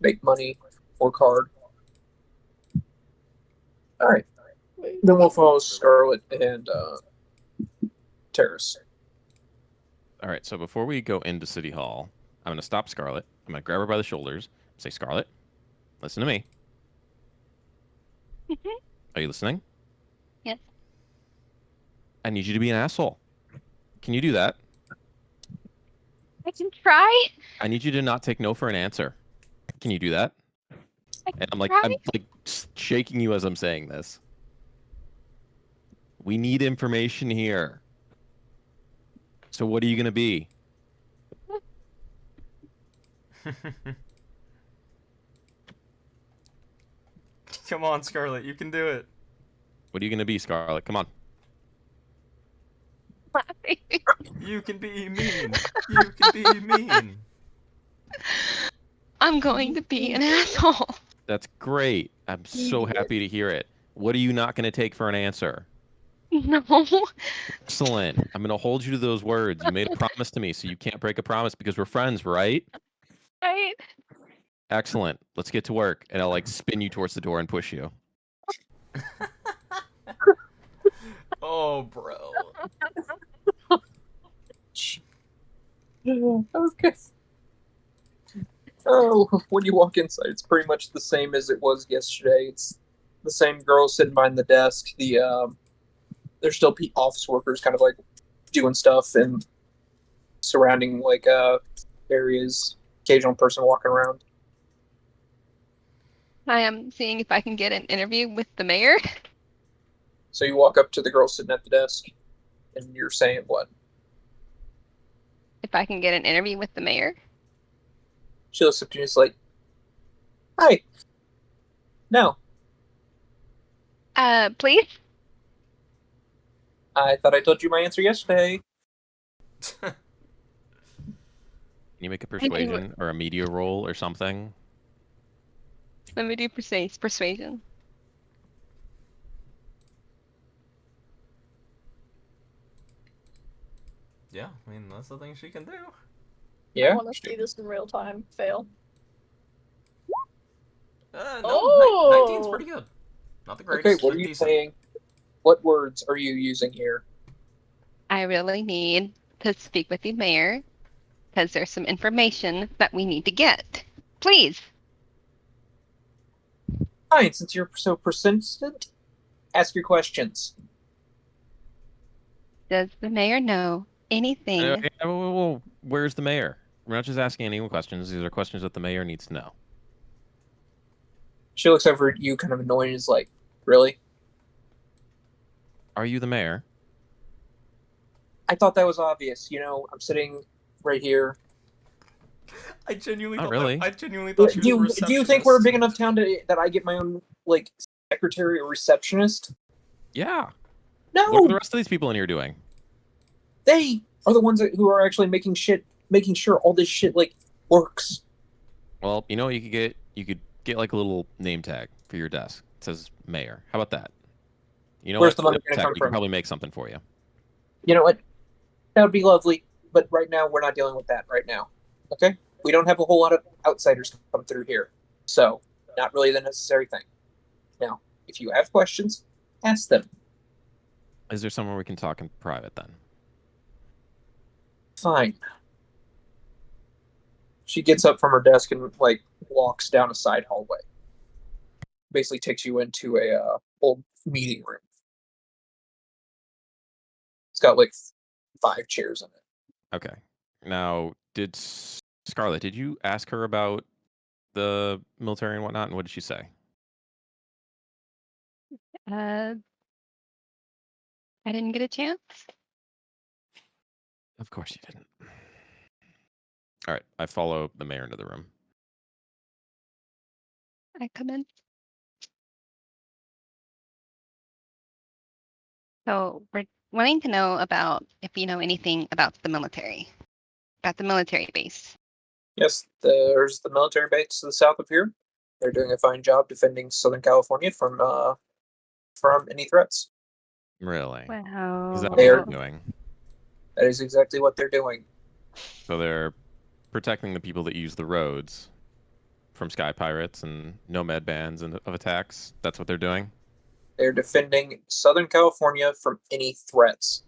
make money, work hard. All right. Then we'll follow Scarlet and Terrace. All right, so before we go into City Hall, I'm going to stop Scarlet. I'm going to grab her by the shoulders, say, Scarlet, listen to me. Mhm. Are you listening? Yes. I need you to be an asshole. Can you do that? I can try. I need you to not take no for an answer. Can you do that? I And can I'm like, try. I'm like shaking you as I'm saying this. We need information here. So what are you going to be? Come on, Scarlet, you can do it. What are you going to be, Scarlet? Come on. Laughing. You can be mean. You can be mean. I'm going to be an asshole. That's great. I'm so happy to hear it. What are you not going to take for an answer? No. Excellent. I'm going to hold you to those words. You made a promise to me, so you can't break a promise because we're friends, right? Right? Excellent. Let's get to work. And I'll like spin you towards the door and push you. Oh, bro. That was good. Oh, when you walk inside, it's pretty much the same as it was yesterday. It's the same girl sitting behind the desk. There's still office workers, kind of like doing stuff and surrounding like areas. Occasional person walking around. I am seeing if I can get an interview with the mayor. So you walk up to the girl sitting at the desk, and you're saying what? If I can get an interview with the mayor. She looks up to you and is like, "Hi." No, Please? I thought I told you my answer yesterday. Can you make a persuasion or a media roll or something? Let me do persuasion. Yeah, I mean, that's the thing she can do. Yeah. I want to see this in real time. Fail. No, Oh! 19's pretty good. Not the Okay, greatest, what but are you decent. saying? What words are you using here? I really need to speak with the mayor because there's some information that we need to get. Please. Fine, since you're so persistent, ask your questions. Does the mayor know anything? Where's the mayor? We're not just asking any questions. These are questions that the mayor needs to know. She looks over at you, kind of annoyed, and is like, "Really? Are you the mayor? I thought that was obvious. You know, I'm sitting right here. I genuinely Not thought really. I genuinely thought she was a receptionist. Do you think we're a big enough town that I get my own like secretary or receptionist? Yeah. What are the No, rest of these people in here doing? they are the ones who are actually making sure all this shit like works. Well, you know what you could get? You could get like a little name tag for your desk. It says mayor. How about that? You know Where's what? the money Tech, gonna come we can from? probably make something for you. You know what? That would be lovely. But right now, we're not dealing with that right now. Okay? We don't have a whole lot of outsiders come through here. So, not really the necessary thing. Now, if you have questions, ask them. Is there somewhere we can talk in private then? Fine. She gets up from her desk and, like, walks down a side hallway. Basically takes you into a old meeting room. It's got, like, 5 chairs in it. Okay. Now, Scarlett, did you ask her about the military and whatnot, and what did she say? I didn't get a chance. Of course you didn't. All right, I follow the mayor into the room. I come in. So we're wanting to know about if you know anything about the military base. Yes, there's the military base to the south of here. They're doing a fine job defending Southern California from any threats. Really? Wow. Is that what They they're are- doing? That is exactly what they're doing. So they're protecting the people that use the roads from sky pirates and nomad bands and of attacks. That's what they're doing. They're defending Southern California from any threats.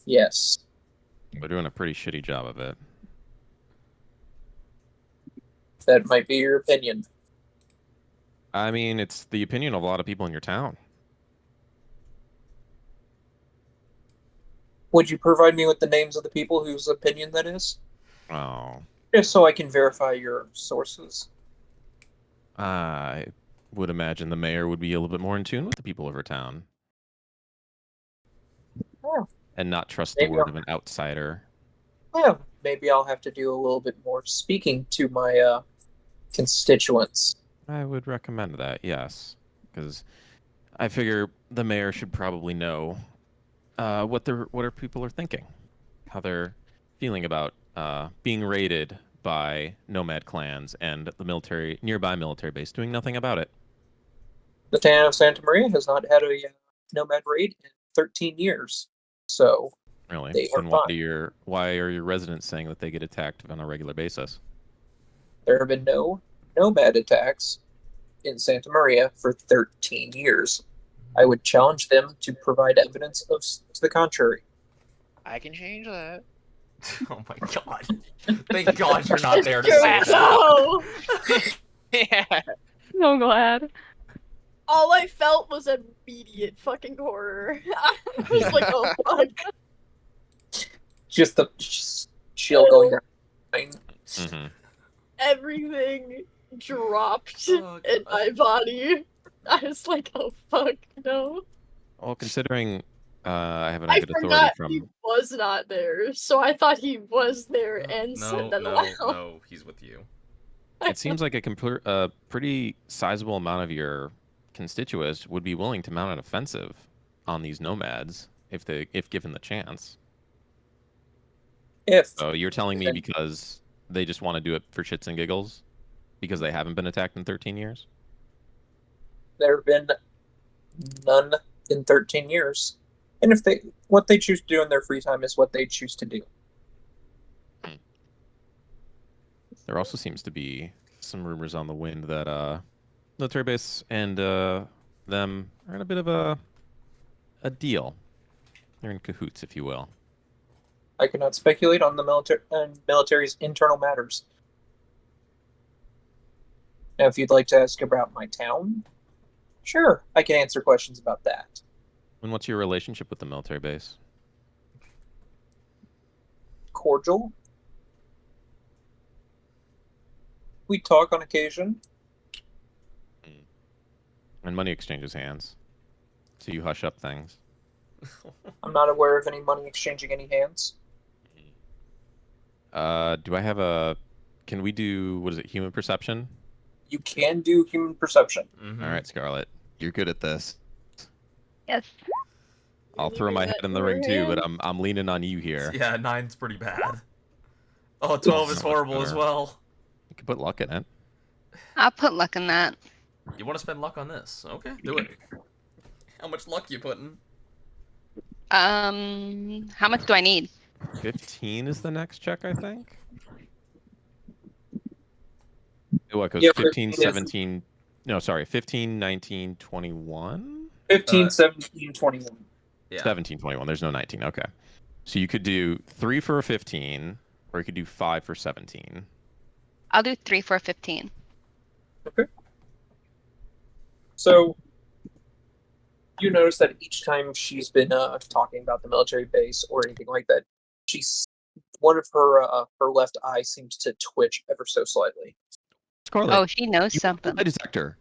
Yes. They're doing a pretty shitty job of it. That might be your opinion. I mean, it's the opinion of a lot of people in your town. Would you provide me with the names of the people whose opinion that is? Oh, Just so I can verify your sources. I would imagine the mayor would be a little bit more in tune with the people of her town. Oh. And not trust the Maybe word I'll- of an outsider. Well, maybe I'll have to do a little bit more speaking to my constituents. I would recommend that, yes. Because I figure the mayor should probably know what our people are thinking. How they're feeling about being raided by nomad clans and the nearby military base doing nothing about it. The town of Santa Maria has not had a nomad raid in 13 years. So, Really? They are Then fine. why are your residents saying that they get attacked on a regular basis? there have been no nomad attacks in Santa Maria for 13 years. I would challenge them to provide evidence to the contrary. I can change that. Oh my god. Thank God you're not there to Let's say go. that. Yeah. So glad. All I felt was immediate fucking horror. I was like, oh fuck. Just the chill going down. Mm-hmm. Everything dropped Oh, in God. my body. I was like, oh fuck, no. Well, considering I have an I good authority forgot he from... was not there, so I thought he was there and No, said that no, aloud. no, he's with you. It seems like a pretty sizable amount of your constituents would be willing to mount an offensive on these nomads if given the chance. If So you're telling me Then- because they just want to do it for shits and giggles? Because they haven't been attacked in 13 years? there have been none in 13 years. And if what they choose to do in their free time is what they choose to do. There also seems to be some rumors on the wind that military base and them are in a bit of a deal. They're in cahoots, if you will. I cannot speculate on the military's internal matters. Now, if you'd like to ask about my town, sure, I can answer questions about that. And what's your relationship with the military base? Cordial. We talk on occasion. And money exchanges hands. So you hush up things. I'm not aware of any money exchanging any hands. Do I have a... Can we do, what is it, human perception? You can do human perception. Mhm. All right, Scarlett. You're good at this. Yes. I'll throw my head in the ring too, but I'm leaning on you here. Yeah, 9's pretty bad. Oh, 12 is So much horrible as better. well. You can put luck in it. I'll put luck in that. You want to spend luck on this? Okay, do it. How much luck you putting? How much do I need? 15 is the next check, I think. What goes Yeah, 15, 15 is- 17... No, sorry. 15, 19, 21? 15, 17, 21. Yeah. 17, 21. There's no 19. Okay. So you could do 3 for a 15, or you could do 5 for 17. I'll do 3 for 15. So, you notice that each time she's been talking about the military base or anything like that, one of her left eye seems to twitch ever so slightly. Scarlet, Oh, she knows something. lie detector.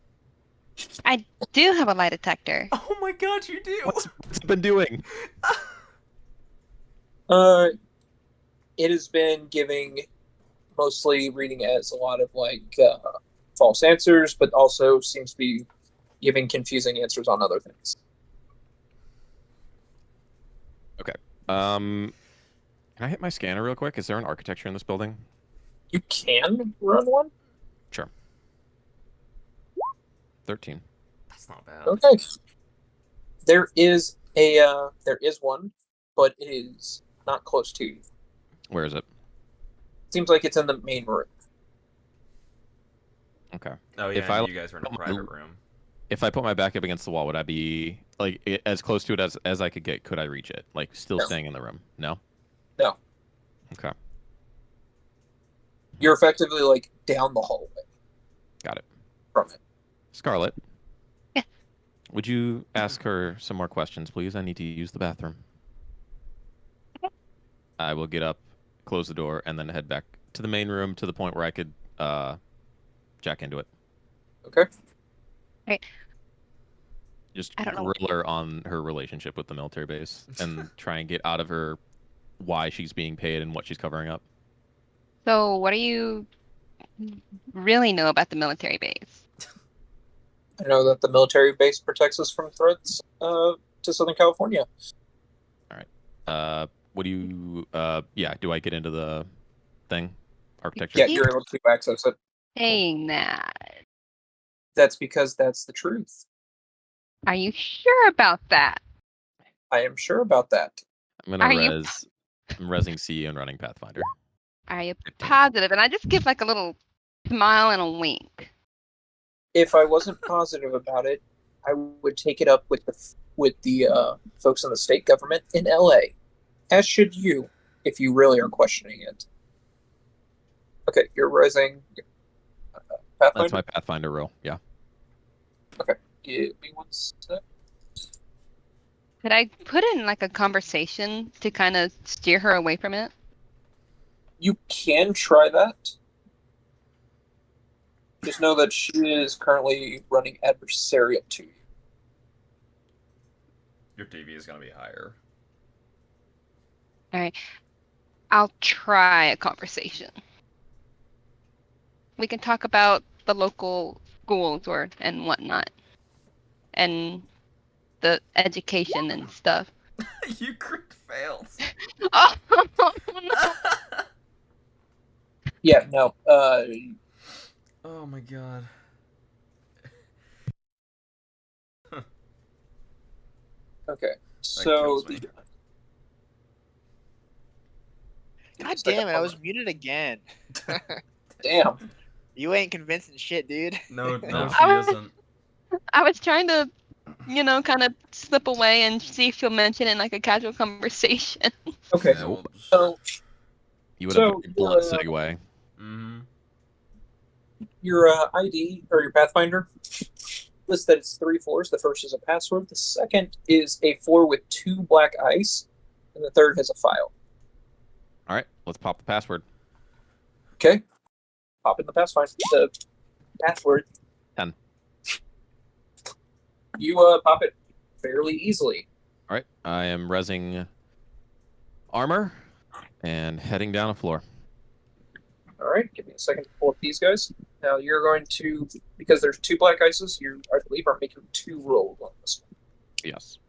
I do have a lie detector. Oh my god, you do! What's it been doing? It has been giving mostly reading as a lot of false answers, but also seems to be giving confusing answers on other things. Can I hit my scanner real quick? Is there an architecture in this building? You can run one? Sure. 13. That's not bad. Okay. There is one, but it is not close to you. Where is it? Seems like it's in the main room. Okay. Oh yeah, If I you guys are in a private room. If I put my back up against the wall, would I be like as close to it as I could get? Could I reach it? Like still No. staying in the room? No. No. Okay. You're effectively like down the hallway Got it. from it. Scarlet. Yeah. Would you ask her some more questions, please? I need to use the bathroom. I will get up, close the door, and then head back to the main room to the point where I could jack into it. Okay. Right. Just I don't know. grill her on her relationship with the military base and try and get out of her why she's being paid and what she's covering up. So, what do you really know about the military base? I know that the military base protects us from threats to Southern California. What do you yeah, do I get into the thing? Architecture? Yeah, Yeah. you're able to access it. Saying that. That's because that's the truth. Are you sure about that? I am sure about that. I'm gonna Are you- I'm resing C and running Pathfinder. Are you 15. positive? And I just give like a little smile and a wink. If I wasn't positive about it, I would take it up with the folks in the state government in LA. As should you, if you really are questioning it. Okay, you're rising Pathfinder? That's my Pathfinder roll, yeah. Give me 1 sec. Could I put in like a conversation to kind of steer her away from it? You can try that. Just know that she is currently running adversarial to you. Your TV is gonna be higher. I'll try a conversation. We can talk about the local schools and whatnot, and the education and stuff. You crit failed. Oh no! Yeah, no. Oh my god. Okay. So kills me. God damn it, I was muted again. Damn. You ain't convincing shit, dude. No, No. she isn't. I was trying to, kind of slip away and see if she'll mention it in like a casual conversation. Okay. No. So You would have So, a blunt you're, segue. Mm-hmm. your ID or your Pathfinder lists that it's 3 floors. The first is a password. The second is a floor with 2 black ice, and the third has a file. All right, let's pop the password. Okay. Pop in the Pathfinder. The password. 10. You pop it fairly easily. All right, I am resing armor and heading down a floor. All right. Give me a second to pull up these guys. Now you're going to, because there's 2 black ices, you, I believe, are making 2 rolls on this one. Yes.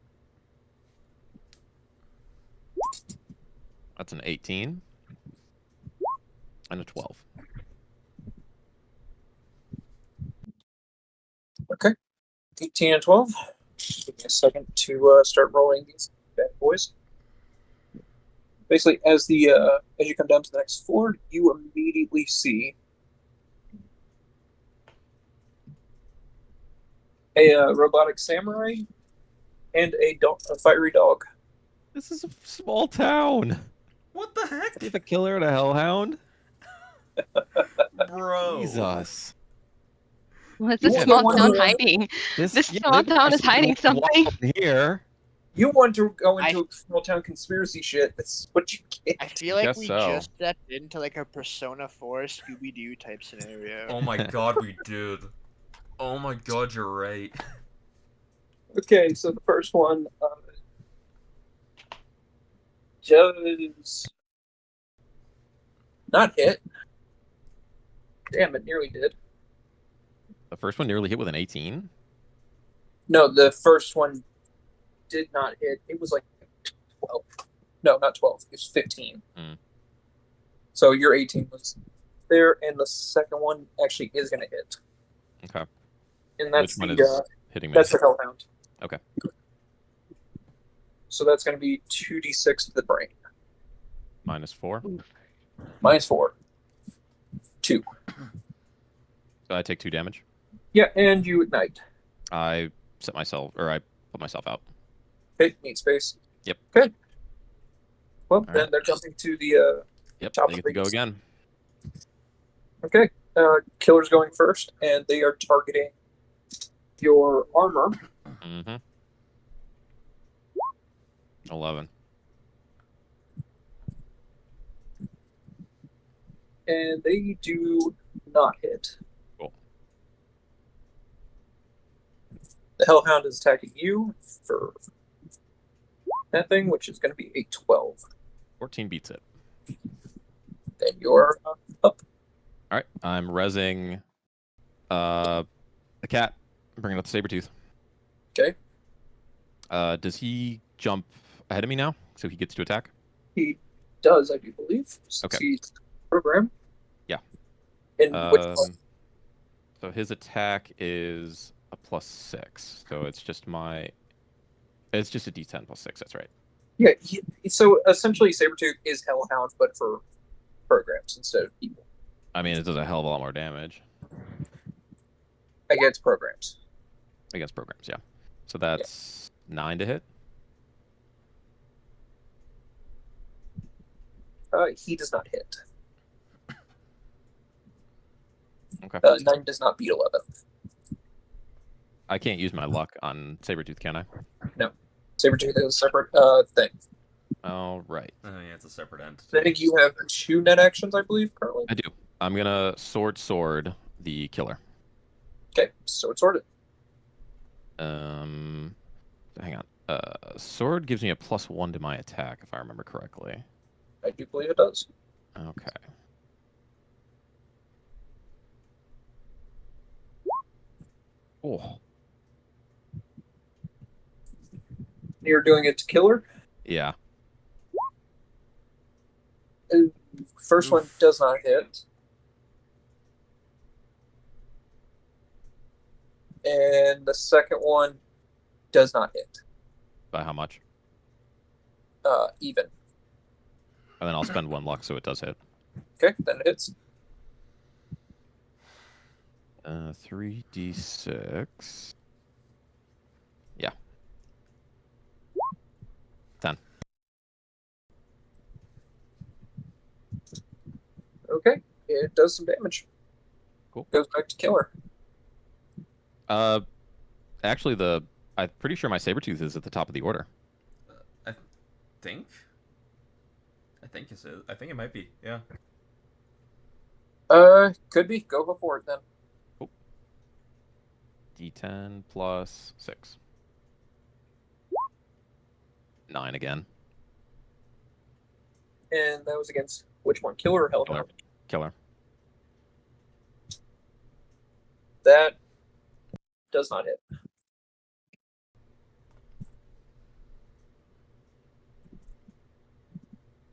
That's an 18 and a 12. Okay. 18 and 12. Give me a second to start rolling these bad boys. Basically, as you come down to the next floor, you immediately see a robotic samurai and a fiery dog. This is a small town. What the heck? You have a killer and a hellhound? Bro. Jesus. What's You this want small the one town who- hiding? This yeah, small maybe town I is see hiding one something. wall here. You want to go into small town conspiracy shit. That's what you get. I feel like Guess we so. just stepped into like a Persona 4 Scooby Doo type scenario. Oh my god, we did. Oh my god, you're right. Okay, so the first one does not hit. Damn, it nearly did. The first one nearly hit with an 18. No, the first one did not hit. It was like 12. No, not 12. It was 15. Mm. So your 18 was there, and the second one actually is going to hit. Okay. And that's Which one the is hitting me? that's the hellhound. Okay. So that's going to be 2d6 to the brain. -4. Minus 4. 2. So I take 2 damage. Yeah, and you ignite. I set myself, or I put myself out. Okay, need space. Yep. Okay. Well, then right. they're jumping to the Yep, top they of get to go the. again. Okay. Killer's going first, and they are targeting your armor. Mm-hmm. 11. And they do not hit. Cool. The Hellhound is attacking you for that thing, which is going to be a 12. 14 beats it. Then you're up. All right, I'm rezzing the cat. I'm bringing up the Sabretooth. Okay. Does he jump ahead of me now, so he gets to attack? He does, I do believe. Okay. He's program. Yeah. And which one? So his attack is a +6. So it's just It's just a D10 +6. That's right. Yeah. So essentially, Sabretooth is Hellhound, but for programs instead of people. I mean, it does a hell of a lot more damage Against programs. against programs. Yeah. So that's 9 to hit. He does not hit. Okay. 9 does not beat 11. I can't use my luck on Sabretooth, can I? Sabretooth is a separate thing. All right. Oh yeah, it's a separate entity. I think you have 2 net actions, I believe, currently. I do. I'm gonna sword the killer. Okay, so it's sorted. Hang on. Sword gives me a +1 to my attack, if I remember correctly. I do believe it does. Okay. Oh. You're doing it to killer. Yeah. First one does not hit. And the second one does not hit. By how much? Even. And then I'll spend 1 luck so it does hit. Okay, then it hits. 3d6. Yeah. 10. Okay, it does some damage. Cool. Goes back to killer. Actually, I'm pretty sure my Sabretooth is at the top of the order. I think. I think it is. I think it might be. Yeah. Could be. Go for it then. D10 plus 6. 9 again. And that was against which one? Killer or Hellhound? Killer. That does not hit.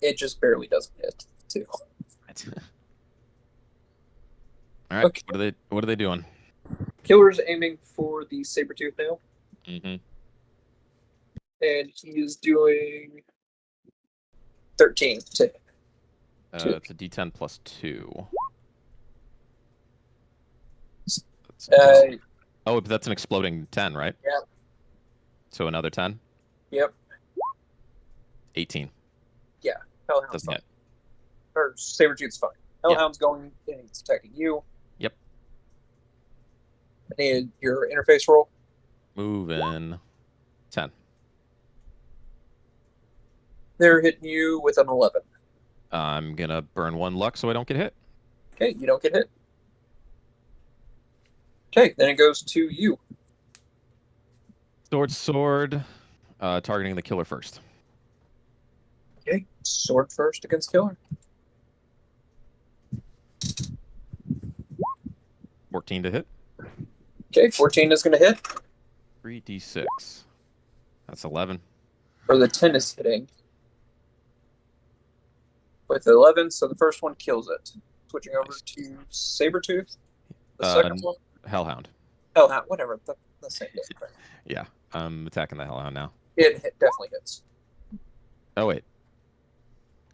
It just barely doesn't hit, too. All right. Okay. What are they doing? Killer's aiming for the Sabretooth now. Mm-hmm. And he is doing 13 to hit. It's a D10 plus 2. Oh, but that's an exploding 10, right? Yeah. So another 10? Yep. 18. Hellhound's Doesn't fine. hit. Or Sabretooth's fine. Hellhound's going and it's attacking you. Yep. I need your interface roll. Moving 10. They're hitting you with an 11. I'm going to burn 1 luck so I don't get hit. Okay, you don't get hit. Okay, then it goes to you. Sword. Targeting the killer first. Okay, sword first against killer. 14 to hit. Okay, 14 is going to hit. 3d6. That's 11. Or the 10 is hitting. With 11, so the first one kills it. Switching over to Sabretooth. The second one? Hellhound. Hellhound, whatever. The same thing. Yeah, I'm attacking the Hellhound now. Definitely hits. Oh, wait.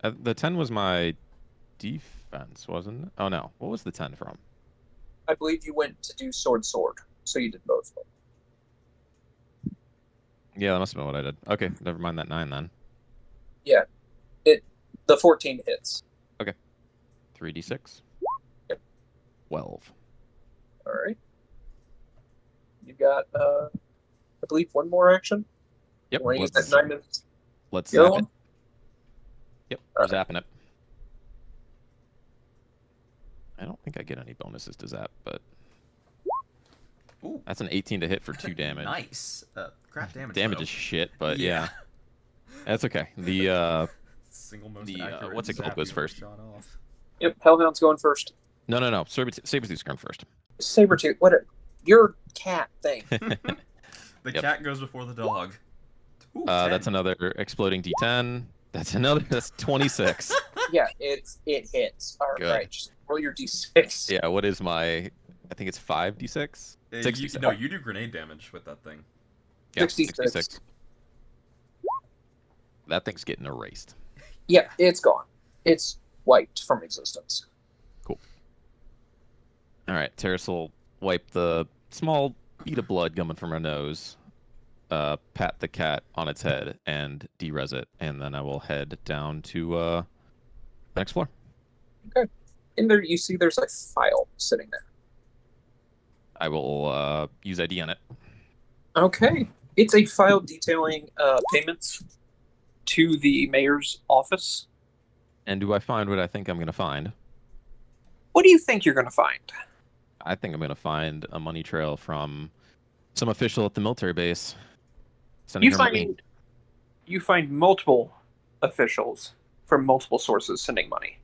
The 10 was my defense, wasn't it? Oh, no. What was the 10 from? I believe you went to do sword, so you did both. Yeah, that must have been what I did. Okay, never mind that 9 then. Yeah, the 14 hits. 3d6. Yep. 12. All right. You got, I believe, one more action. Yep. You want to use that Let's 9 to let's the other zap it. one? Yep, we're zapping it. I don't think I get any bonuses to zap, but Ooh, that's an 18 to hit for 2 damage. nice. Crap damage. Damage though. is shit, but yeah. That's okay. Single most the, accurate what's it called zap goes you've ever first. shot off. Yep, Hellhound's going first. No. Sabretooth's going first. Sabretooth, your cat thing. The Yep. cat goes before the dog. Ooh, 10. That's another exploding D10. That's 26. Yeah, it hits. All Good. right, just roll your d6. Yeah, what is my... I think it's 5d6? 66. No, you do grenade damage with that thing. Yeah, 66. That thing's getting erased. Yeah, it's gone. It's wiped from existence. Cool. All right, Terrace will wipe the small bead of blood coming from her nose, pat the cat on its head, and de-res it, and then I will head down to the next floor. In there, you see there's a file sitting there. I will use ID on it. Okay. It's a file detailing payments to the mayor's office. And do I find what I think I'm going to find? What do you think you're going to find? I think I'm going to find a money trail from some official at the military base. Sending her money. You find multiple officials from multiple sources sending money.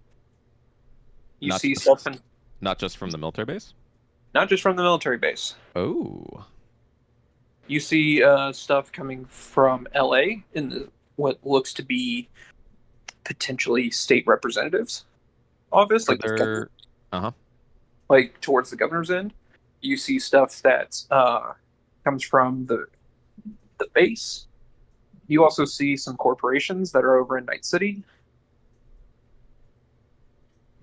You Not see just- stuff in, Not just from the military base? not just from the military base. Oh. You see stuff coming from LA in what looks to be potentially state representatives' office, like the governor, Uh-huh. like towards the governor's end. You see stuff that comes from the base. You also see some corporations that are over in Night City.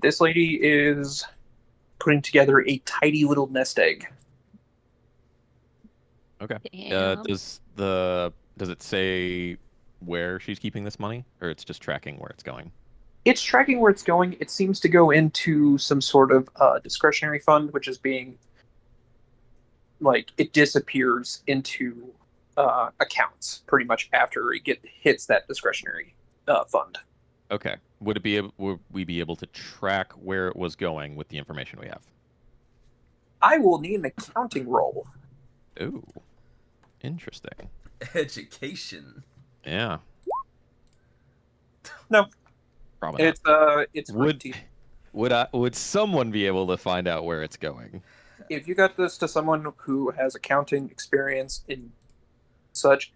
This lady is putting together a tidy little nest egg. Okay. Damn. Does it say where she's keeping this money, or it's just tracking where it's going? It's tracking where it's going. It seems to go into some sort of discretionary fund, which is being like it disappears into accounts pretty much after it hits that discretionary fund. Okay. Would we be able to track where it was going with the information we have? I will need an accounting roll. Ooh. Interesting. Education. Yeah. No. Probably not. It's Would- pretty- Would someone be able to find out where it's going? if you got this to someone who has accounting experience in such,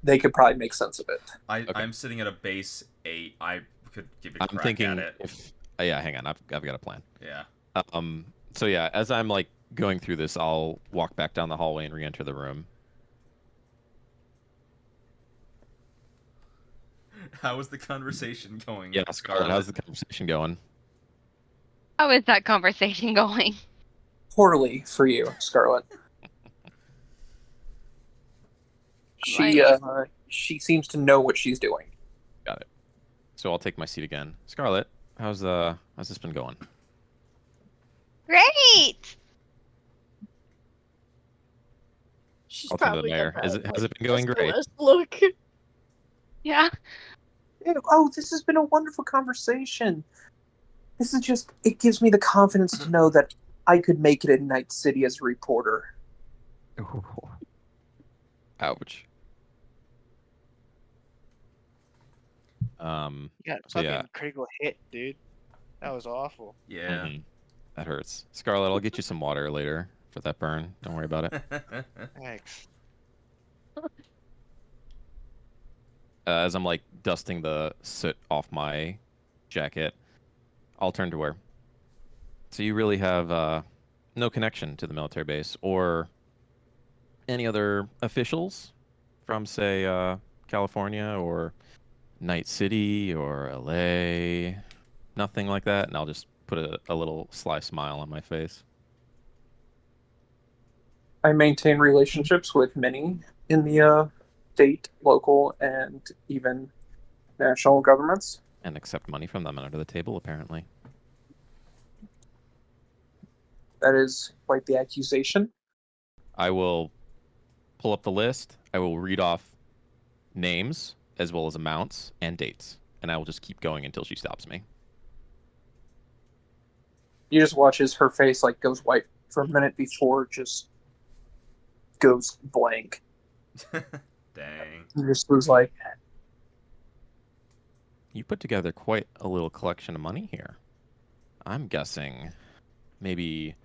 they could probably make sense of it. I'm sitting at a base 8. I could give a I'm crack thinking at it. if yeah, hang on. I've got a plan. Yeah. So yeah, as I'm like going through this, I'll walk back down the hallway and re-enter the room. How is the conversation going? Yeah, Scarlet, how's the conversation going? How is that conversation going? Poorly for you, Scarlet. She seems to know what she's doing. Got it. So I'll take my seat again. Scarlet, how's this been going? Great! She's I'll turn to the probably got mayor. that, Has like, it been going great? SOS look. Yeah. Oh, this has been a wonderful conversation. This is just, it gives me the confidence to know that I could make it in Night City as a reporter. Ouch. You got So, fucking yeah. critical hit, dude. That was awful. Yeah. Mhm. That hurts. Scarlet, I'll get you some water later for that burn. Don't worry about it. Thanks. As I'm like dusting the soot off my jacket, I'll turn to her. So you really have no connection to the military base or any other officials from, say, California or Night City or LA? Nothing like that? And I'll just put a little sly smile on my face. I maintain relationships with many in the state, local, and even national governments. And accept money from them under the table, apparently. That is quite the accusation. I will pull up the list. I will read off names as well as amounts and dates, and I will just keep going until she stops me. You just watch as her face like goes white for a minute before it just goes blank. Dang. You just was like, You put together quite a little collection of money here. I'm guessing maybe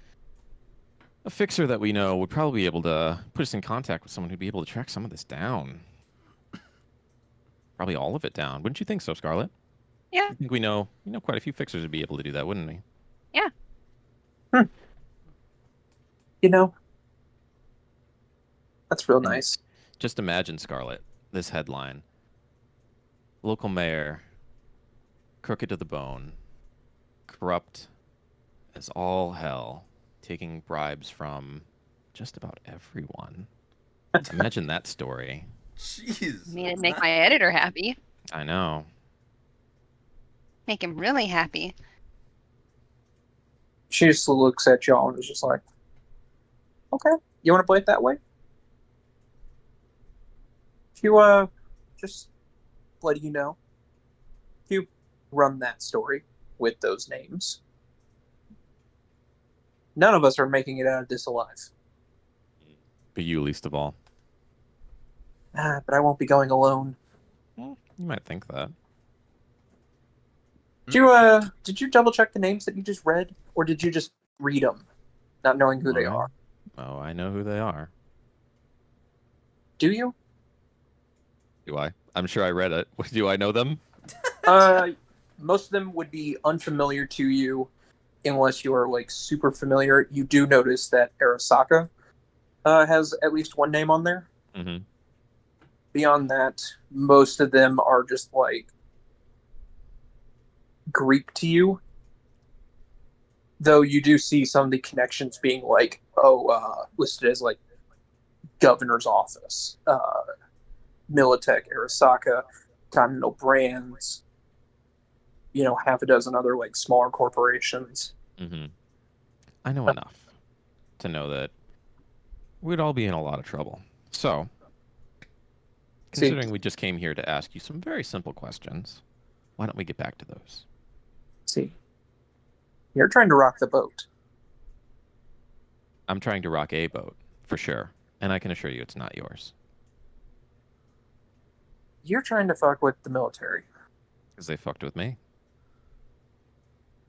a fixer that we know would probably be able to put us in contact with someone who'd be able to track some of this down. Probably all of it down. Wouldn't you think so, Scarlett? Yeah. I think we know quite a few fixers would be able to do that, wouldn't we? you know, that's real And- nice. Just imagine, Scarlett, this headline. Local mayor, crooked to the bone, corrupt as all hell, taking bribes from just about everyone. Imagine that story. Jeez. I mean, it'd make my editor happy. I know. Make him really happy. She just looks at y'all and is just like, okay, you want to play it that way? If you, just letting you know, if you run that story with those names, none of us are making it out of this alive. But you least of all. But I won't be going alone. You might think that. Did you double check the names that you just read, or did you just read them, not knowing who they Why? are? Oh, I know who they are. Do you? Do I? I'm sure I read it. Do I know them? Most of them would be unfamiliar to you, unless you are like super familiar. You do notice that Arasaka has at least one name on there. Mm-hmm. Beyond that, most of them are just like Greek to you. Though you do see some of the connections being like, listed as like governor's office, Militech, Arasaka, Continental Brands, half a dozen other like smaller corporations. Mm-hmm. I know enough to know that we'd all be in a lot of trouble. So, considering we just came here to ask you some very simple questions, why don't we get back to those? See, you're trying to rock the boat. I'm trying to rock a boat, for sure. And I can assure you it's not yours. You're trying to fuck with the military. Because they fucked with me.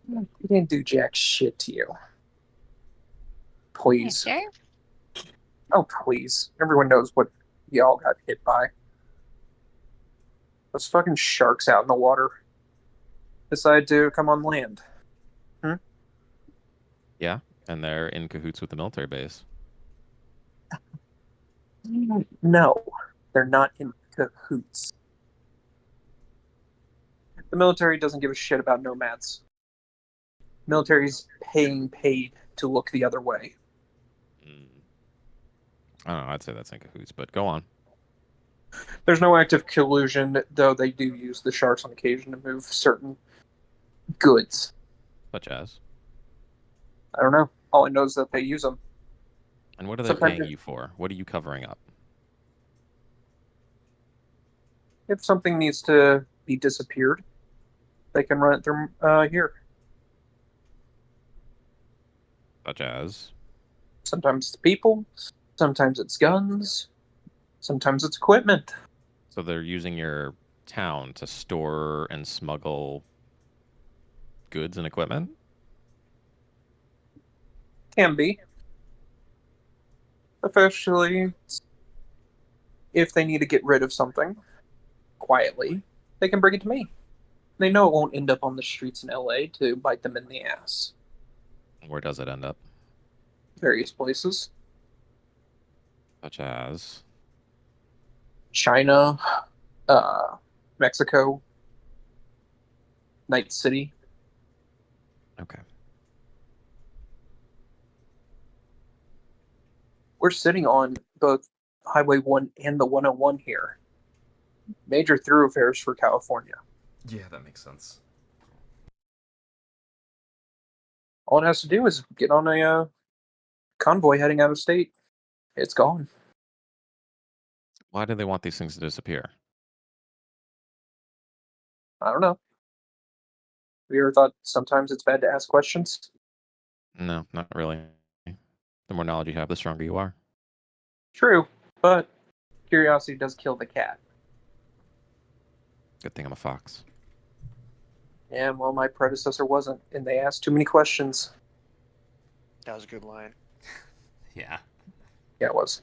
He didn't do jack shit to you. Please. Sure. Oh, please. Everyone knows what y'all got hit by. Those fucking sharks out in the water decide to come on land. Yeah, and they're in cahoots with the military base. No, they're not in cahoots. The military doesn't give a shit about nomads. Military's paid to look the other way. I don't know, I'd say that's in cahoots, but go on. There's no active collusion, though they do use the sharks on occasion to move certain goods. Such as? I don't know. All I know is that they use them. And what are they Sometimes paying you for? What are you covering up? If something needs to be disappeared, they can run it through here. Such as? Sometimes it's people, sometimes it's guns, sometimes it's equipment. So they're using your town to store and smuggle goods and equipment? Can be. Especially if they need to get rid of something quietly, they can bring it to me. They know it won't end up on the streets in LA to bite them in the ass. Where does it end up? Various places. Such as? China, Mexico, Night City. Okay. we're sitting on both Highway 1 and the 101 here. Major thoroughfares for California. Yeah, that makes sense. All it has to do is get on a convoy heading out of state. It's gone. Why do they want these things to disappear? I don't know. Have you ever thought sometimes it's bad to ask questions? No, not really. The more knowledge you have, the stronger you are. True, but curiosity does kill the cat. Good thing I'm a fox. And well, my predecessor wasn't, and they asked too many questions. That was a good line. Yeah. Yeah, it was.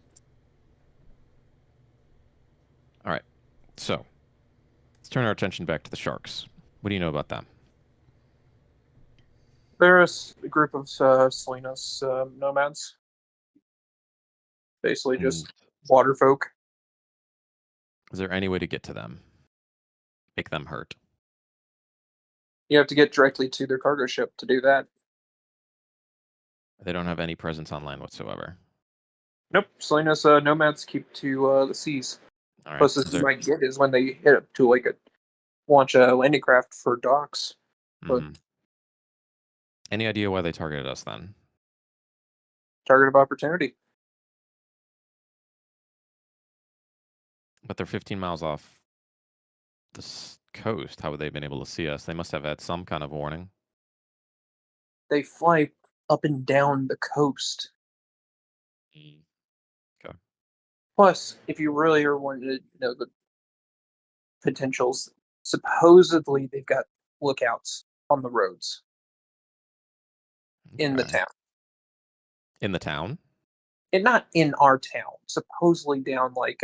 All right. So, let's turn our attention back to the sharks. What do you know about them? They're a group of Salinas nomads. Basically just water folk. Is there any way to get to them? Make them hurt? You have to get directly to their cargo ship to do that. They don't have any presence on land whatsoever. Nope, Salinas nomads keep to the seas. All right. Closest you might get is when they hit up to launch a landing craft for docks. But Any idea why they targeted us then? target of opportunity. But they're 15 miles off the coast. How would they have been able to see us? They must have had some kind of warning. They fly up and down the coast. Okay. Plus, if you really are wanting to know the potentials, supposedly they've got lookouts on the roads in the Okay. town. In the town? And not in our town. Supposedly down like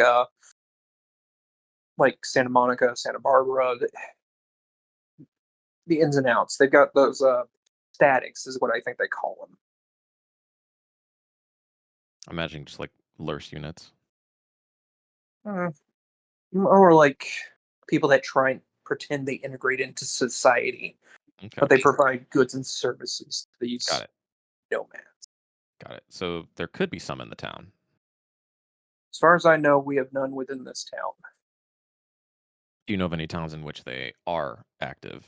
Santa Monica, Santa Barbara, the ins and outs. They've got those statics is what I think they call them. Imagine just like LURS units. Or like people that try and pretend they integrate into society, Okay. but they provide goods and services to these Got it. nomads. Got it. So there could be some in the town. As far as I know, we have none within this town. Do you know of any towns in which they are active?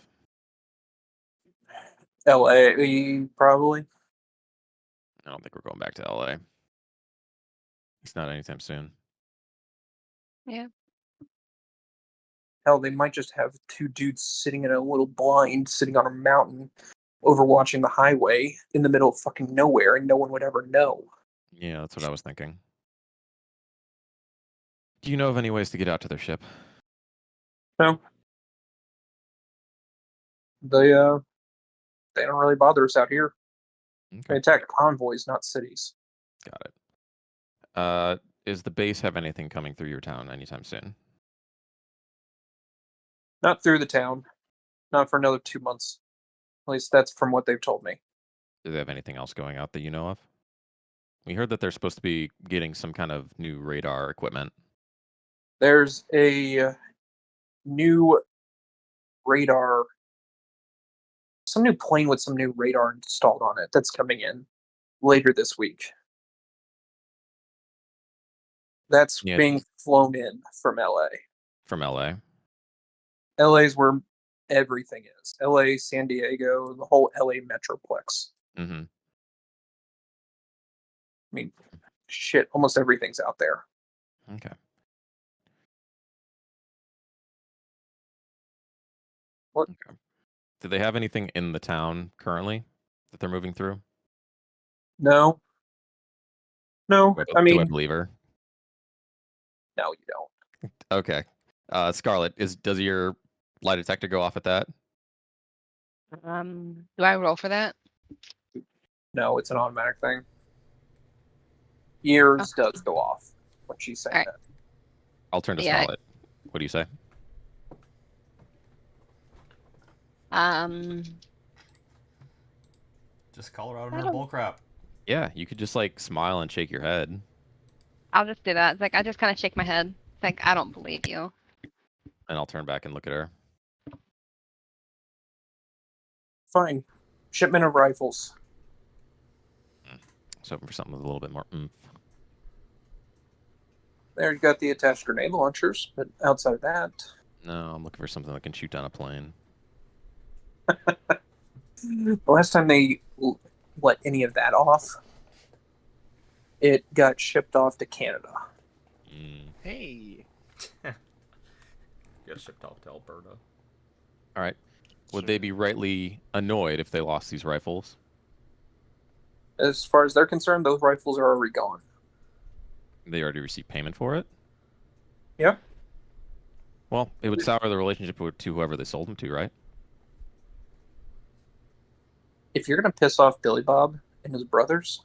LA, probably. I don't think we're going back to LA. It's not anytime soon. Yeah. Hell, they might just have two dudes sitting in a little blind, sitting on a mountain, overwatching the highway in the middle of fucking nowhere, and no one would ever know. Yeah, that's what I was thinking. Do you know of any ways to get out to their ship? No. They don't really bother us out here. They Okay. attack convoys, not cities. Got it. Is the base have anything coming through your town anytime soon? Not through the town. Not for another 2 months. At least that's from what they've told me. Do they have anything else going out that you know of? We heard that they're supposed to be getting some kind of new radar equipment. There's a new radar, some new plane with some new radar installed on it that's coming in later this week. That's Yeah. being flown in from LA. From LA? LA's where everything is. LA, San Diego, the whole LA metroplex. Mm-hmm. I mean, shit, almost everything's out there. Okay. What? Okay. Do they have anything in the town currently that they're moving through? No. No, Do I I mean, believe her? no, you don't. Okay. Scarlet, does your lie detector go off at that? Do I roll for that? No, it's an automatic thing. Yours does go off when she's saying Alright. that. I'll turn to Yeah. Scarlet. What do you say? Just call her out on I her don't- bullcrap. Yeah, you could just like smile and shake your head. I'll just do that. It's like I just kind of shake my head. It's like I don't believe you. And I'll turn back and look at her. Fine. Shipment of rifles. I was hoping for something with a little bit more oomph. There you got the attached grenade launchers, but outside of that, No, I'm looking for something that can shoot down a plane. the last time they let any of that off, it got shipped off to Canada. Mm. Hey. Get shipped off to Alberta. All right. Would they be rightly annoyed if they lost these rifles? As far as they're concerned, those rifles are already gone. They already received payment for it? Yeah. Well, it would sour the relationship to whoever they sold them to, right? If you're gonna piss off Billy Bob and his brothers,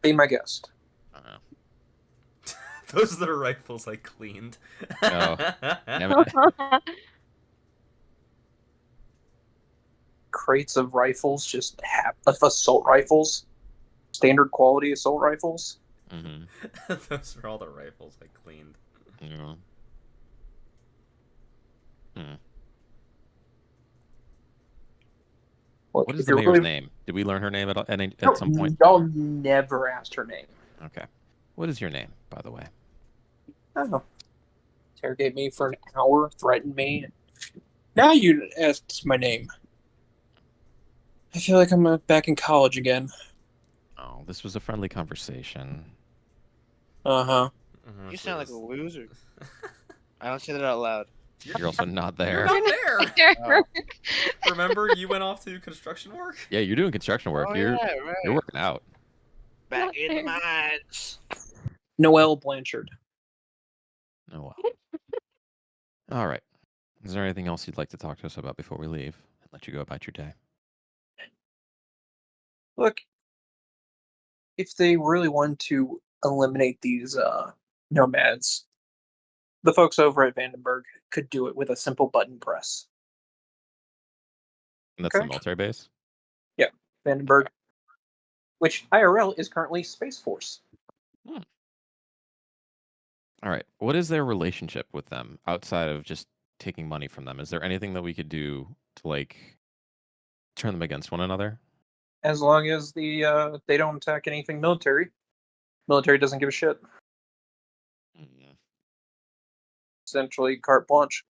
be my guest. I don't know. Those are the rifles I cleaned. Oh, damn it. Crates of rifles, of assault rifles, standard quality assault rifles. Mm-hmm. Those are all the rifles I cleaned. Yeah. Look, What is if the you're mayor's really- name? Did we learn her name at No, some point? Y'all never asked her name. Okay. What is your name, by the way? Oh. Interrogate me for an hour, threaten me. Now you asked my name. I feel like I'm back in college again. Oh, this was a friendly conversation. Uh-huh. You sound like a loser. I don't say that out loud. You're also not You're there. not there. Oh. Remember, you went off to construction work? Yeah, you're doing construction work. Oh, you're yeah, right. you're working out. Back in the mines. Noelle Blanchard. Oh well. All right. Is there anything else you'd like to talk to us about before we leave and let you go about your day? Look, if they really want to eliminate these nomads, the folks over at Vandenberg could do it with a simple button press. And that's the Okay. military base? Vandenberg, which IRL is currently Space Force. All right. What is their relationship with them outside of just taking money from them? Is there anything that we could do to like turn them against one another? As long as they don't attack anything military. Military doesn't give a shit. Mm. Essentially, carte blanche.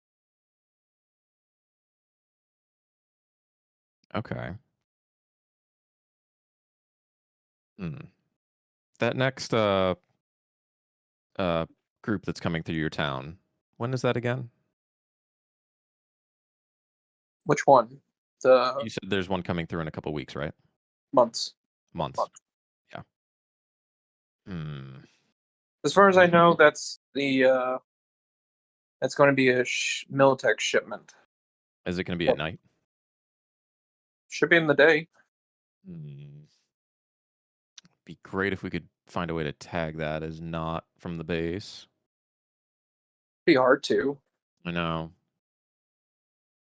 Okay. That next group that's coming through your town, when is that again? Which one? The You said there's one coming through in a couple weeks, right? months. Months. Month. Yeah. Hmm. As far as I know, that's the that's going to be a Militech shipment. Is it going to be at night? Should be in the day. Be great if we could find a way to tag that as not from the base. Be hard to. I know.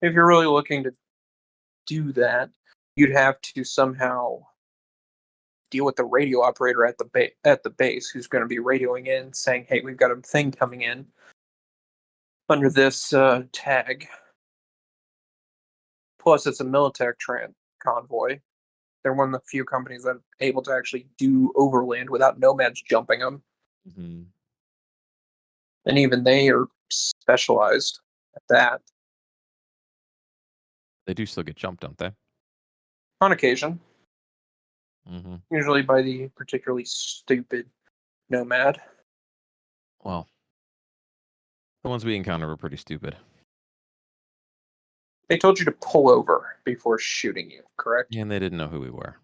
If you're really looking to do that, you'd have to somehow deal with the radio operator at the base, who's going to be radioing in, saying, "Hey, we've got a thing coming in under this tag." Plus, it's a Militech convoy. They're one of the few companies that are able to actually do overland without nomads jumping them, Mm-hmm. and even they are specialized at that They do still get jumped, don't they? on occasion. Mm-hmm. Usually by the particularly stupid nomad. Well, the ones we encountered were pretty stupid. They told you to pull over before shooting you, correct? And they didn't know who we were.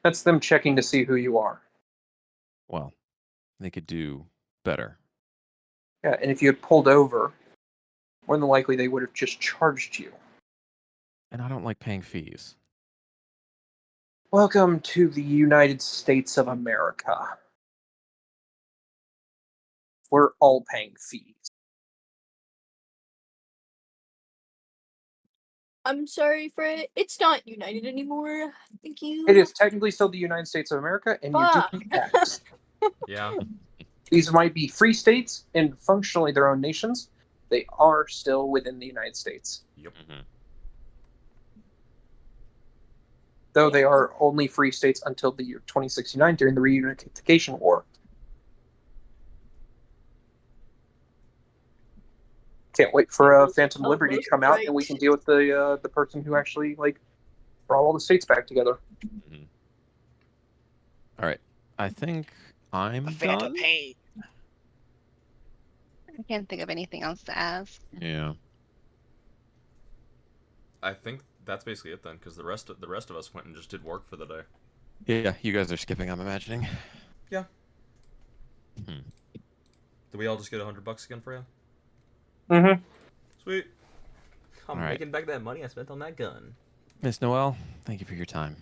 That's them checking to see who you are. Well, they could do better. Yeah, and if you had pulled over, more than likely they would have just charged you. And I don't like paying fees. Welcome to the United States of America. We're all paying fees. I'm sorry, Fred. It's not united anymore. Thank you. It is technically still the United States of America, and you do pay tax. Yeah. These might be free states and functionally their own nations. They are still within the United States. Yep. Mm-hmm. Though they are only free states until the year 2069 during the reunification war. Can't wait for Phantom Oh, Liberty to most come out, right. and we can deal with the person who actually like brought all the states back together. All right. I think I'm The Phantom done. Pain. I can't think of anything else to ask. Yeah. I think that's basically it then, because the rest of us went and just did work for the day. Yeah, you guys are skipping, I'm imagining. Yeah. Hmm. Did we all just get $100 again for you? Mm-hmm. Sweet. I'm Alright. making back that money I spent on that gun. Miss Noel, thank you for your time.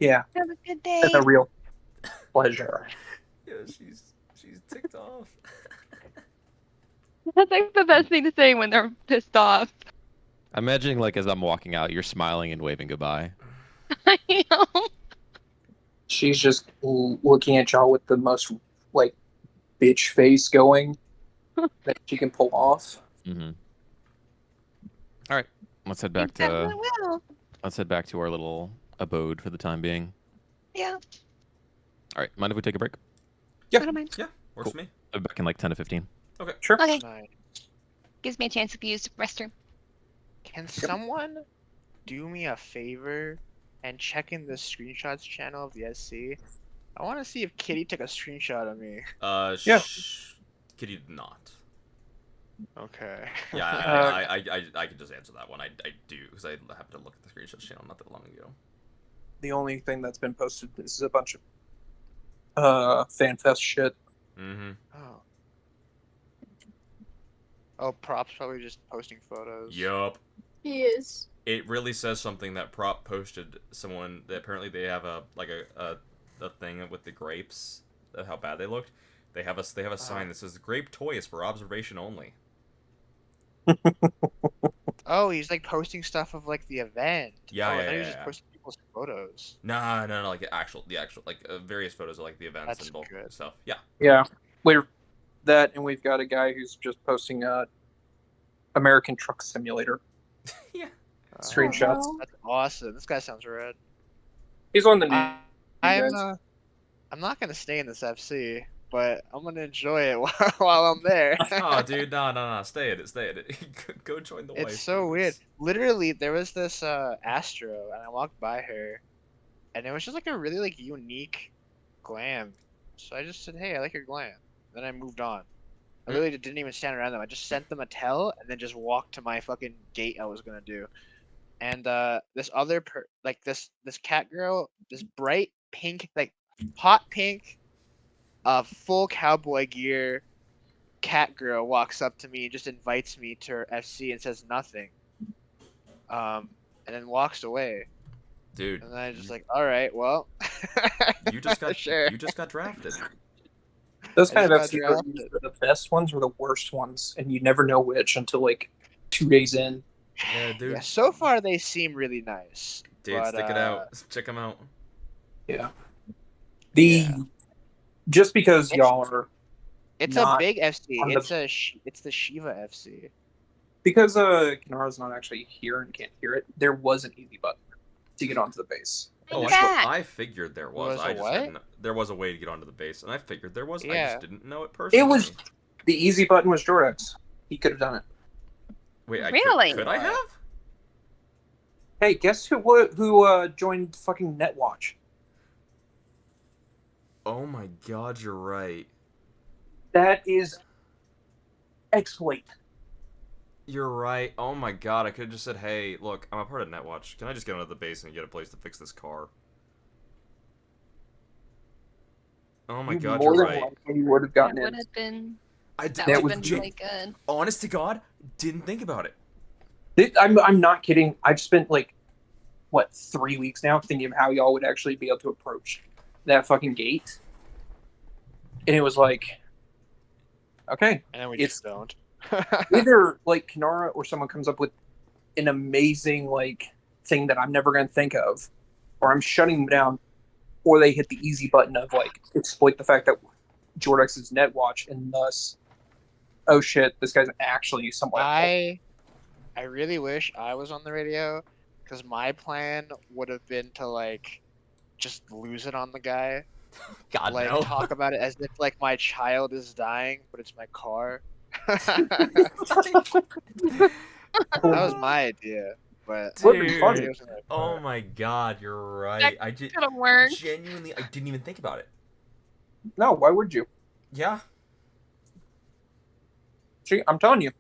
Yeah, Have a good day. it's a real pleasure. Yeah, she's ticked off. That's like the best thing to say when they're pissed off. I'm imagining, like, as I'm walking out, you're smiling and waving goodbye. I know. She's just looking at y'all with the most like bitch face going that she can pull off. Mm-hmm. All right, let's head back Exactly to will. our little abode for the time being. Yeah. All right, mind if we take a break? I don't mind. Yeah, works Cool. for me. I'll be back in like 10 to 15. Sure. Okay. Nice. Gives me a chance to use the restroom. Can someone do me a favor and check in the screenshots channel of the SC? I want to see if Kitty took a screenshot of me. Yeah. Kitty did not. Okay. Yeah, Uh, I can just answer that one. I do, because I happened to look at the screenshots channel not that long ago. The only thing that's been posted is a bunch of FanFest shit. Mm-hmm. Oh. Oh, Prop's probably just posting photos. Yup. He is. It really says something that Prop posted. Someone that apparently they have a thing with the grapes, of how bad they looked. They have a sign that says grape toy is for observation only. Oh, he's like posting stuff of like the event. Yeah, oh, yeah, I thought he was yeah, just yeah. posting people's photos. No, like the actual like various photos of like the events That's and bulk good. stuff. Yeah. Yeah, we're that, and we've got a guy who's just posting American Truck Simulator Yeah. screenshots. Oh, That's awesome. This guy sounds rad. He's one of the new I'm guys. I'm not gonna stay in this FC, but I'm gonna enjoy it while I'm there. Oh, dude, no, stay in it. Go join the wife. It's so weird. Literally, there was this Astro, and I walked by her, and it was just like a really like unique glam. So I just said, "Hey, I like your glam." Then I moved on. I literally didn't even stand around them. I just sent them a tell, and then just walked to my fucking gate I was gonna do. And this other this cat girl, this bright pink, like hot pink, full cowboy gear cat girl walks up to me and just invites me to her FC and says nothing. And then walks away. Dude. And then I just like, all right, well, You just got sure. You just got drafted. Those I kind of just got FCs are drafted. either the best ones or the worst ones, and you never know which until like 2 days in. Yeah, dude. Yeah, so far they seem really nice. Dude, but, stick it out. Check them out. Yeah. Yeah. Just because y'all are It's not a big FC. on the- It's the Shiva FC. because Kinara's not actually here and can't hear it. There was an easy button to get onto the base. Oh, Back. I figured there was. Was I a just what? hadn't. There was a way to get onto the base, and I figured there was. I Yeah. just didn't know it personally. It was the easy button was Jordax. He could have done it. Wait, Really? Could I have? Hey, guess who joined fucking Netwatch? Oh my god, you're right. That is exploit. You're right. Oh my god, I could have just said, hey, look, I'm a part of Netwatch. Can I just get onto the base and get a place to fix this car? Oh my god, more you're than right. likely you would have That gotten would in. have been. I That did. would was have been really good. Honest to God, didn't think about it. I'm not kidding. I've spent like 3 weeks now thinking of how y'all would actually be able to approach that fucking gate, and it was like, okay, And then we It's- just don't. either like Kinara or someone comes up with an amazing like thing that I'm never going to think of, or I'm shutting them down, or they hit the easy button of like exploit the fact that Jordax is Netwatch, and thus, oh shit, this guy's actually somewhat. I really wish I was on the radio, because my plan would have been to like just lose it on the guy God like no. talk about it as if like my child is dying, but it's my car. That was my idea, but Would've been funny. it wasn't like, Oh my god, you're right. I Could have worked. genuinely I didn't even think about it. No, why would you? Yeah. See, I'm telling you,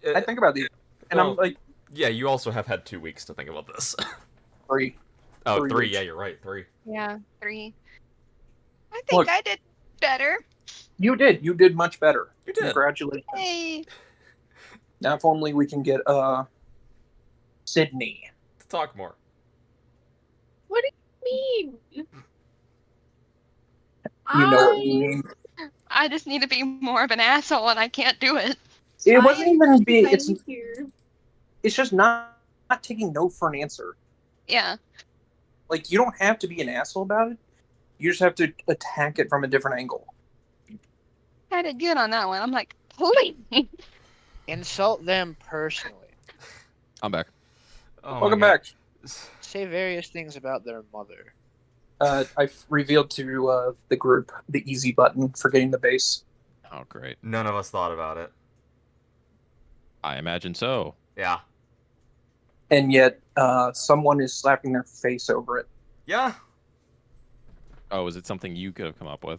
Uh, I think about these, and well, I'm like yeah, you also have had 2 weeks to think about this. 3. Oh, 3 three. weeks. Yeah, you're right. 3. Yeah, 3. I think Look. I did better. You did. You did much better. You did. Congratulations. Hey. Now, if only we can get Sydney. To talk more. What do you mean? You know what you mean. I just need to be more of an asshole, and I can't do it. It wasn't even being. I'm It's here. just not taking no for an answer. Yeah. Like, you don't have to be an asshole about it. You just have to attack it from a different angle. I did good on that one. I'm like, please. insult them personally. I'm back. Oh my Welcome God. back. Say various things about their mother. I've revealed to the group the easy button for getting the base. Oh, great. None of us thought about it. I imagine so. Yeah. And yet, someone is slapping their face over it. Yeah. Oh, is it something you could have come up with?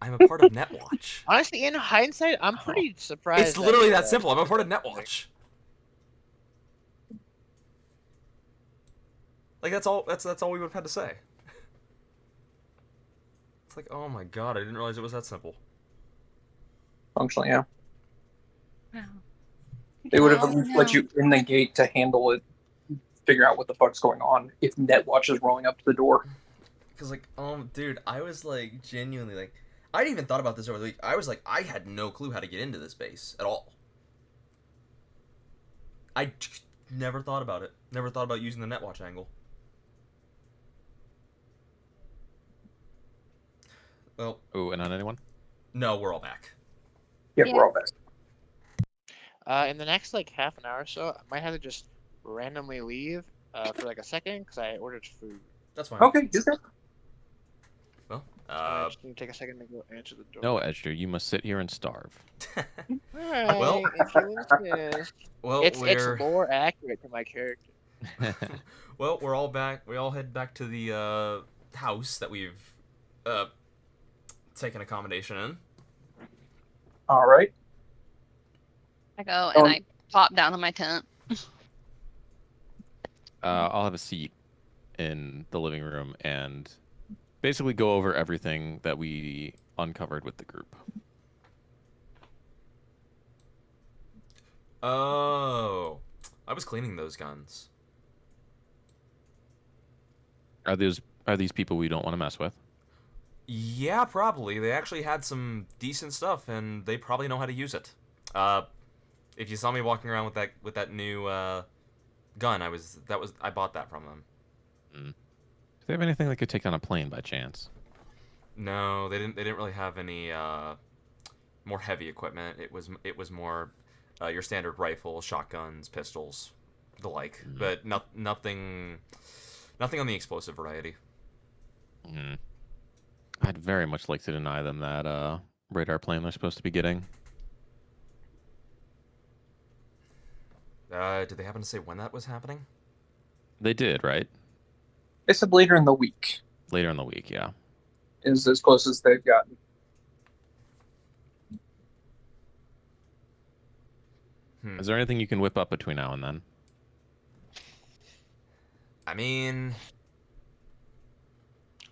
I'm a part of Netwatch. Honestly, in hindsight, I'm pretty surprised. It's literally you, that simple. I'm a part of Netwatch. Like that's all. That's all we would have had to say. It's like, oh my god, I didn't realize it was that simple. Functionally, yeah. Wow. They would have Oh, at least let no. you in the gate to handle it, figure out what the fuck's going on if Netwatch is rolling up to the door. Because like, dude, I was like genuinely like, I didn't even thought about this over the week. I was like, I had no clue how to get into this base at all. I never thought about it. Never thought about using the Netwatch angle. Well, Oh, and on anyone? no, we're all back. Yeah, Yeah. we're all back. In the next like half an hour or so, I might have to just randomly leave for like a second because I ordered food. That's fine. Okay, you're good. Well, I just need to take a second to go answer the door. No, Edger, you must sit here and starve. Alright, Well- if you insist. well, It's we're more accurate to my character. well, we're all back. We all head back to the house that we've taken accommodation in. All right. I go and I plop down on my tent. I'll have a seat in the living room and basically go over everything that we uncovered with the group. Oh, I was cleaning those guns. Are these people we don't want to mess with? Yeah, probably. They actually had some decent stuff, and they probably know how to use it. If you saw me walking around with that new gun, I bought that from them. Do they have anything that could take on a plane by chance? No, they didn't. They didn't really have any more heavy equipment. It was more your standard rifle, shotguns, pistols, the like. But nothing on the explosive variety. I'd very much like to deny them that radar plane they're supposed to be getting. Did they happen to say when that was happening? They did, right? They said later in the week Later in the week, yeah. is as close as they've gotten. Is there anything you can whip up between now and then? I mean,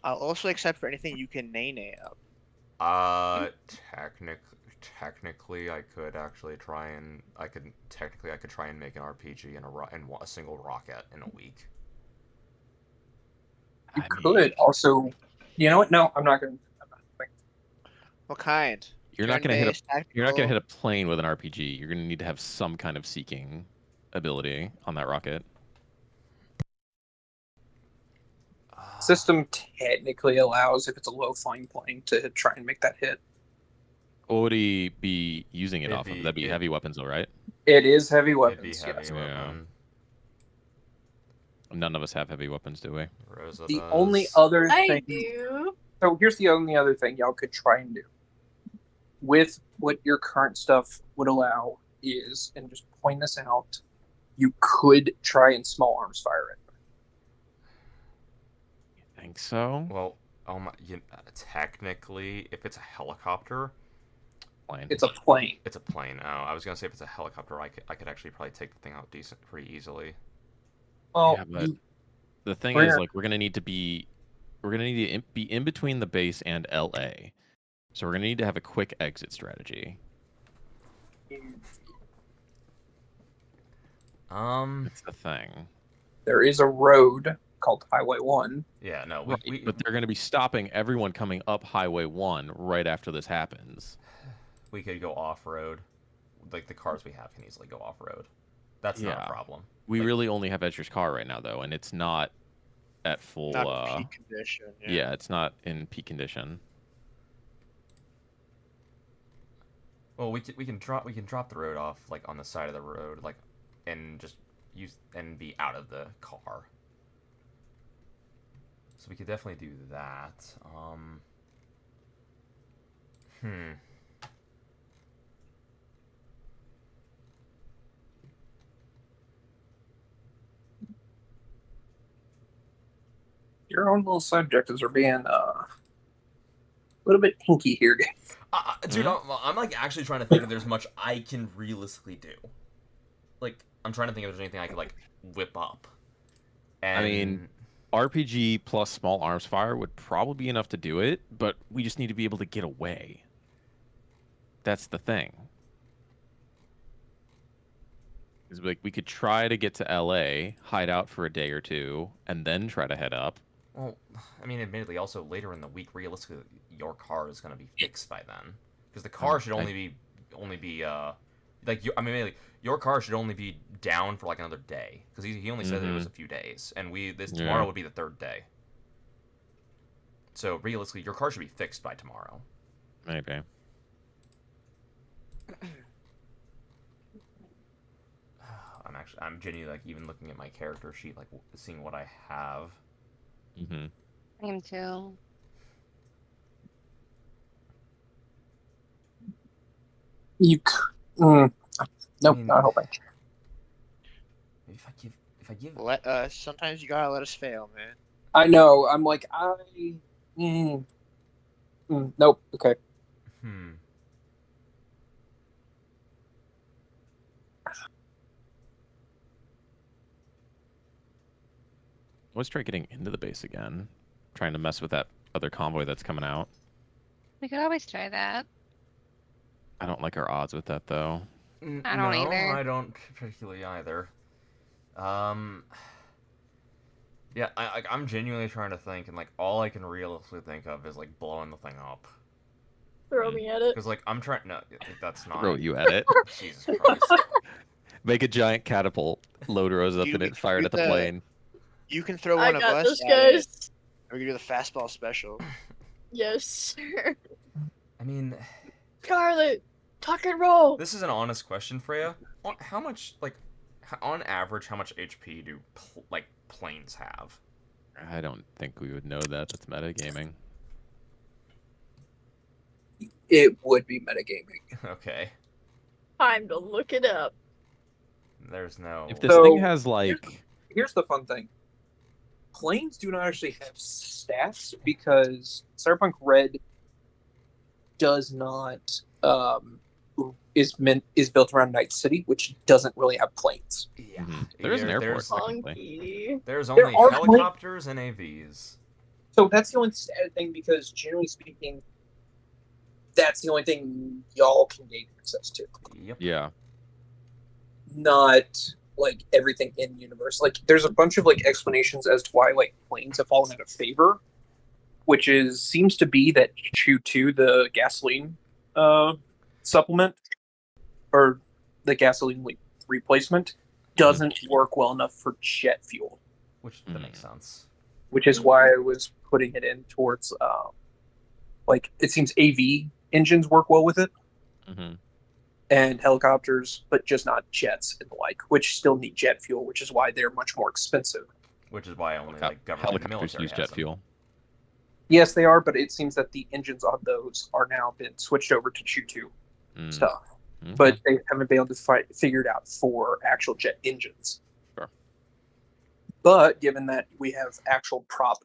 I'll also accept for anything you can nay up. technically, I could actually try and I could try and make an RPG in a single rocket in a week. You could also, you know what? No, I'm not going to. What kind? You're not gonna hit a Turn-based, You're not going to hit tactical? a plane with an RPG. You're going to need to have some kind of seeking ability on that rocket. System technically allows, if it's a low flying plane, to try and make that hit. What would he be using it It'd off of? be- That'd be it- heavy weapons, though, right? It is heavy It'd be weapons. heavy Yes. Yeah. weapon. None of us have heavy weapons, do we? Rosa The does. only other I thing. do. So here's the only other thing y'all could try and do. With what your current stuff would allow is, and just point this out, you could try and small arms fire it. You think so? Well, technically, if it's a helicopter, Plane. It's a plane. it's a plane. Oh, I was gonna say if it's a helicopter, I could actually probably take the thing out pretty easily. Well, Yeah, but the thing Where- is, like, we're gonna need to be in between the base and LA, so we're gonna need to have a quick exit strategy. That's the thing. there is a road called Highway 1. Yeah, no, Right, but they're gonna be stopping everyone coming up Highway 1 right after this happens. we could go off road. Like the cars we have can easily go off road. That's not Yeah. a problem. We Like- really only have Ezra's car right now, though, and it's not at full. Not peak condition. Yeah, it's not in peak condition. Well, we can drop the road off like on the side of the road, like, and just use and be out of the car. So we could definitely do that. Your own little side objectives are being a little bit hinky here, guys. Dude, I'm like actually trying to think if there's much I can realistically do. Like, I'm trying to think if there's anything I could like whip up. And I mean, RPG plus small arms fire would probably be enough to do it, but we just need to be able to get away. That's the thing. Is like we could try to get to LA, hide out for a day or two, and then try to head up. well, I mean, admittedly, also later in the week, realistically, your car is gonna be fixed by then, because the car should only be like I mean, like, your car should only be down for like another day, because he only said that it was a few days, and tomorrow would be the third day. So realistically, your car should be fixed by tomorrow. Maybe. I'm genuinely like even looking at my character sheet, like seeing what I have. Mm-hmm. I am too. Nope, I mean- I hope I. If I give Let us. Sometimes you gotta let us fail, man. I know. I'm like nope. Okay. Let's try getting into the base again. Trying to mess with that other convoy that's coming out. We could always try that. I don't like our odds with that though. I don't either. I don't particularly either. Yeah, I'm genuinely trying to think, and like all I can realistically think of is like blowing the thing up. Throw me at it. Because like I'm trying. No, that's not. Throw you at it. Jesus Christ. Make a giant catapult, load Rose up in it, fire it at the plane. You can throw I one of got us this, at it. guys. We can do the fastball special. Yes, sir. I mean, Scarlet, tuck and roll. this is an honest question, Freya. How much, like, on average, how much HP do planes have? I don't think we would know that. That's metagaming. It would be metagaming. Okay. Time to look it up. There's no. If this So, thing has like, Here's the fun thing. Planes do not actually have stats because Cyberpunk Red does not is built around Night City, which doesn't really have planes. Yeah. there is an airport. There's, Technically. Funky. there's There only are helicopters and AVs. So that's the only sad thing because generally speaking, that's the only thing y'all can gain access to. Yep. yeah, Not like everything in universe. Like there's a bunch of like explanations as to why like planes have fallen out of favor, which seems to be that due to the gasoline supplement or the gasoline replacement doesn't work well enough for jet fuel, Which that makes sense. which is why I was putting it in towards like it seems AV engines work well with it hmm and helicopters, but just not jets and the like, which still need jet fuel, which is why they're much more expensive. Which is why only like government and Helicopters military use has jet them. fuel. Yes, they are, but it seems that the engines on those are now been switched over to Choo-2 Mm, stuff. okay. But they haven't been able to figure it out for actual jet engines. Sure. But given that we have actual prop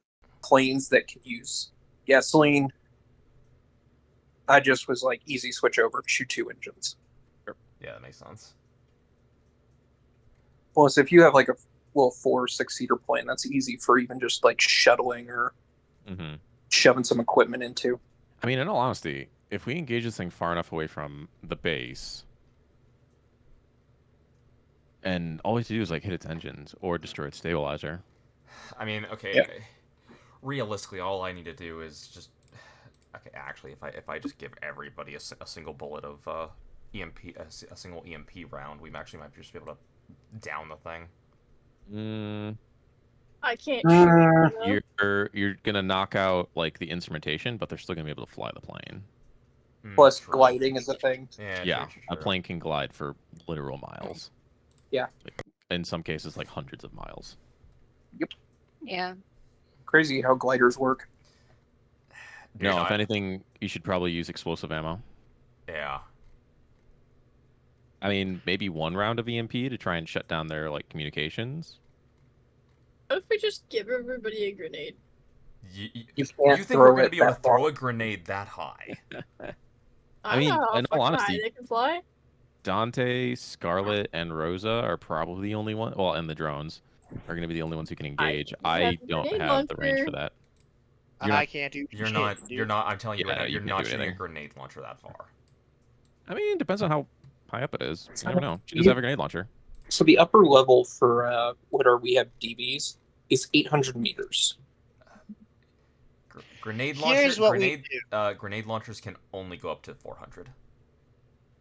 planes that can use gasoline, I just was like, easy switch over to Choo-2 engines. Yeah, that makes sense. Plus, if you have like a little 4 or 6 seater plane, that's easy for even just like shuttling or Mm-hmm. shoving some equipment into. I mean, in all honesty, if we engage this thing far enough away from the base, and all we have to do is like hit its engines or destroy its stabilizer. I mean, okay. Yeah. Realistically, all I need to do is just. Okay, actually, if I just give everybody a single bullet of EMP, a single EMP round, we actually might just be able to down the thing. Mm, I can't Uh, shoot. you're gonna knock out like the instrumentation, but they're still gonna be able to fly the plane. Plus, True. gliding is a thing. Yeah, Yeah, true, a true. plane can glide for literal miles. Yeah. Like, in some cases, like hundreds of miles. Yeah. Crazy how gliders work. Dude, No, if anything, you should probably use explosive ammo. Yeah. I mean, maybe one round of EMP to try and shut down their like communications. What if we just give everybody a grenade? You You can't think we're throw going to it be able to that far. throw a grenade that high? I mean, don't know how in all fucking high honesty- they can fly. Dante, Scarlet, and Rosa are probably the only one. Well, and the drones are going to be the only ones who can engage. I have a don't grenade have the range launcher. for that. You're not- I can't do You're shit, not. dude. You're not. I'm telling you Yeah, right now. you You're can't not do shooting a anything. grenade launcher that far. I mean, it depends on how high up it is. You never know. She does You- have a grenade launcher. So the upper level for we have DBs is 800 meters. Grenade Here's launcher. what we Grenade. Grenade launchers can only go up to 400.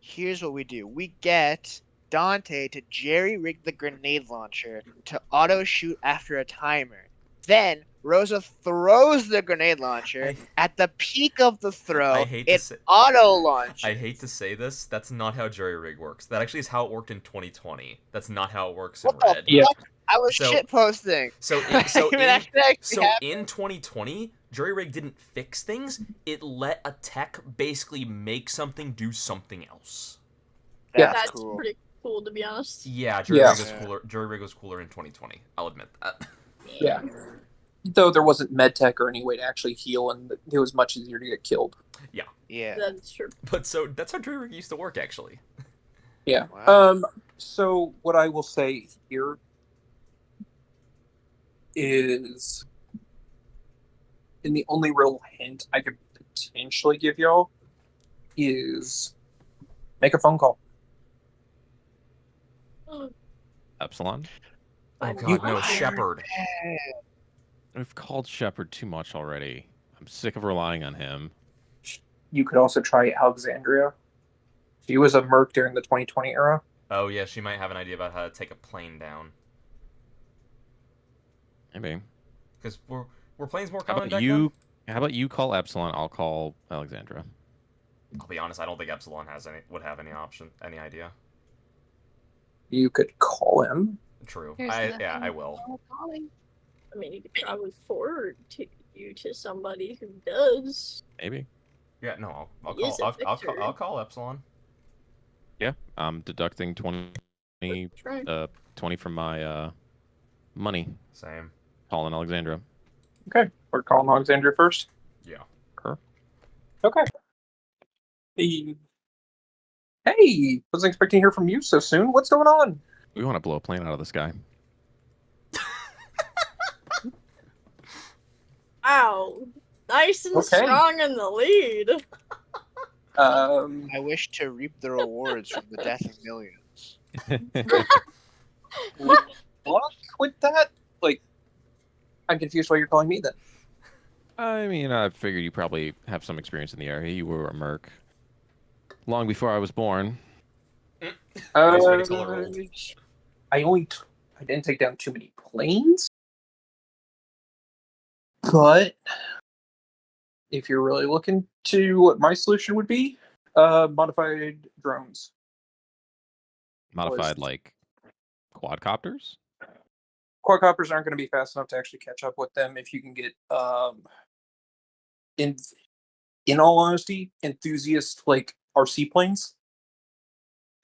Here's what we do. We get Dante to jerry-rig the grenade launcher to auto-shoot after a timer. Then Rosa throws the grenade launcher. At the peak of the throw, I hate to it say- auto-launches. I hate to say this. That's not how jury rig works. That actually is how it worked in 2020. That's not how it works in What the Red. Yeah. fuck? I was So- shitposting. So I in, so mean, in, that actually so happened. in 2020, jury rig didn't fix things. It let a tech basically make something do something else. Yeah. That's That's cool. pretty cool, to be honest. Yeah, jury Yeah. rig was cooler. Jury rig was cooler in 2020. I'll admit that. Yeah. Though there wasn't med tech or any way to actually heal, and it was much easier to get killed. Yeah. That's true. But so that's how jury rig used to work, actually. Yeah. Wow. So what I will say here is, and the only real hint I could potentially give y'all is make a phone call. Epsilon. Oh I'm god, no, not- Shepard. We've called Shepard too much already. I'm sick of relying on him. You could also try Alexandria. She was a merc during the 2020 era. Oh yeah, she might have an idea about how to take a plane down. Maybe. Because were planes more How common about back you? How about you call Epsilon? I'll call Alexandra. then? I'll be honest, I don't think Epsilon would have any idea. You could call him. True. Here's I nothing. will. Oh, calling. I mean, you could probably forward you to somebody who does. Maybe. Yeah, no, I'll He is call. a I'll victor. call Epsilon. Yeah. I'm deducting 20 Try. from my money. Same. Calling Alexandra. Okay. We're calling Alexandria first. Yeah. Okay. Hey, wasn't expecting to hear from you so soon. What's going on? We want to blow a plane out of the sky. Ow. Nice and Okay. strong in the lead. I wish to reap the rewards from the death of millions. Luck with that? Like, I'm confused why you're calling me then. I mean, I figured you probably have some experience in the area. You were a merc long before I was born. Nice way to color roll. I didn't take down too many planes, but if you're really looking to what my solution would be, modified drones. Modified like quadcopters. quadcopters aren't going to be fast enough to actually catch up with them if you can get in all honesty, enthusiast like RC planes.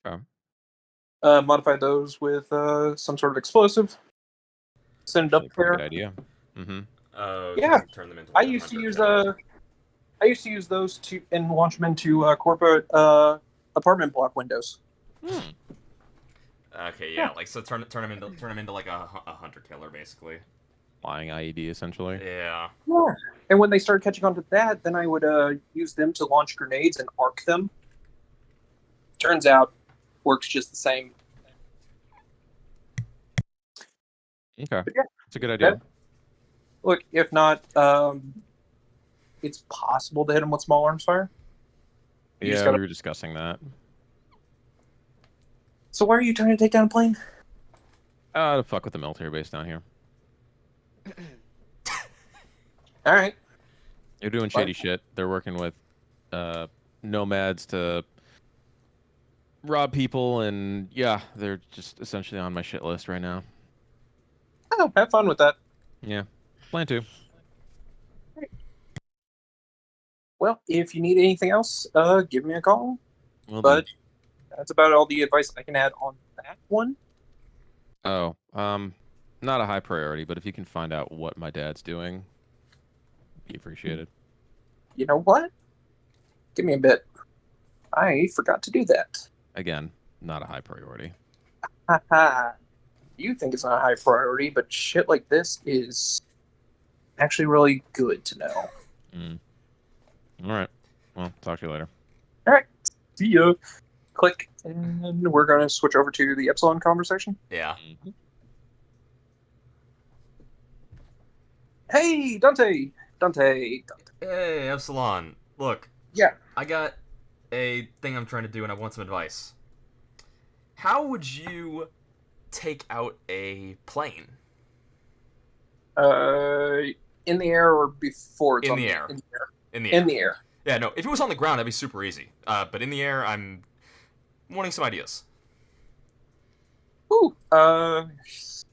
Oh. Modify those with some sort of explosive. Send it up Actually, a pretty there. good idea. Mm-hmm. Oh, Yeah. turn them into I like a used to hunter use killer. I used to use those to and launch them into corporate apartment block windows. Hmm. Okay, yeah, like so turn them into like a hunter killer basically. Flying IED, essentially. Yeah. Yeah. And when they started catching on to that, then I would use them to launch grenades and arc them. Turns out, works just the same. Okay. But yeah, It's a good idea. look, if not, it's possible to hit them with small arms fire. You just Yeah, gotta- we were discussing that. So why are you trying to take down a plane? To fuck with the military base down here. All right. They're doing shady shit. They're working with nomads to rob people, and yeah, they're just essentially on my shit list right now. Oh, have fun with that. Yeah, plan to. Well, if you need anything else, give me a call. Will But do. that's about all the advice I can add on that one. Oh, not a high priority, but if you can find out what my dad's doing, be appreciated. You know what? Give me a bit. I forgot to do that. Again, not a high priority. Haha. You think it's not a high priority, but shit like this is actually really good to know. Mm. All right. Well, talk to you later. All right. See ya. Click. And we're going to switch over to the Epsilon conversation. Yeah. Mhm. Hey, Dante. Dante. Hey, Epsilon. Look. Yeah. I got a thing I'm trying to do and I want some advice. How would you take out a plane? In the air or before it's In on the air. In the air. In the air. In the air. Yeah, no, if it was on the ground, that'd be super easy. But in the air, I'm wanting some ideas. Ooh.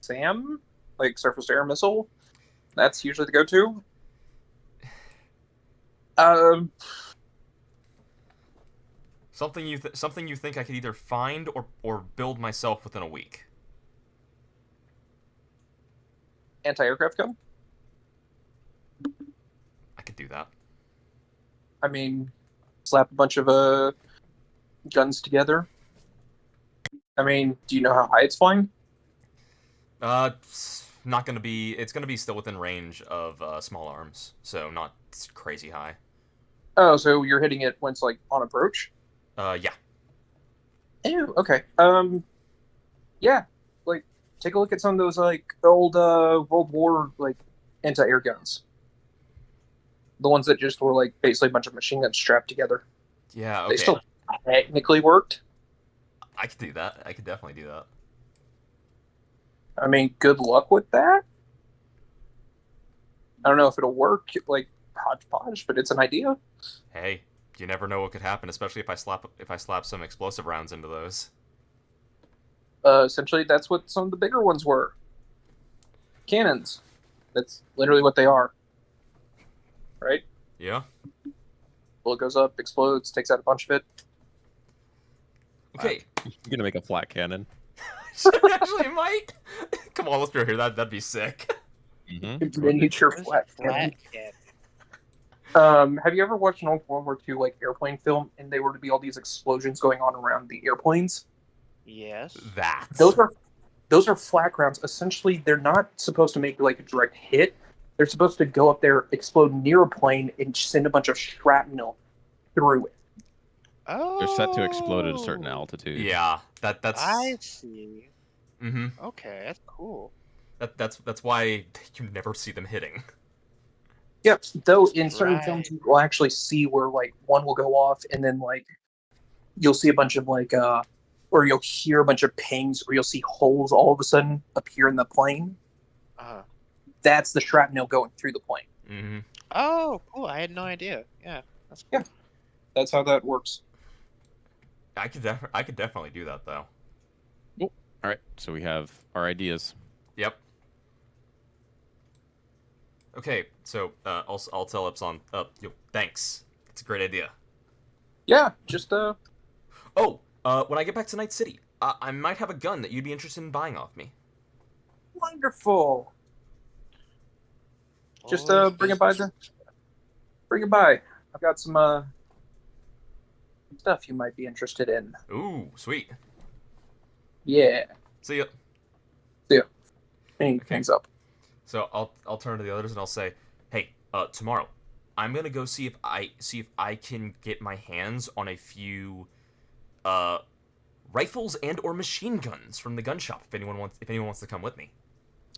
SAM? Like surface to air missile? That's usually the go-to. Something you think I could either find or build myself within a week. Anti-aircraft gun? I could do that. I mean, slap a bunch of guns together. I mean, do you know how high it's flying? Not gonna be. It's gonna be still within range of small arms, so not crazy high. Oh, so you're hitting it when it's like on approach? Yeah. Ew, okay. Yeah, like take a look at some of those like old World War like anti-air guns. The ones that just were like basically a bunch of machine guns strapped together. Yeah. Okay. They still technically worked. I could do that. I could definitely do that. I mean, good luck with that. I don't know if it'll work like hodgepodge, but it's an idea. Hey, you never know what could happen, especially if I slap some explosive rounds into those. Essentially, that's what some of the bigger ones were. Cannons. That's literally what they are. Right? Yeah. Bullet goes up, explodes, takes out a bunch of it. Okay. You're gonna make a flat cannon. Actually, might. Come on, let's go here. That'd be sick. Mm-hmm. Miniature Where's flat the cannon. cannon? Have you ever watched an old World War II like airplane film, and they were to be all these explosions going on around the airplanes? Yes. That. Those are flak rounds. Essentially, they're not supposed to make like a direct hit. They're supposed to go up there, explode near a plane, and send a bunch of shrapnel through it. Oh. They're set to explode at a certain altitude. Yeah. That's. I see. Mm-hmm. Okay, that's cool. That's why you never see them hitting. Yep. Though in certain Right. films, you will actually see where like one will go off, and then like you'll see a bunch of like or you'll hear a bunch of pings, or you'll see holes all of a sudden appear in the plane. Uh-huh. That's the shrapnel going through the plane. Mm-hmm. Oh, cool. I had no idea. Yeah, that's cool. Yeah. That's how that works. I could definitely do that though. All right, so we have our ideas. Yep. Okay, so I'll tell Epsilon. Yo, thanks. It's a great idea. Yeah, just Oh, when I get back to Night City, I might have a gun that you'd be interested in buying off me. wonderful. Just Always bring it by bring it by. I've got some stuff you might be interested in. Ooh, sweet. Yeah. See ya. He hangs up. So I'll turn to the others and I'll say, hey, tomorrow, I'm gonna go see if I can get my hands on a few, rifles and or machine guns from the gun shop. If anyone wants to come with me.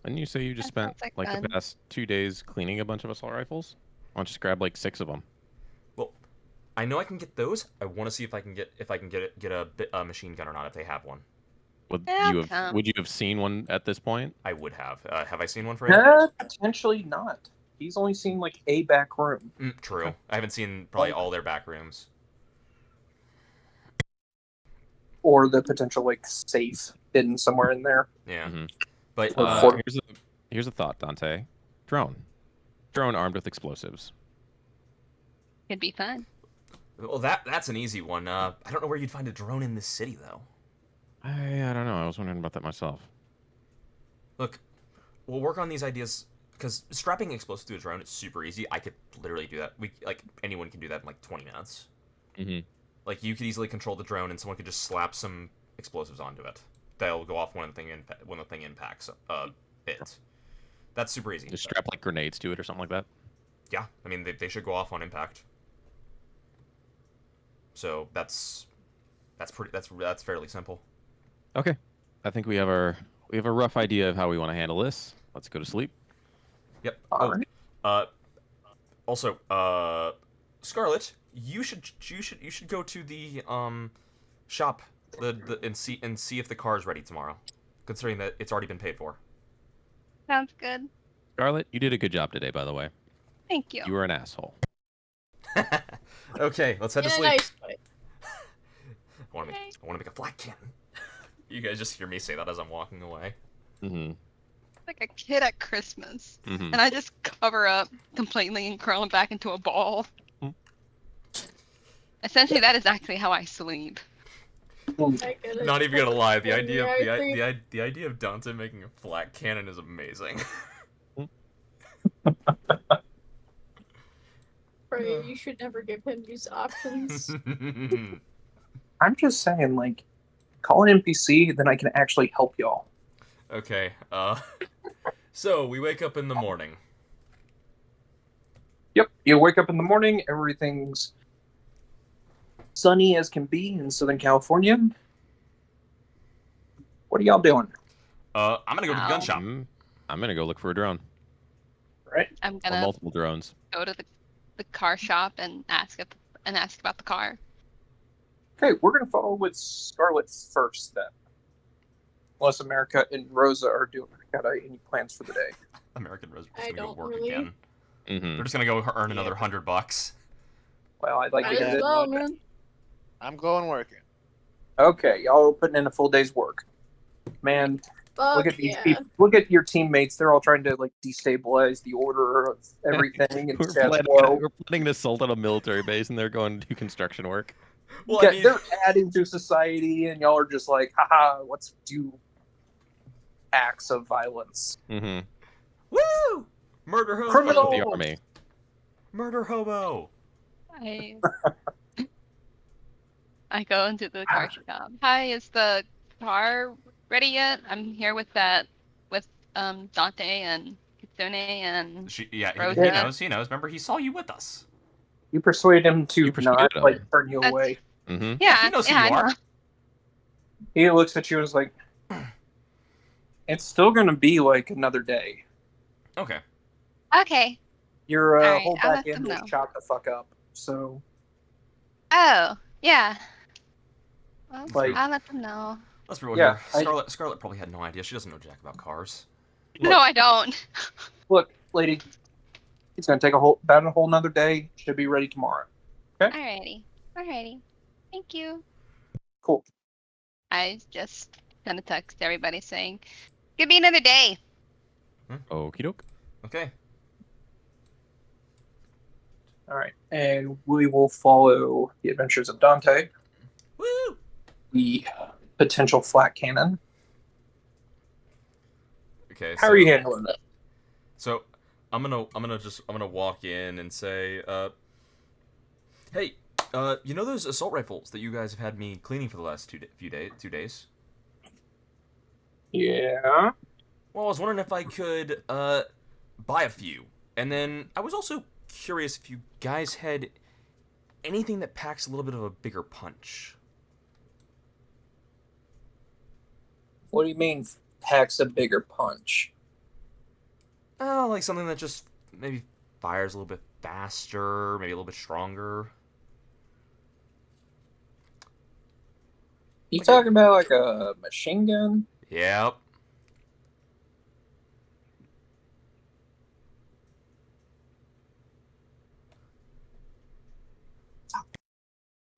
And you say you just That spent sounds like fun. the past 2 days cleaning a bunch of assault rifles? Why don't you just grab like 6 of them? Well, I know I can get those. I want to see if I can get a machine gun or not if they have one. Would you have seen one at this point? I would have. Have I seen one for you? Potentially not. He's only seen like a back room. True. I haven't seen probably all their back rooms. Or the potential like safe hidden somewhere in there. Yeah. Mhm. But Here's a thought, Dante. Drone armed with explosives. Could be fun. well, that's an easy one. I don't know where you'd find a drone in this city though. I don't know. I was wondering about that myself. Look, we'll work on these ideas because strapping explosives to a drone is super easy. I could literally do that. Anyone can do that in like 20 minutes. Mhm. Like you could easily control the drone, and someone could just slap some explosives onto it. They'll go off when the thing impacts it. That's super easy. Just strap like grenades to it or something like that. Yeah, I mean they should go off on impact. So that's fairly simple. Okay. I think we have a rough idea of how we want to handle this. Let's go to sleep. Yep. All right. Also, Scarlet, you should go to the shop and see if the car is ready tomorrow, considering that it's already been paid for. Sounds good. Scarlett, you did a good job today, by the way. Thank you. You were an asshole. Okay, let's head to In a sleep. nice way. I want to make a flat cannon. You guys just hear me say that as I'm walking away. Mm-hmm. Like a kid at Christmas. Mm-hmm. And I just cover up completely and curl it back into a ball. Essentially, that is actually how I sleep. I get it. Not even gonna lie, the Yeah, idea I the idea of Dante making a flat cannon is amazing. Right, you should never give him these options. I'm just saying, like, call an NPC, then I can actually help y'all. Okay, so we wake up in the morning. Yep, you wake up in the morning, everything's sunny as can be in Southern California. What are y'all doing? I'm gonna go to the gun Ow. shop. I'm gonna go look for a drone Right? I'm or gonna multiple drones. go to the car shop and ask about the car. Okay, we're gonna follow with Scarlet first then. Unless America and Rosa are got any plans for the day. American Rose I is gonna go don't work really. again. Mm-hmm. They're just gonna go earn another Yeah. $100. Well, I'd like Might to as get it. well, man. I'm going working. Okay, y'all are putting in a full day's work. Man, look Fuck at these yeah. people. Look at your teammates. They're all trying to like destabilize the order of everything and We're status quo. planning an assault on a military base, and they're going to do construction work. Well, Yeah, I mean, they're adding to society, and y'all are just like, haha, let's do acts of violence. Mm-hmm. woo! Murder hobo. Criminal- The army. Murder hobo. I go into the car shop. Hi, is the car ready yet? I'm here with Dante and Kitsune and He Rosa. knows. He knows. Remember, he saw you with us. You persuade him to You persuaded not him. like turn you That's- away. Mm-hmm. yeah, He knows who yeah, you I are. know. He looks at you and is like, "It's still gonna be like another day. Okay. Okay. Your Alright, whole I'll back let end them was know. chopped the fuck up. So Oh, yeah. Well, Like- I'll let them know. Let's be real Yeah, here. Scarlet probably had no idea. She doesn't know jack about cars. No, I don't. look, lady, it's gonna take about a whole another day. Should be ready tomorrow. Alrighty. Thank you. Cool. I just gonna text everybody saying, "Give me another day." Okie doke. Okay. All right, and we will follow the adventures of Dante, Woo! the potential flat cannon. Okay. How are you handling that? So I'm gonna walk in and say, hey, you know those assault rifles that you guys have had me cleaning for the last 2 days? Yeah. Well, I was wondering if I could buy a few, and then I was also curious if you guys had anything that packs a little bit of a bigger punch. What do you mean packs a bigger punch? Oh, like something that just maybe fires a little bit faster, maybe a little bit stronger. You Like talking about like a machine gun? Yep.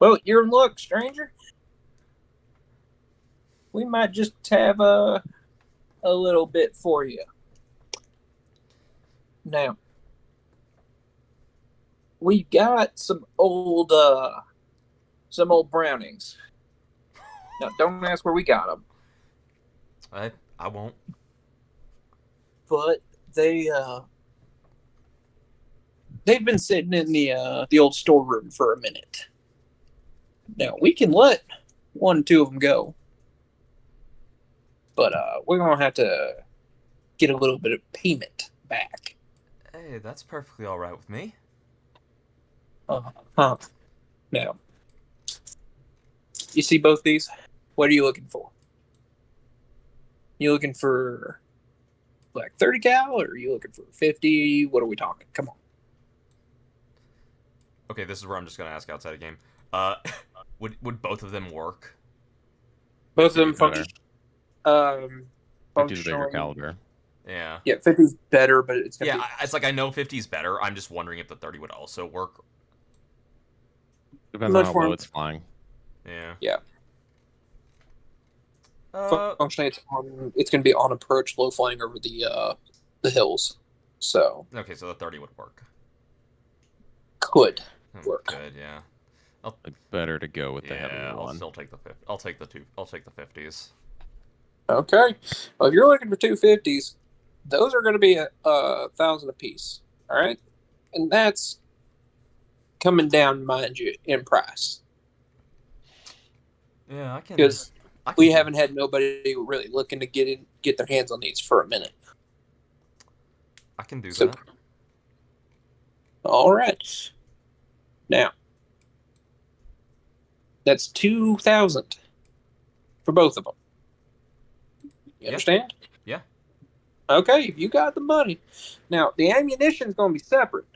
Well, you're in luck, stranger. We might just have a little bit for you. Now, we got some old Brownings. Now, don't ask where we got them, I won't. but they've been sitting in the old storeroom for a minute. Now we can let 1 or 2 of them go, but we're gonna have to get a little bit of payment back. Hey, that's perfectly all right with me. Huh. Now, you see both these? What are you looking for? You looking for like 30 cal, or are you looking for 50? What are we talking? Come on. Okay, this is where I'm just gonna ask outside of game. Would both of them work? Both of them 50's better. function. 50's a bigger functionally- caliber. Yeah. Yeah, 50's better, but it's gonna Yeah, be. it's like I know 50's better. I'm just wondering if the 30 would also work. Depends Much on how more- low it's flying. Yeah. Yeah. Uh, Functionally, it's going to be on approach, low flying over the hills. So okay, so the 30 would work. could work. Good, yeah. It's better to go with the Yeah, heavier I'll one. still take the 50. I'll take the 50s. Okay. Well, if you're looking for 250s, those are going to be a 1,000 apiece. All right, and that's coming down, mind you, in price Yeah, I can. because I can we do- haven't had nobody really looking to get their hands on these for a minute. I can do So- that. All right. Now, that's 2,000 for both of them. You Yeah. understand? Yeah. Okay, you got the money. Now, the ammunition's going to be separate.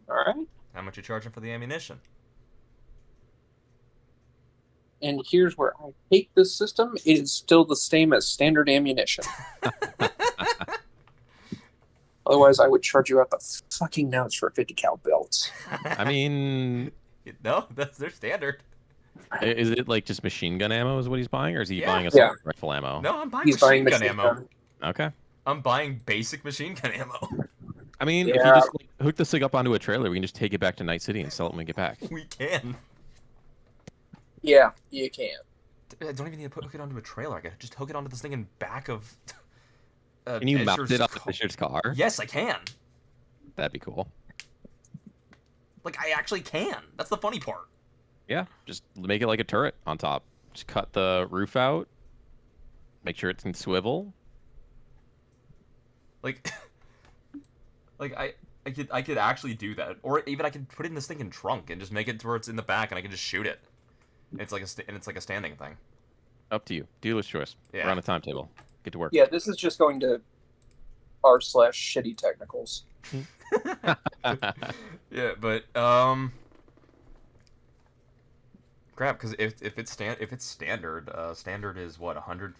All right? How much you charging for the ammunition? And here's where I hate this system. It is still the same as standard ammunition. Otherwise, I would charge you out the fucking nose for 50 cal belts. I mean, no, that's their standard. is it like just machine gun ammo is what he's buying, or is he Yeah. buying Yeah. assault rifle ammo? No, I'm buying He's buying machine gun machine ammo. gun. Okay. I'm buying basic machine gun ammo. I mean, if you Yeah. just like, hook this thing up onto a trailer, we can just take it back to Night City and sell it when we get back. We can. Yeah, you can. I don't even need to hook it onto a trailer. I can just hook it onto this thing in back of. Can you mount Ezra's it on car. Fisher's car? Yes, I can. That'd be cool. Like I actually can. That's the funny part. Yeah, just make it like a turret on top. Just cut the roof out. Make sure it can swivel. Like, I could actually do that, or even I could put it in this thing in trunk and just make it to where it's in the back, and I can just shoot it. It's like a standing thing. Up to you. Dealer's choice. Yeah. We're on a timetable. Get to work. Yeah, this is just going to r/shitty technicals. Yeah, but crap, because if it's standard, standard is what 100.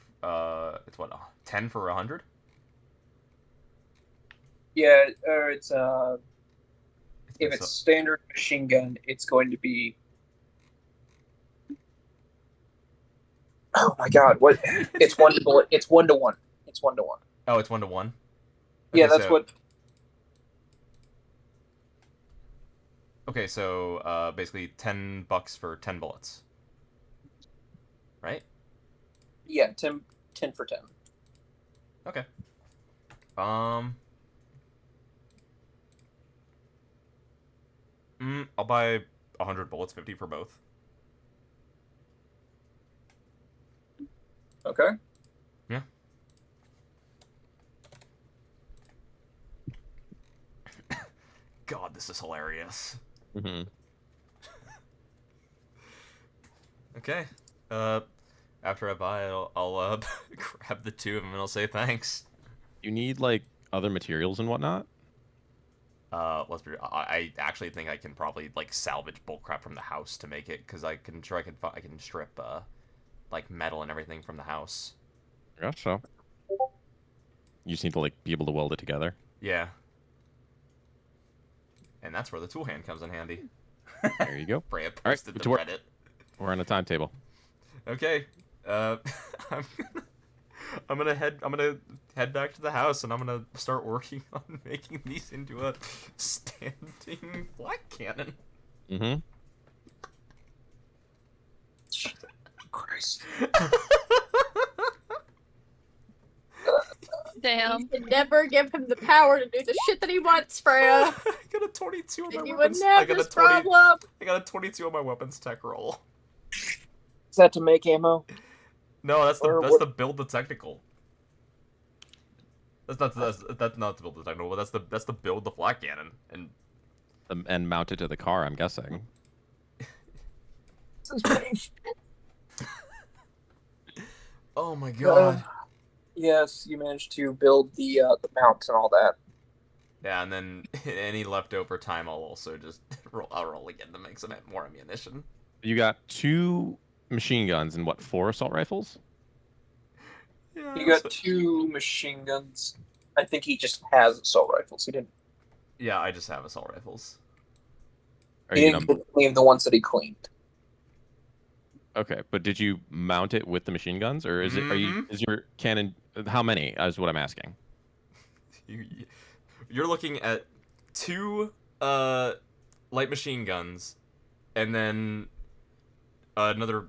It's what 10 for 100. Yeah, it's if So- it's standard machine gun, it's going to be. Oh my god! What? It's 1 to bullet. It's 1 to 1. It's 1 to 1. Oh, it's 1 to 1. Yeah, Okay, that's so- what. Okay, so basically $10 for 10 bullets, right? Yeah, 10 for 10. Okay. I'll buy 100 bullets, 50 for both. Okay. Yeah. God, this is hilarious. Mm-hmm. Okay. After I buy it, I'll grab the two of them and I'll say thanks. You need like other materials and whatnot. Let's be. I actually think I can probably like salvage bullcrap from the house to make it, because I can strip like metal and everything from the house. I guess so. You just need to like be able to weld it together. Yeah. And that's where the tool hand comes in handy. There you go. Freya All right, posted to to work. Reddit. We're on a timetable. Okay. I'm I'm gonna head back to the house and I'm gonna start working on making these into a standing black cannon. Mm-hmm. Christ. Damn. You can never give him the power to do the shit that he wants, Freya. I got a 22 on my And you weapons. wouldn't have this problem. I got a 22 on my weapons tech roll. Is that to make ammo? No, that's Or the what- build the technical. That's not to build the technical, but that's the build the flat cannon. And And mount it to the car, I'm guessing. oh my god. Yes, you managed to build the mount and all that. Yeah, and then any leftover time, I'll also just roll again to make some more ammunition. You got 2 machine guns and what, 4 assault rifles? Yeah, You got 2 machine guns. I think he just has assault rifles. He didn't. yeah, I just have assault rifles. Are He you didn't gonna... name the ones that he cleaned. Okay, but did you mount it with the machine guns, or is it? Are you? Mhm. Is your cannon? How many? Is what I'm asking. You're looking at 2 light machine guns, and then another.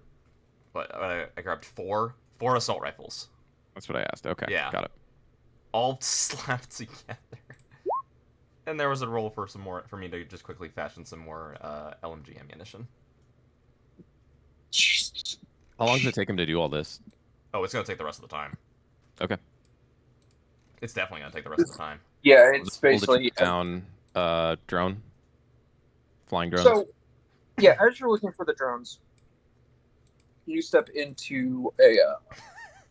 What I grabbed 4 assault rifles, That's what I asked. Okay, Yeah. got it. all slapped together. And there was a roll for me to just quickly fashion some more LMG ammunition. Jesus. How long does it take him to do all this? Oh, it's gonna take the rest of the time. Okay. It's definitely gonna take the rest of the time. Yeah, Was it's it able to basically. take down drone, flying drones. So, yeah, as you're looking for the drones, you step into a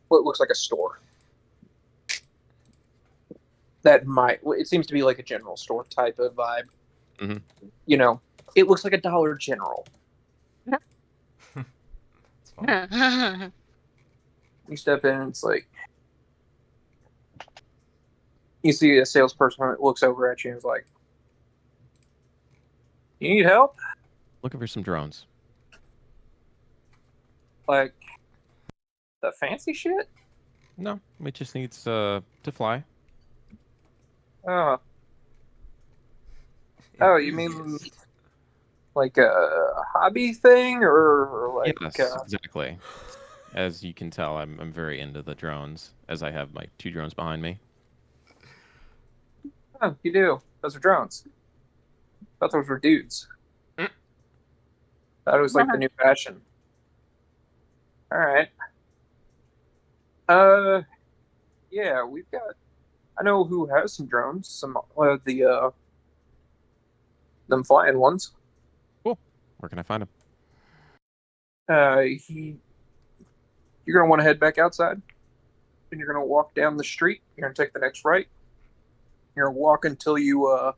what looks like a store. That might. It seems to be like a general store type of vibe. Mhm. You know, it looks like a Dollar General. It's fine. You step in, and it's like you see a salesperson that looks over at you and is like, "You need help? Looking for some drones. Like the fancy shit? No, it just needs to fly. Oh, oh, you mean Enthusiast. like a hobby thing, or like Yes, exactly. As you can tell, I'm very into the drones, as I have my 2 drones behind me. oh, you do? Those are drones. Thought those were dudes. Mm. Thought it was like the new fashion. All right. Yeah, we've got. I know who has some drones. Some the them flying ones. Where can I find them? You're gonna want to head back outside, and you're gonna walk down the street. You're gonna take the next right. You're gonna walk until you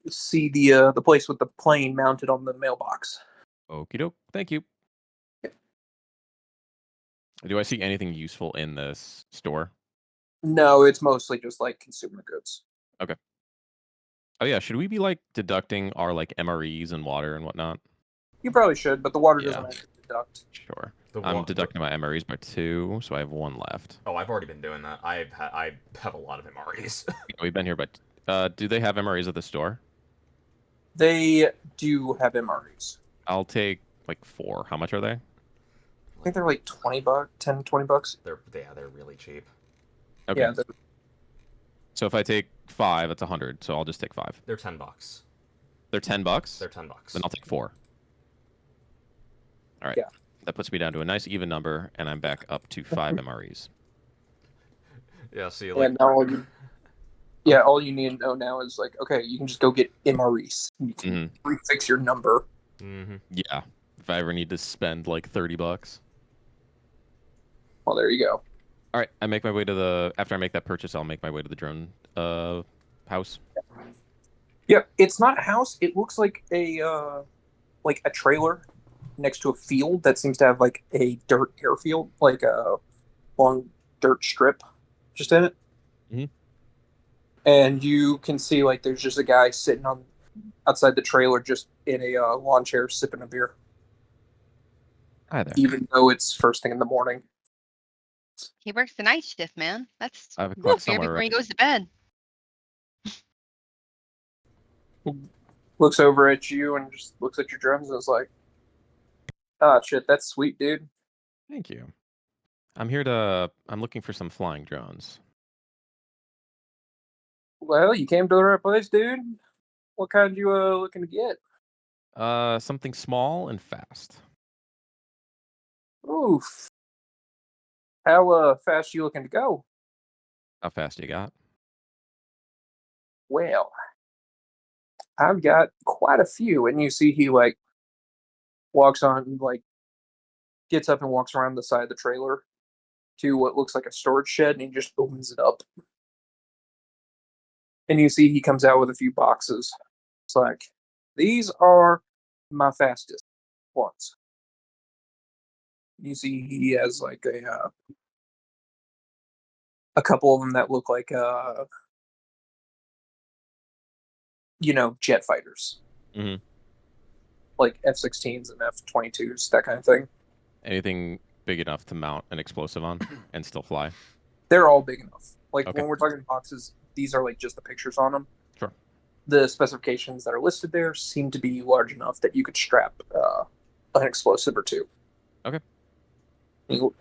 see the place with the plane mounted on the mailbox. Okie doke. Thank you. Do I see anything useful in this store? No, it's mostly just like consumer goods. Oh yeah, should we be like deducting our like MREs and water and whatnot? You probably should, but the water Yeah. doesn't actually deduct. Sure. The I'm wa- deducting my MREs by 2, so I have 1 left. Oh, I've already been doing that. I have a lot of MREs. We've been here, but do they have MREs at the store? They do have MREs. I'll take like 4. How much are they? I think they're like $20, 10, $20. They're really cheap. Okay. Yeah, So if I take 5, that's 100. So I'll just take 5. They're $10. They're $10. They're $10. Then I'll take 4. All right. Yeah. That puts me down to a nice even number, and I'm back up to 5 MREs. Yeah. See, yeah, like, now all you need to know now is like, okay, you can just go get MREs. You can refix your number. mm-hmm. Yeah. If I ever need to spend like $30. Well, there you go. All right. I make my way to the. After I make that purchase, I'll make my way to the drone house. Yeah, it's not a house. It looks like a trailer next to a field that seems to have like a dirt airfield, like a long dirt strip just in it. Mhm. And you can see like there's just a guy sitting on outside the trailer just in a lawn chair sipping a beer, Hi there. even though it's first thing in the morning. He works the night shift, man. That's I have a beer clock before somewhere. he goes to bed. Looks over at you and just looks at your drums and is like, "Ah, shit, that's sweet, dude." Thank you. I'm looking for some flying drones. Well, you came to the right place, dude. What kind you looking to get? Something small and fast. Oof. How fast you looking to go? How fast you got? Well, I've got quite a few, and you see he like walks on, like gets up and walks around the side of the trailer to what looks like a storage shed, and he just opens it up, and you see he comes out with a few boxes. It's like, these are my fastest ones. You see he has like a couple of them that look like jet fighters, Mhm. like F-16s and F-22s, that kind of thing. Anything big enough to mount an explosive on and still fly? They're all big enough. Like Okay. when we're talking boxes, these are like just the pictures on them. Sure. The specifications that are listed there seem to be large enough that you could strap an explosive or two. Okay.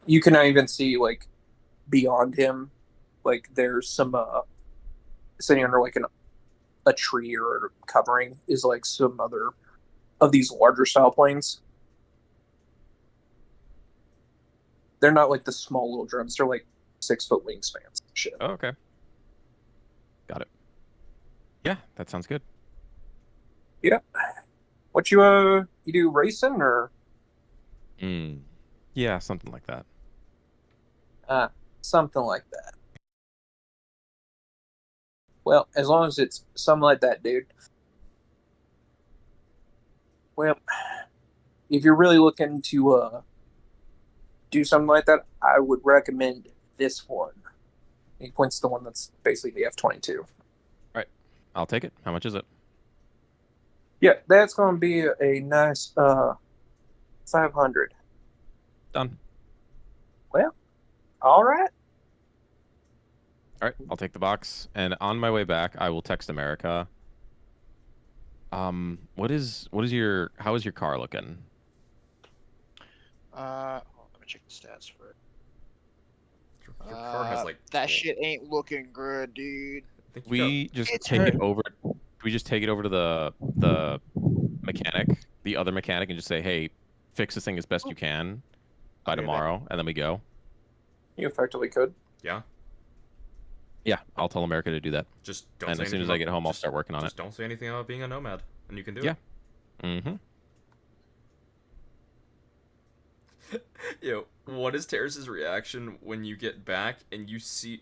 You can even see like beyond him, like there's some sitting under like a tree or covering is like some other of these larger style planes. They're not like the small little drones. They're like 6-foot wingspans. Shit. Oh, okay. Got it. Yeah, that sounds good. Yeah. What you do racing or Yeah, something like that. something like that? Well, as long as it's something like that, dude. Well, if you're really looking to do something like that, I would recommend this one. He points to the one that's basically the F-22. I'll take it. How much is it? Yeah, that's going to be a nice 500. Done. All right. All right, I'll take the box. And on my way back, I will text America. How is your car looking? Hold on, let me check the stats for it. Your car has like that shit ain't looking good, dude. I think We just It's take hurt. it over. We just take it over to the mechanic, the other mechanic, and just say, "Hey, fix this thing as best you can by Okay, tomorrow," and then we go. You effectively could. Yeah. Yeah, I'll tell America to do that. Just don't. And say as soon anything as I about- get home, I'll just- start working on it. Just don't say anything about being a nomad, and you can do Yeah. it. Mm-hmm. Yo, what is Terrace's reaction when you get back and you see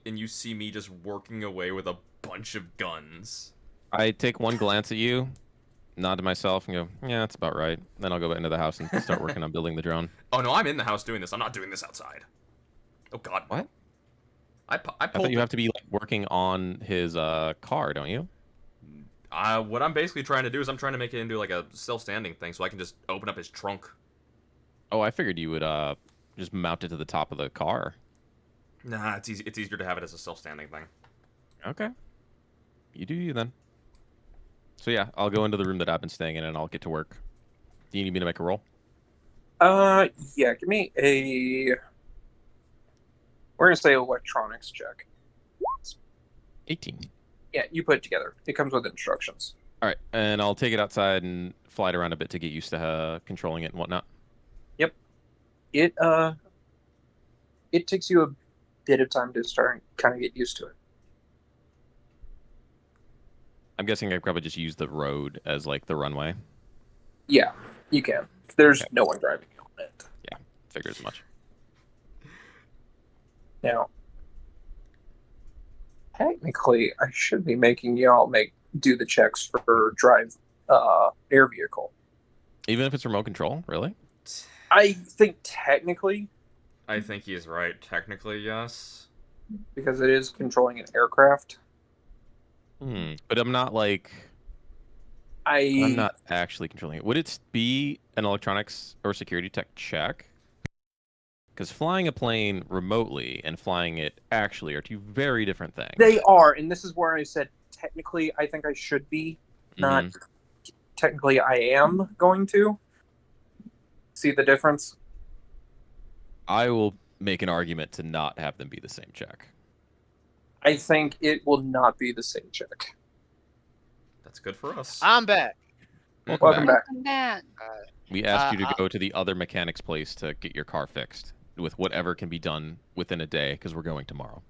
me just working away with a bunch of guns? I take one glance at you, nod to myself, and go, "Yeah, that's about right." Then I'll go into the house and start working on building the drone. Oh no, I'm in the house doing this. I'm not doing this outside. Oh god. No. What? I I pulled. thought you have to be like working on his car, don't you? What I'm basically trying to do is I'm trying to make it into like a self-standing thing, so I can just open up his trunk. Oh, I figured you would just mount it to the top of the car. Nah, it's easier to have it as a self-standing thing. Okay. You do you then. So yeah, I'll go into the room that I've been staying in, and I'll get to work. Do you need me to make a roll? Yeah. Give me a. We're gonna say electronics check. 18. Yeah, you put it together. It comes with instructions. All right, and I'll take it outside and fly it around a bit to get used to controlling it and whatnot. It takes you a bit of time to start kind of get used to it. I'm guessing I probably just use the road as like the runway. Yeah, you can. There's Okay. no one driving you on it. Figures as much. Now, technically, I should be making y'all do the checks for drive air vehicle. Even if it's remote control, really? I think technically, I think he is right. Technically, yes. because it is controlling an aircraft. But I'm not like I'm I'm not actually controlling it. Would it be an electronics or security tech check? Because flying a plane remotely and flying it actually are two very different things. They are, and this is where I said technically I think I should be, not technically I am going to. See the difference? I will make an argument to not have them be the same check. I think it will not be the same check. That's good for us. I'm back. Welcome back. Welcome back. We asked you to go to the other mechanic's place to get your car fixed with whatever can be done within a day because we're going tomorrow.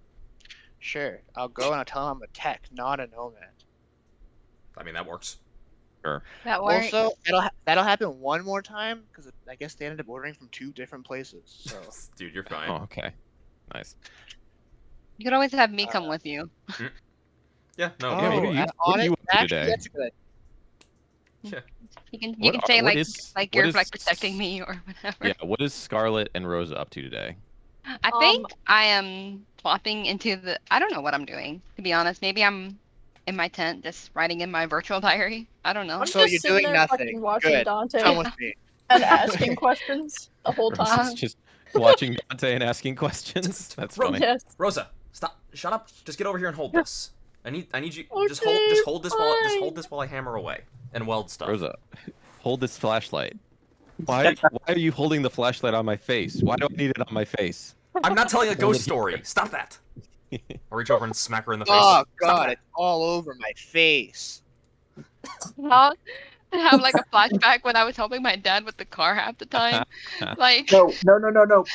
Sure, I'll go and I'll tell him I'm a tech, not a nomad. I mean, that works. Sure. That works. Also, that'll happen one more time because I guess they ended up ordering from 2 different places. So Dude, you're fine. Oh, okay. Nice. You could always have me come with you. Yeah, no. Yeah, what are you- what are you up to actually, today? that's a good. You can What say what like is- like what you're is- like protecting me or whatever. Yeah, what is Scarlet and Rosa up to today? I think I am swapping into the. I don't know what I'm doing, to be honest. Maybe I'm in my tent just writing in my virtual diary. I don't know. I'm So just you're sitting doing there nothing. fucking watching Good. Dante Come with me. and asking questions the whole time. Rosa's just watching Dante and asking questions. That's funny. Yes. Rosa, stop! Shut up! Just get over here and hold this. I need you. Just Okay, hold this while I hammer away and weld stuff. Rosa, hold this flashlight. Why are you holding the flashlight on my face? Why do I need it on my face? I'm not telling a ghost story. Stop that! I'll reach over and smack her in the face. Oh Stop god, that. it's all over my face. I'll have like a flashback when I was helping my dad with the car half the time. Like No.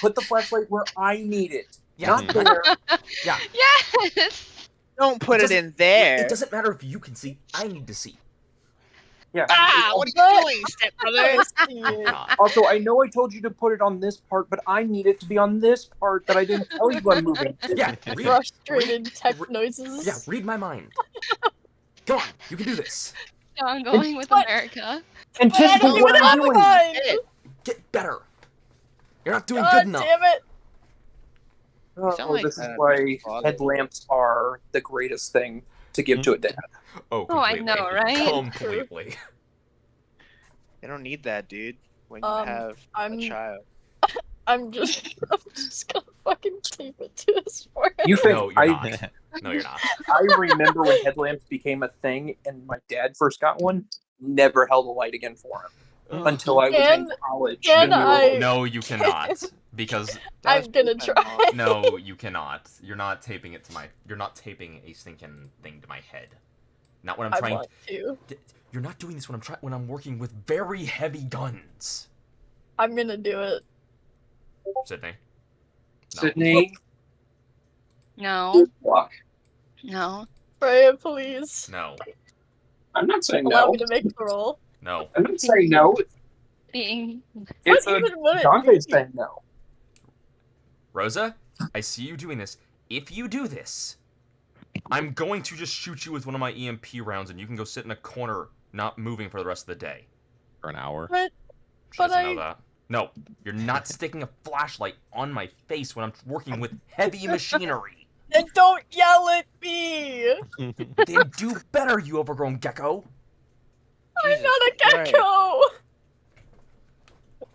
Put the flashlight where I need it. Yeah. Not there. Yeah. yes. Don't put it doesn't- in there. It doesn't matter if you can see. I need to see. Yeah. Ah, what are you doing, stepbrother? God. Also, I know I told you to put it on this part, but I need it to be on this part that I didn't tell you I'm moving. Yeah. Read, Frustrated tech read- noises. yeah. Read my mind. Come on. You can do this. So I'm going with What? America. Anticipate don't what even I'm have doing. time. Get better. You're not doing God good enough. damn it. sound Oh, like this is that. why Father. headlamps are the greatest thing to give to a dad. Oh, Oh, I completely. know, right? Completely. You don't need that, dude. When you have I'm- a child. I'm just gonna fucking tape it to his forehead. You think No, you're not. No, you're not. I remember when headlamps became a thing and my dad first got one, never held a light again for him until I was in college. can and we were I- both- No, you cannot. Because I'm gonna That's try. no, you cannot. You're not taping it to my. You're not taping a stinking thing to my head. Not when I'm I trying. want to. You're not doing this when I'm working with very heavy guns. I'm gonna do it. Sydney. No. Sydney, No. walk. No. Freya, please. No. I'm not saying Allow no. me to make the roll. No. I'm not saying no. Being It's What a even would it Dante's be? saying no. Rosa, I see you doing this. If you do this, I'm going to just shoot you with one of my EMP rounds, and you can go sit in a corner, not moving for the rest of the day. For an hour. But She But doesn't know I- that. No, you're not sticking a flashlight on my face when I'm working with heavy machinery. then don't yell at me. Then do better, you overgrown gecko. I'm Jesus not a Christ. gecko.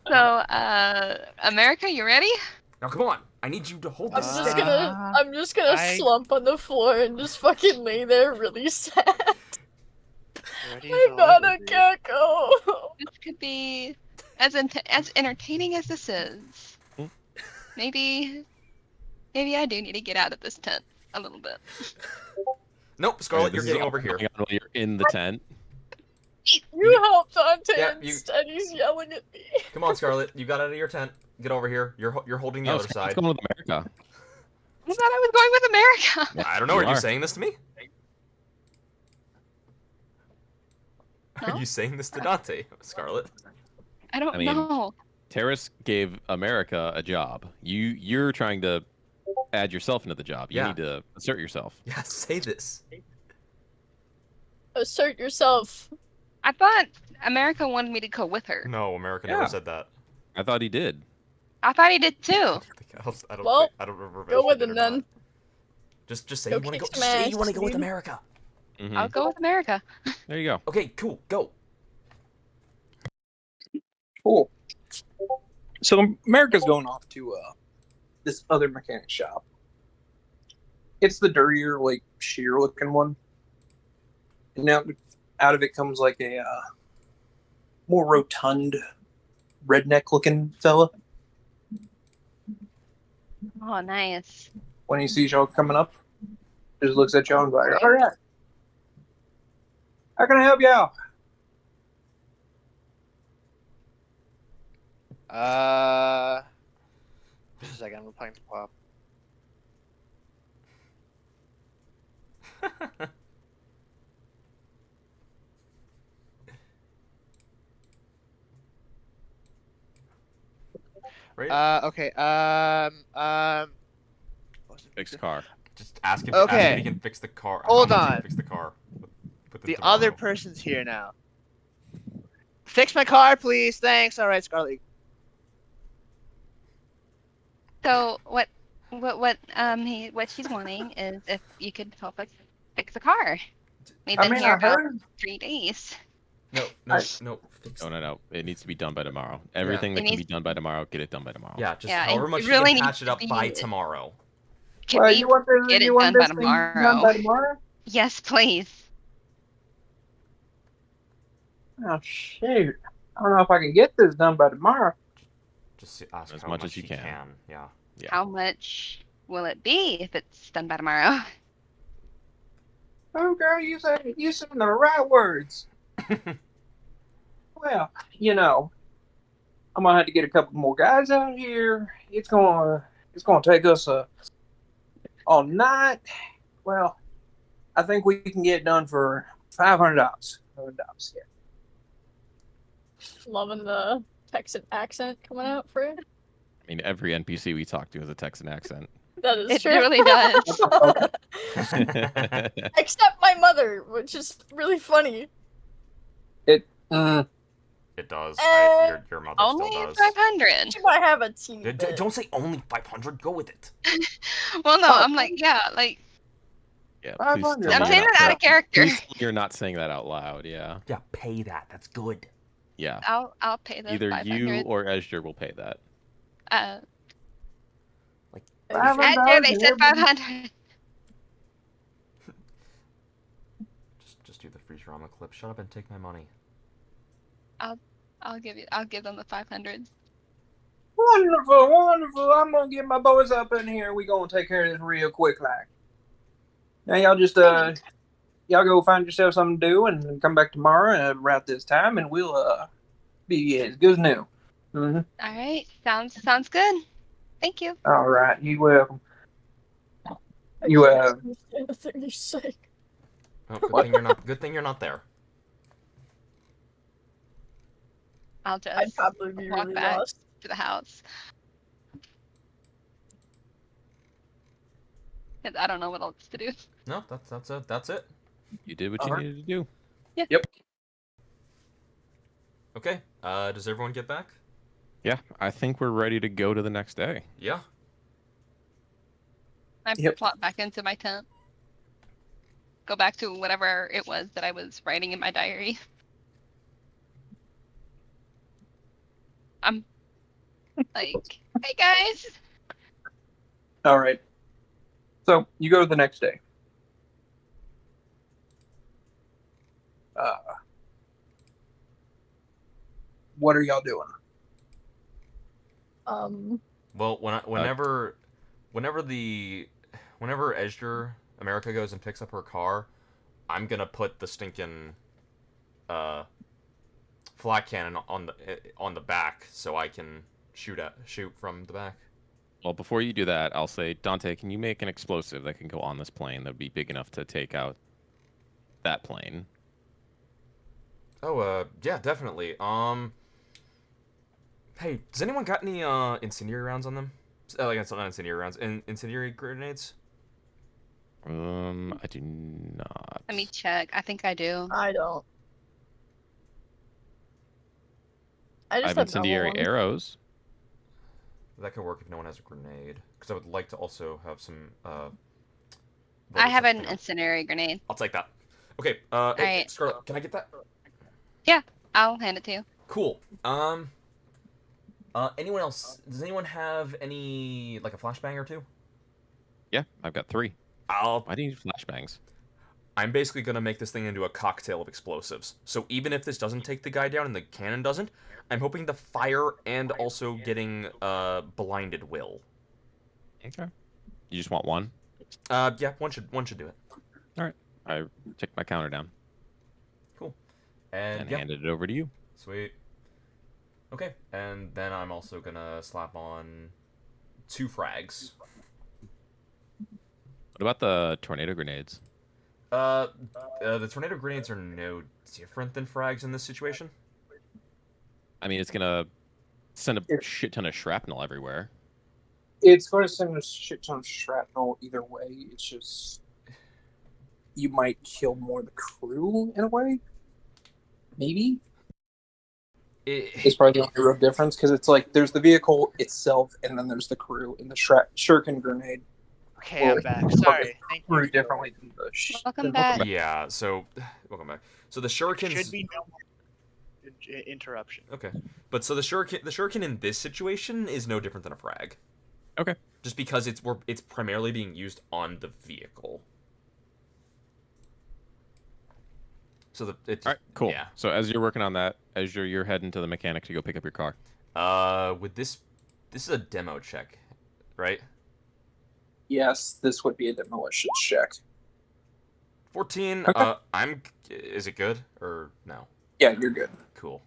so. America, you ready? Now come on, I need you to hold I'm this just steady. gonna I- slump on the floor and just fucking lay there really sad. Ready is I'm all I not a can read. gecko. This could be as entertaining as this is. Hmm. Maybe I do need to get out of this tent a little bit. Nope, Scarlet, This you're is getting all over here. going on while you're in the tent. You help Dante Yeah, you- instead. He's yelling at me. Come on, Scarlet, you got out of your tent. Get over here. You're holding the Oh, other what's side. going on with America? I thought I was going with America. Yeah, I don't know. you Are you are. saying this to me? No? Are you saying this to Dante, Scarlet? I don't I mean- know. Terrace gave America a job. You're trying to add yourself into the job. You Yeah. need to assert yourself. Yeah, say this. Assert yourself. I thought America wanted me to go with her. No, America Yeah. never said that. I thought he did. I thought he did too. I don't Well, remember. if Go she with did him or not. then. Just say Go you want to kick go. some Just say ass, you want to go with dude. America. Mhm. I'll go with America. There you go. Okay, cool. Go. Cool. So America's going off to this other mechanic shop. It's the dirtier, like sheer looking one. And now out of it comes like a more rotund, redneck looking fella. Oh, nice. When he sees y'all coming up, just looks at y'all and goes, "All right, how can I help you out?" Just a second, I'm playing to pop. Right? Okay. Fix car. Just ask him. Okay. Ask him if he can fix the car. Hold How much he can on. Fix the car. Put them The tomorrow. other person's here now. Fix my car, please. Thanks. All right, Scarlet. So what she's wanting is if you could help us fix the car. We've been here about 3 days. No. Fix. No. It needs to be done by tomorrow. Everything that It can be needs- done by tomorrow, get it done by tomorrow. Yeah, just Yeah, however it much really you can needs patch it to up by be- tomorrow. Can Well, we you want this, get it you want done by this thing done by tomorrow? Yes, please. Oh shoot! I don't know if I can get this done by tomorrow. Just ask As how much much as you he can. Yeah. Yeah. How much will it be if it's done by tomorrow? Oh, girl, you said the right words. Well, I'm gonna have to get a couple more guys out here. It's gonna take us all night. Well, I think we can get it done for $500. $500, yeah. Loving the Texan accent coming out for it. I mean, every NPC we talk to has a Texan accent. That is It true. really does. Except my mother, which is really funny. It does. Eh, Your mother Only still does. 500. She might have a teeny bit. Don't say only 500. Go with it. Well, no, Oh. I'm like, yeah, like Yeah, please 500. tell I'm me saying you're it not- out of character. please tell me you're not saying that out loud. Yeah. Yeah, pay that. That's good. Yeah. I'll pay the Either 500. you or Esger will pay that. Edgar, they said 500. Just do the freeze drama clip. Shut up and take my money. I'll give them the 500. Wonderful, wonderful. I'm gonna get my boys up in here. We gonna take care of this real quick, like. Now y'all just y'all go find yourself something to do and come back tomorrow around this time, and we'll be as good as new. Mm-hmm. All right, sounds good. Thank you. All right, you welcome. I You, can't understand a thing you say. Oh, good thing you're not. Good thing you're not there. I'll I'd just probably be walk really back lost. to the house. 'Cause I don't know what else to do. No, that's it. You did what you Alright. needed to do. Okay. Does everyone get back? Yeah, I think we're ready to go to the next day. Yeah. I Yep. plot back into my tent. Go back to whatever it was that I was writing in my diary. I'm like, hey guys. All right. So you go the next day. what are y'all doing? Well, whenever Esger America goes and picks up her car, I'm gonna put the stinking flat cannon on the back so I can shoot from the back. Well, before you do that, I'll say, Dante, can you make an explosive that can go on this plane that'd be big enough to take out that plane? Oh, yeah, definitely. Hey, does anyone got any incendiary rounds on them? Like, it's not incendiary rounds, incendiary grenades. I do not. Let me check. I think I do. I don't. I I just have have incendiary normal ones. arrows. That could work if no one has a grenade, because I would like to also have some. I have an hang on. incendiary grenade. I'll take that. Okay. Hey, Alright. Scarlet, can I get that? I'll hand it to you. Cool. Anyone else? Does anyone have any like a flashbang or two? Yeah, I've got 3. Why do you need flashbangs? I'm basically gonna make this thing into a cocktail of explosives. So even if this doesn't take the guy down and the cannon doesn't, I'm hoping to fire and also getting blinded will. Okay. You just want one? Yeah, one should do it. I checked my counter down Cool. And and yeah, handed it over to you. sweet. Okay, and then I'm also gonna slap on 2 frags. What about the tornado grenades? The tornado grenades are no different than frags in this situation. I mean, it's gonna send a shit ton of shrapnel everywhere. It's going to send a shit ton of shrapnel either way. It's just you might kill more of the crew in a way. Maybe it's probably the only real difference because it's like there's the vehicle itself and then there's the crew. And the shuriken grenade Okay, I'm back. Well, Sorry. Thank you. crew differently than the Welcome back. Yeah, so welcome back. So the shurikens Should be no more interruption. Okay. But so the shuriken in this situation is no different than a frag. Okay. Just because it's primarily being used on the vehicle. So it's All right, cool. Yeah. So as you're working on that, as you're heading to the mechanic to go pick up your car. With this is a demo check, right? Yes, this would be a demolition check. 14. Okay. Is it good or no? Yeah, you're good. Cool.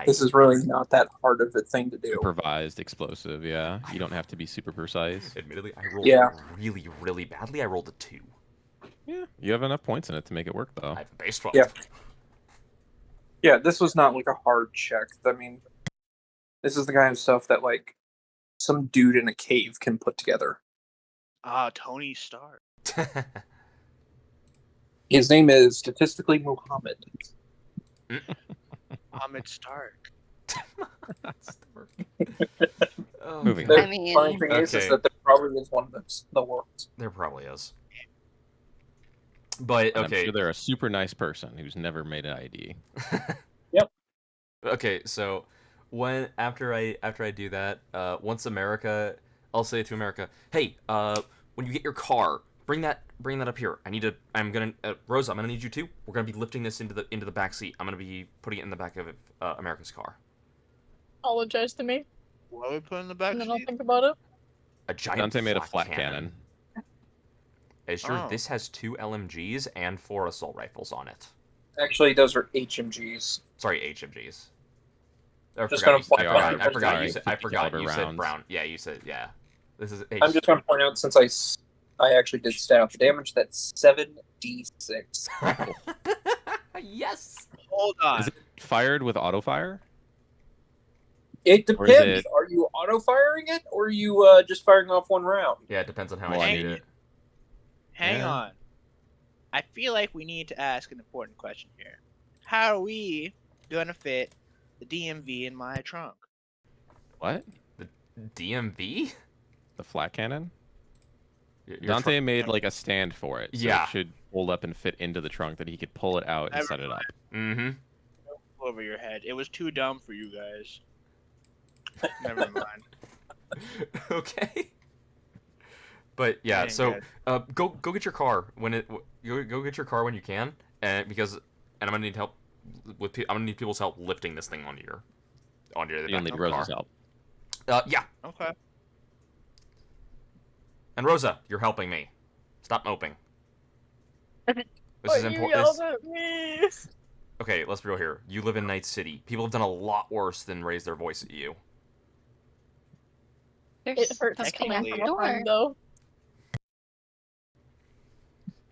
This is really not that hard of a thing to do. Improvised explosive, yeah. You don't have to be super precise. Admittedly, I rolled Yeah. really, really badly. I rolled a 2. Yeah, you have enough points in it to make it work, though. I have a base 12. Yeah. Yeah, this was not like a hard check. I mean, this is the kind of stuff that like some dude in a cave can put together. Ah, Tony Stark. His name is statistically Muhammad. Ahmed Stark. Oh, Moving God. on. I mean, Funny thing is Okay. that there probably is one of those in the world. There probably is. But And okay. I'm sure they're a super nice person who's never made an ID. Okay, so after I do that, once America, I'll say to America, hey, when you get your car, bring that up here. I'm gonna Rosa, I'm gonna need you too. We're gonna be lifting this into the back seat. I'm gonna be putting it in the back of America's car. Apologize to me, What we put in the back and then I'll seat? think about it. A giant. Dante made a flat cannon. Ezra, Oh. this has 2 LMGs and 4 assault rifles on it. Actually, those are HMGs. Sorry, HMGs. I Just forgot gonna you- point I out- forgot Sorry, you said 50 caliber you said rounds. brown. Yeah, you said yeah. This is I'm just going to point out since I actually did stat out the damage. That's 7d6. Yes. Hold on. Is it fired with auto fire? It Or is depends. it- Are you auto firing it, or are you just firing off one round? Yeah, it depends on how Well, I I shoot mean- it. Hang Yeah. on. I feel like we need to ask an important question here. How are we gonna fit the DMV in my trunk? What? DMV? The flat cannon? You're Dante made like a stand for it, so Yeah. it should fold up and fit into the trunk that he could pull it out and set it up. Mm-hmm. Over your head. It was too dumb for you guys. Never mind. Okay. But yeah, Dang, so guys. go get your car when it go get your car when you can, and I'm gonna need help I'm gonna need people's help lifting this thing onto the You'll back need of the Rose's car. help. Yeah. Okay. And Rosa, you're helping me. Stop moping. This But is you important. yelled at me. Okay, let's be real here. You live in Night City. People have done a lot worse than raise their voice at you. There's It hurts something coming at technically- the from a door. friend, though.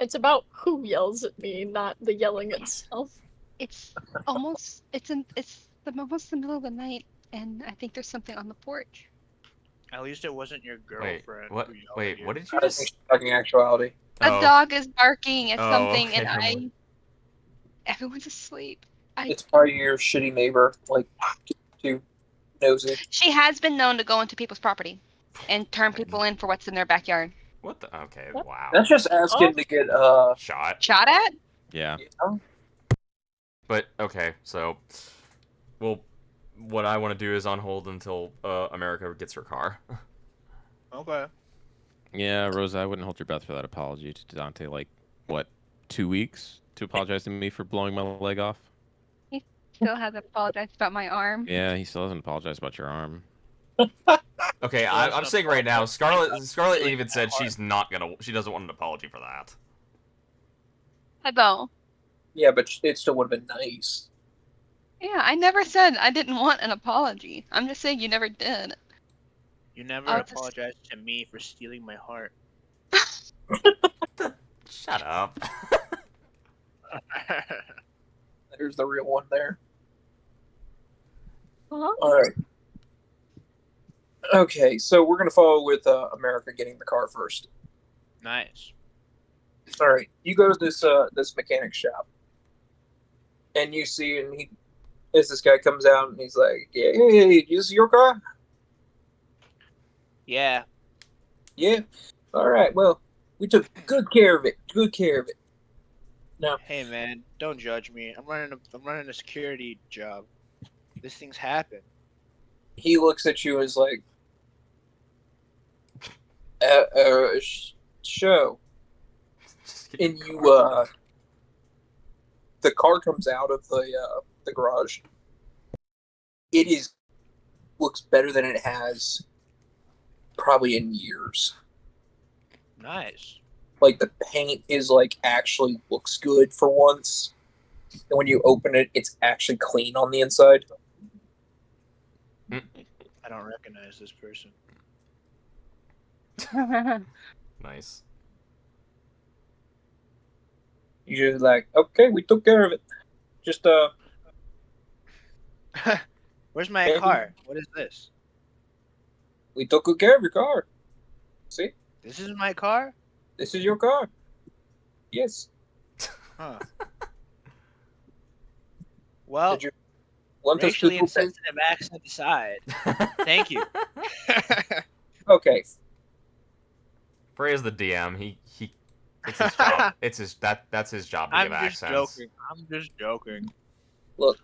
It's about who yells at me, not the yelling itself. It's almost it's almost the middle of the night, and I think there's something on the porch. At least it wasn't your Wait, girlfriend. what? who yelled Wait, at you. what did you I think just? she's talking actuality. A Oh, dog is barking at Oh, something, okay, and I'm everyone's asleep. It's probably your shitty neighbor, like too nosy. She has been known to go into people's property and turn people in for what's in their backyard. What the? Okay, What? wow. That's just asking to get Shot. Shot at? Yeah. you know? But okay, so, well, what I want to do is on hold until America gets her car. Okay. Yeah, Rosa, I wouldn't hold your breath for that apology to Dante. Like, what, 2 weeks to apologize to me for blowing my leg off? Still hasn't apologized about my arm. Yeah, he still hasn't apologized about your arm. Okay, So I'm that's saying right now, Scarlett Feeling even that said hard. she doesn't want an apology for that. I know. Yeah, but it still would have been nice. Yeah, I never said I didn't want an apology. I'm just saying you never did. You never I'll just- apologized to me for stealing my heart. Shut up. There's the real one there. Huh? All right. Okay, so we're gonna follow with America getting the car first. Nice. All right, you go to this mechanic shop, and you see, and this guy comes out, and he's like, "Yeah, hey, is this your car? Yeah. Yeah. All right. Well, we took good care of it. Good care of it. No. Hey man, don't judge me. I'm running a security job. This thing's happened. He looks at you as like, show, Just get your and you car. the car comes out of the garage. It looks better than it has probably in years. Nice. Like the paint is like actually looks good for once. And when you open it, it's actually clean on the inside. I don't recognize this person. Nice. You're just like, okay, we took care of it. Just Where's my Hey. car? What is this? we took good care of your car. See, This is my car? this is your car. Yes. Huh. Well, Did you want us to racially do insensitive accent aside, thank you. Okay. Frey is the DM. He it's his job. That's his job to I'm give just accents. joking. I'm just joking. Look,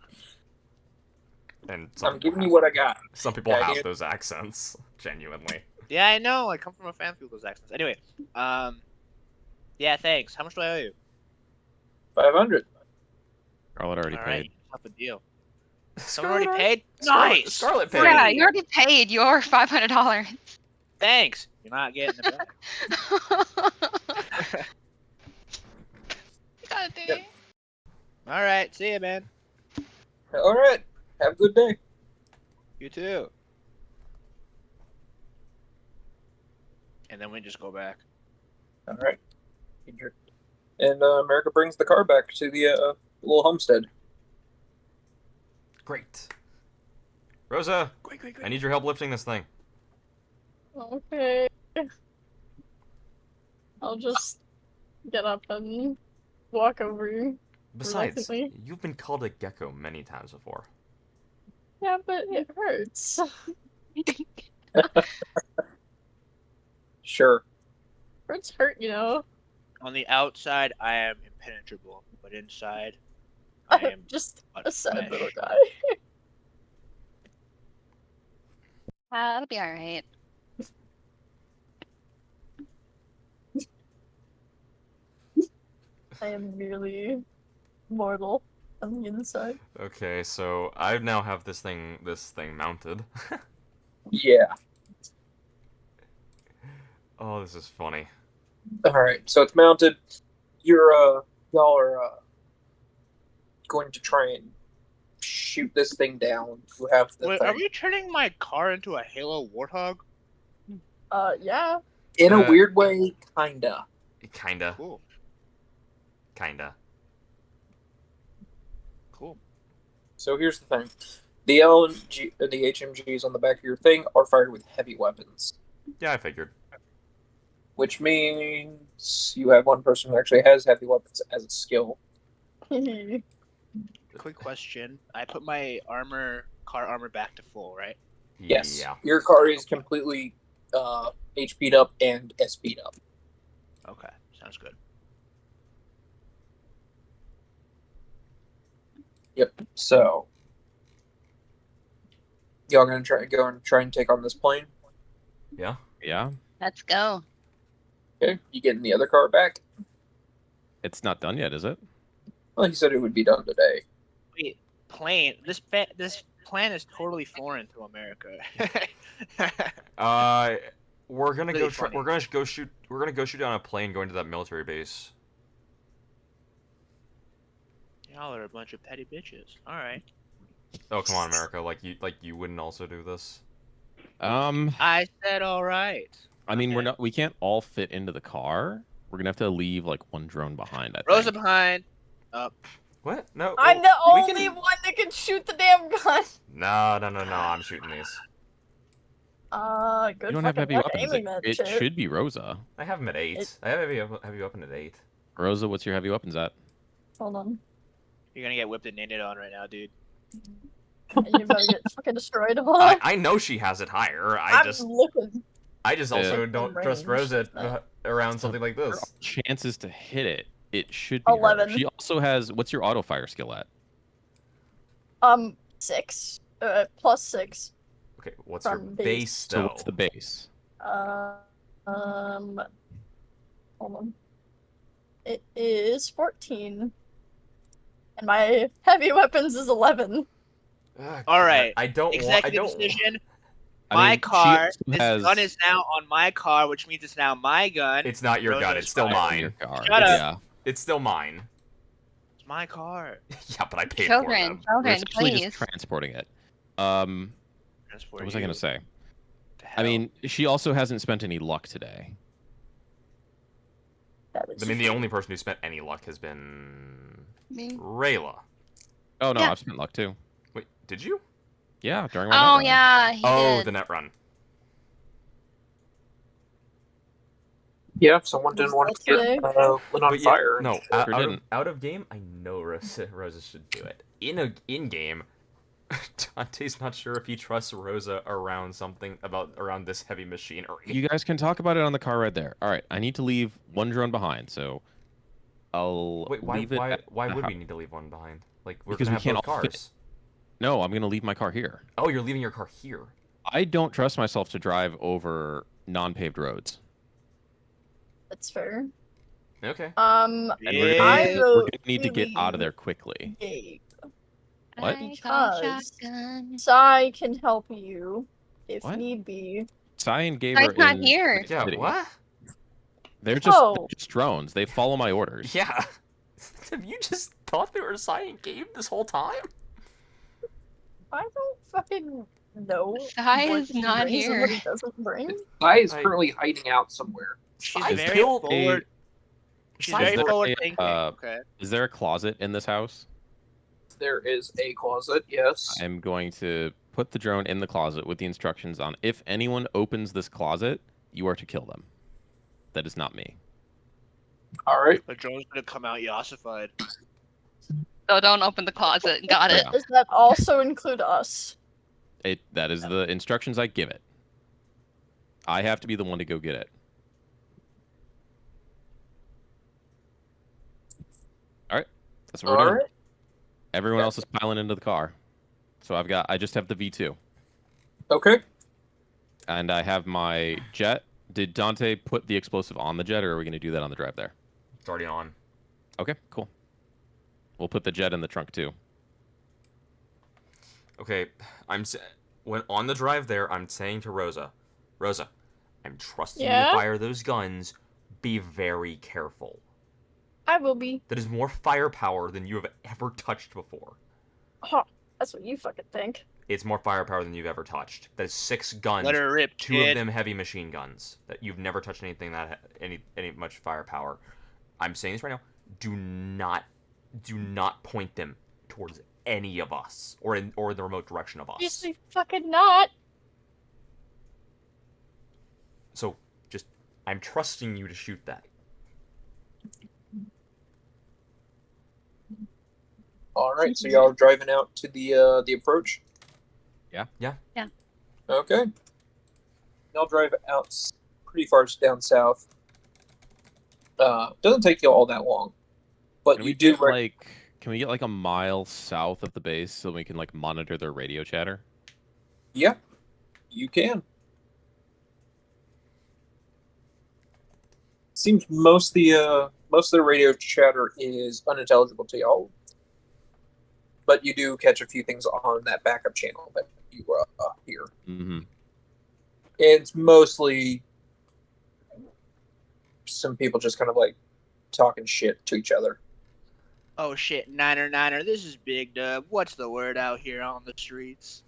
And some I'm people giving you have- what I got. Some people Yeah, have dude. those accents, genuinely. Yeah, I know. I come from a family with those accents. Anyway, yeah, thanks. How much do I owe you? 500. Scarlett already All paid. right, tough a deal. Someone already paid? Nice. Scarlet paid. Yeah, you already paid your $500. Thanks. You're not getting it back. God Yep. dang. All right, see ya, man. All right. Have a good day. You too. And then we just go back. All right. And America brings the car back to the little homestead. Great. Rosa, Quick. I need your help lifting this thing. Okay. I'll just get up and walk over. Besides, Reluctantly. you've been called a gecko many times before. Yeah, but it hurts. Sure. Hurts hurt, you know. On the outside, I am impenetrable, but inside, I am Just but a sad flesh. little guy. That'll be alright. I am merely mortal. on the inside. Okay, so I now have this thing mounted. Yeah. Oh, this is funny. All right. So it's mounted. Y'all are going to try and shoot this thing down. You have the Wait, are thing. we turning my car into a Halo Warthog? Yeah. In a Uh, weird way, kinda. Kinda. Cool. Kinda. Cool. So here's the thing: the LMG, the HMGs on the back of your thing are fired with heavy weapons, Yeah, I figured. which means you have one person who actually has heavy weapons as a skill. Quick question. I put my car armor back to full, right? Yes, Yeah. your car is completely HP'd up and SP'd up. Okay, sounds good. Yep. So y'all gonna try and take on this plane? Yeah. Yeah, Let's go. Okay. You getting the other car back? it's not done yet, is it? Well, he said it would be done today. Wait, plane. This plan is totally foreign to America. We're gonna Really go. funny. We're gonna go shoot. We're gonna go shoot down a plane going to that military base. Y'all are a bunch of petty bitches. All right. Oh come on, America! Like you wouldn't also do this. I said all right. I mean, Okay. we can't all fit into the car. We're gonna have to leave like one drone behind. I Rosa think. behind. Up. What? No. I'm oh, the we only can- one that can shoot the damn gun. No. I'm shooting these. Good You don't have fucking heavy luck weapons. aiming that It shit. should be Rosa. I have them at 8. It- I have heavy weapon at 8. Rosa, what's your heavy weapons at? Hold on. You're gonna get whipped and nated on right now, dude. And you're about to get fucking destroyed. Hold on. I know she has it higher. I'm looking. I just also Yeah. don't trust Range, Rosa but- around something like Her this. chances to hit it. It should be her. 11. She also has. What's your auto fire skill at? 6. Plus 6. Okay, what's your From base base. So though? what's the base? Hold on. It is 14. And my heavy weapons is 11. Ugh, All right. I don't want. I Executive don't. decision. I My mean, she car. also This has- gun is now on my car, which means it's now my gun. It's not your Rosa gun. is It's still fired. Your mine. car. Shut up. Yeah. It's still mine. It's my car. Yeah, but I paid for Children, them. We're children, essentially please. just transporting it. Transport What was I you gonna say? to I hell. mean, she also hasn't spent any luck today. That is I mean, the only person who spent any luck has been Me. Rayla. Oh no, Yeah. I've spent luck too. Wait, did you? Yeah, during my Oh net run. yeah, he Oh, did. the net run. Yeah, if someone didn't want to Today? get lit on But yeah, fire. no, Sure out didn't. of game, I know Rosa should do it. In game, Dante's not sure if he trusts Rosa around around this heavy machinery. You guys can talk about it on the car right there. All right, I need to leave one drone behind, so I'll Wait, why leave it. at why the would hou- we need to leave one behind? Like we're Because gonna we have can't both all fit. cars. No, I'm gonna leave my car here. Oh, you're leaving your car here. I don't trust myself to drive over non-paved roads. That's fair. Okay. And we're Yeah. gonna, I we're vote gonna need to get out of we there quickly. Gabe. What? I got Because- shotgun. Sai can help you if What? need be. Sai and Gabe Sai's are not in here. the Yeah. city. What? They're Oh. just drones. They follow my orders. Yeah. Have you just thought they were silent game this whole time? I don't fucking know. Sai what is he not brings and here. what he doesn't bring. Sai is I- currently hiding out somewhere. She's I very killed forward. She's Sai- very Is there forward a, thinking. uh, Okay. Is there a closet in this house? There is a closet, yes. I'm going to put the drone in the closet with the instructions on. If anyone opens this closet, you are to kill them. That is not me. All right. The drone's gonna come out yassified. So don't open the closet. Got it. Yeah. Does that also include us? That is the instructions I give it. I have to be the one to go get it. All right, that's what we're All doing. right. Everyone else is piling into the car, so I just have the V2, Okay. and I have my jet. Did Dante put the explosive on the jet, or are we going to do that on the drive there? It's already on. Okay, cool. We'll put the jet in the trunk too. Okay, when on the drive there, I'm saying to Rosa, I'm trusting you to Yeah? fire those guns. Be very careful. I will be. That is more firepower than you have ever touched before. Huh. That's what you fucking think. It's more firepower than you've ever touched. That is 6 guns. Let her rip, 2 kid. of them heavy machine guns. That you've never touched anything that any much firepower. I'm saying this right now. Do not point them towards any of us or in the remote direction of us. Obviously fucking not. So just I'm trusting you to shoot that. All right, so y'all are driving out to the approach. Yeah. Yeah. Okay. Y'all drive out pretty far down south. Doesn't take you all that long, but Can you we do. get can we get like a mile south of the base so we can like monitor their radio chatter? Yeah, you can. Seems most of the radio chatter is unintelligible to y'all, but you do catch a few things on that backup channel that you hear. Mm-hmm. It's mostly some people just kind of like talking shit to each other. Oh shit, Niner, this is Big Dub. What's the word out here on the streets?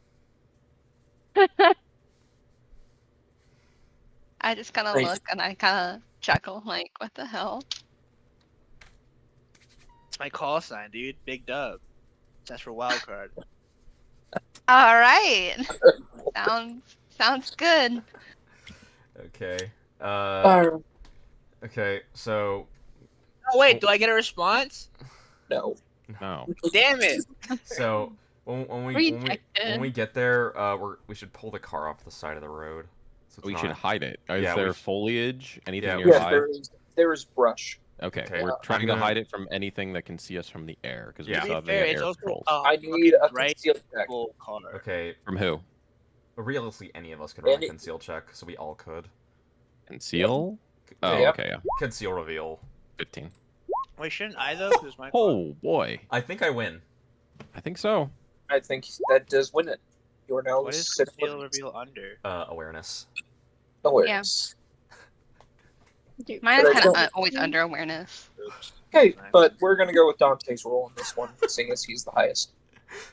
I just kind of Thanks. look and I kind of chuckle, like, what the hell? It's my call sign, dude. Big Dub. That's for wild card. All right. Sounds good. Okay. No. Okay. So Oh wait, do I get a response? No. Damn it! So when we get there, we should pull the car off the side of the road. So it's We not- should hide it. Is Yeah, there foliage? Anything Yeah, nearby? Yes, there is brush. Okay, Okay, we're I'm trying to gonna- hide it from anything that can see us from the air because Yeah. we To saw be they fair, had it's air also patrols. I need a right conceal check. full car. Okay. From who? Realistically, any of us could run a Any- conceal check, so we all could. Conceal? Oh, Yeah. okay, yeah. Conceal reveal. 15. Wait, shouldn't I though? Because my car. Oh boy, I think I win. I think so. I think that does win it. You are now What is sitting conceal with reveal under? Awareness. awareness. Dude, Mine But is I kind of don't- always under awareness. Oops. Okay, but we're gonna go with Dante's role on this one, seeing as he's the highest.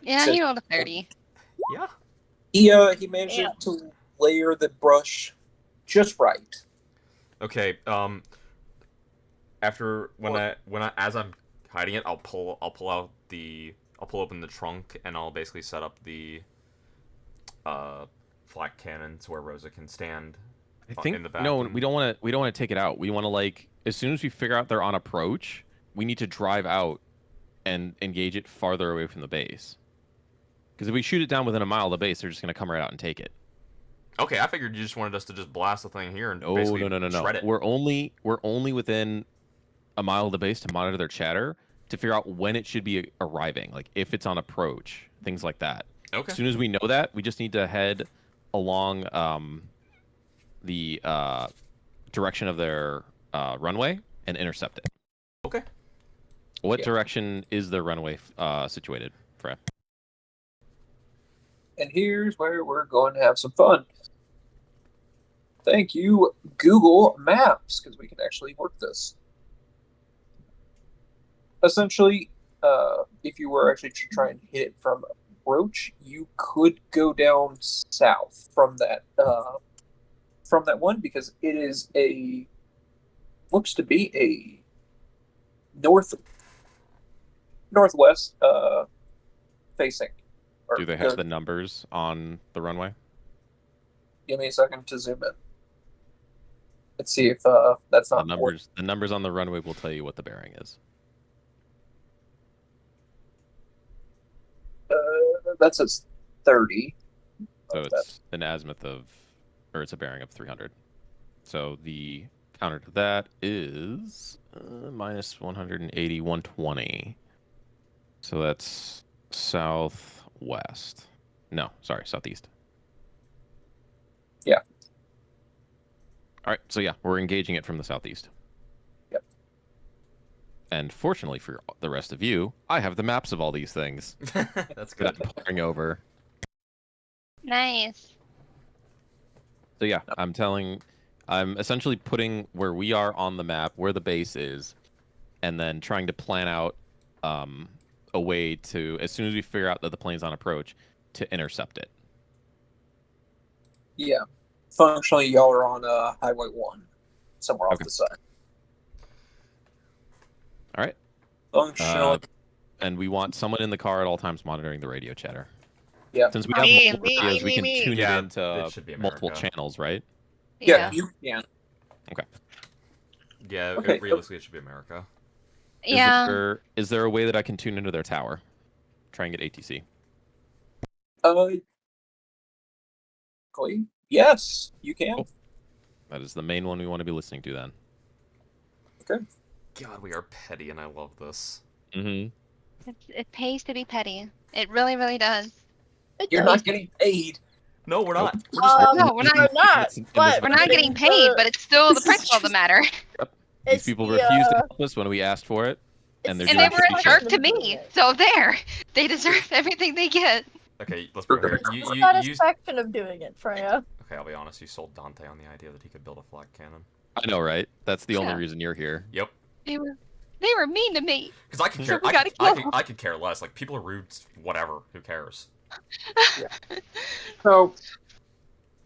Yeah, So- he rolled a 30. Yeah. He manages Yeah. to layer the brush just right. Okay. After as I'm hiding it, I'll pull open the trunk and I'll basically set up the flak cannon to where Rosa can stand. I think in the no, bathroom. we don't want to take it out. We want to like as soon as we figure out they're on approach, we need to drive out and engage it farther away from the base. Because if we shoot it down within a mile of the base, they're just gonna come right out and take it. Okay, I figured you just wanted us to just blast the thing here and No, basically no. shred it. We're only within a mile of the base to monitor their chatter to figure out when it should be arriving, like if it's on approach, things like that. Okay. As soon as we know that, we just need to head along the direction of their runway and intercept it. Okay. What Yeah. direction is the runway situated, Fred? And here's where we're going to have some fun. Thank you, Google Maps, because we can actually work this. Essentially, if you were actually to try and hit it from approach, you could go down south from that one because it is looks to be a northwest facing. Or Do they have the numbers on the runway? Give me a second to zoom in. Let's see if that's not The numbers on the runway will tell you what the bearing is. That says 30. So it's an azimuth it's a bearing of 300. So the counter to that is minus 180, 120. So that's southwest. No, sorry, southeast. Yeah. All right, so yeah, we're engaging it from the southeast. Yep. And fortunately for the rest of you, I have the maps of all these things That's that good. I'm pouring over. Nice. So yeah, I'm essentially putting where we are on the map, where the base is, and then trying to plan out a way to, as soon as we figure out that the plane's on approach, to intercept it. Yeah. Functionally, y'all are on Highway 1, somewhere off Okay. the side. All right. Functionally, And we want someone in the car at all times monitoring the radio chatter. yeah. Since we have Me, multiple me, radios, me, we can me. tune Yeah, it into it should be multiple America. channels, right? Yeah, Yeah. you can. Yeah, Okay. realistically, it should be America. Yeah. Is there a way that I can tune into their tower? Try and get ATC. Yes, you can. Cool. That is the main one we want to be listening to then. God, we are petty, and I love this. Mm-hmm. It pays to be petty. It really, really does. You're not getting paid. No, we're not. Nope. We're just No, we're not- We're not. But We're not getting getting paid, the- but it's still the This price is of all the just- matter. These it's people the, refused to help us when we asked for it, and they're it's And doing they were a shitty jerk shit. to me, so there. They deserve everything they get. Okay, let's be clear. It's You, the you, you, satisfaction of doing it, Freya. okay, I'll be honest. You sold Dante on the idea that he could build a flag cannon. I know, right? That's the only Yeah. reason you're here. Yep. They were mean to me. Because I could So care. we gotta I kill could, I could care less. Like people are rude. Whatever. Who cares? So,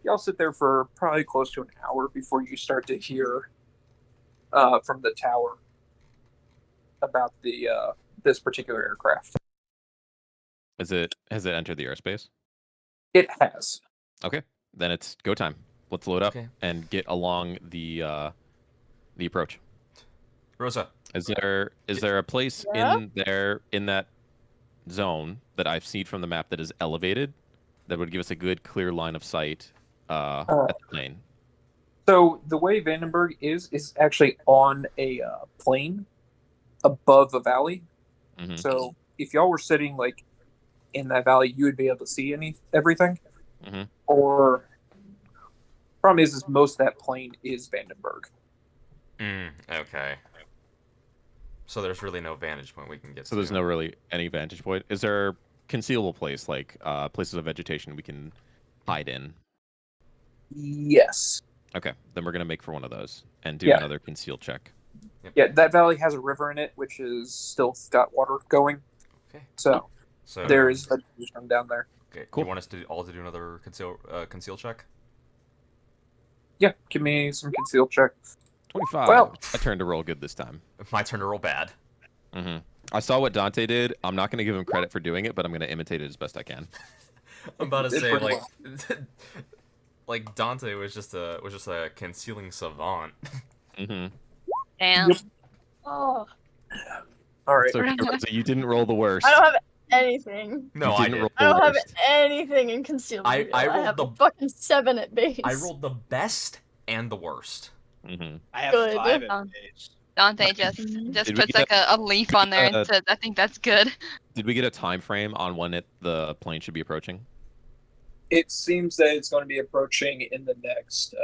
y'all sit there for probably close to an hour before you start to hear from the tower about the this particular aircraft. Has it entered the airspace? It has. Okay, then it's go time. Let's load up Okay. and get along the approach. Rosa. Is there a place Yeah? in that zone that I've seen from the map that is elevated that would give us a good clear line of sight at the plane? So the way Vandenberg is actually on a plane above a valley. Mhm. So if y'all were sitting like in that valley, you would be able to see everything. Mhm. Or problem is most of that plane is Vandenberg. Okay. So there's really no vantage point we can get. So there's to. no really any vantage point. Is there a concealable place like places of vegetation we can hide in? Yes. Okay, then we're gonna make for one of those and do Yeah. another conceal check. Yeah, that valley has a river in it, which is still got water going. Okay. So So there is vegetation down there. Okay. Cool. You want us to all to do another conceal check? Yeah, give me some conceal check. 25. Well- I turned to roll good this time. My turn to roll bad. Hmm. I saw what Dante did. I'm not gonna give him credit for doing it, but I'm gonna imitate it as best I can. I'm about to It's say pretty like, like Dante was just a concealing savant. Hmm. Damn. Yep. Oh, All right. So you didn't roll the worst. I don't have anything. No, You I didn't did. roll I don't the have worst. anything in concealed. I rolled have the- a fucking 7 at base. I rolled the best and the worst. Hmm. I have Good. 5 at Um, base. Dante just Did we puts get like a leaf on there and says, "I think that's good." Did we get a time frame on when the plane should be approaching? It seems that it's going to be approaching in the next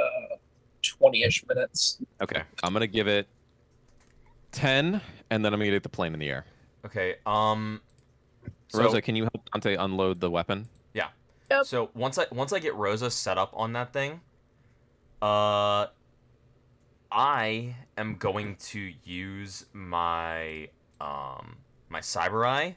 20-ish minutes. Okay, I'm gonna give it 10, and then I'm gonna get the plane in the air. Okay. Rosa, can you help Dante unload the weapon? Yep. So once I get Rosa set up on that thing, I am going to use my my cyber eye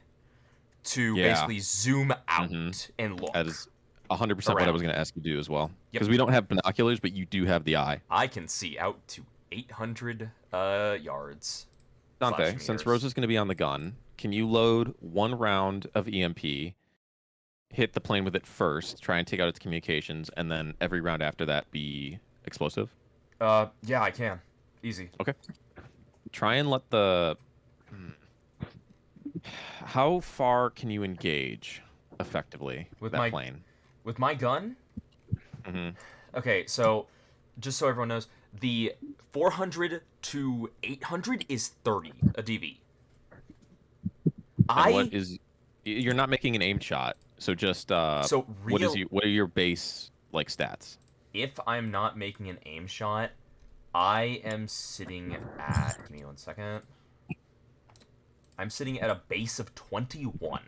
to Yeah. basically zoom out Mhm. and look. That is 100% what I Around. was gonna ask you to do as well. Yep. Because we don't have binoculars, but you do have the eye. I can see out to 800 yards. Dante, Slash since meters. Rosa's gonna be on the gun, can you load 1 round of EMP, hit the plane with it first, try and take out its communications, and then every round after that be explosive? Yeah, I can. Easy. Try and let the... How far can you engage effectively With that my- plane? With my gun, Hmm. okay, so just so everyone knows, the 400 to 800 is 30 a DV. And what is... You're not making an aim shot, so just... so what real, are your base like stats? if I'm not making an aim shot, I am sitting at, give me 1 second. I'm sitting at a base of 21.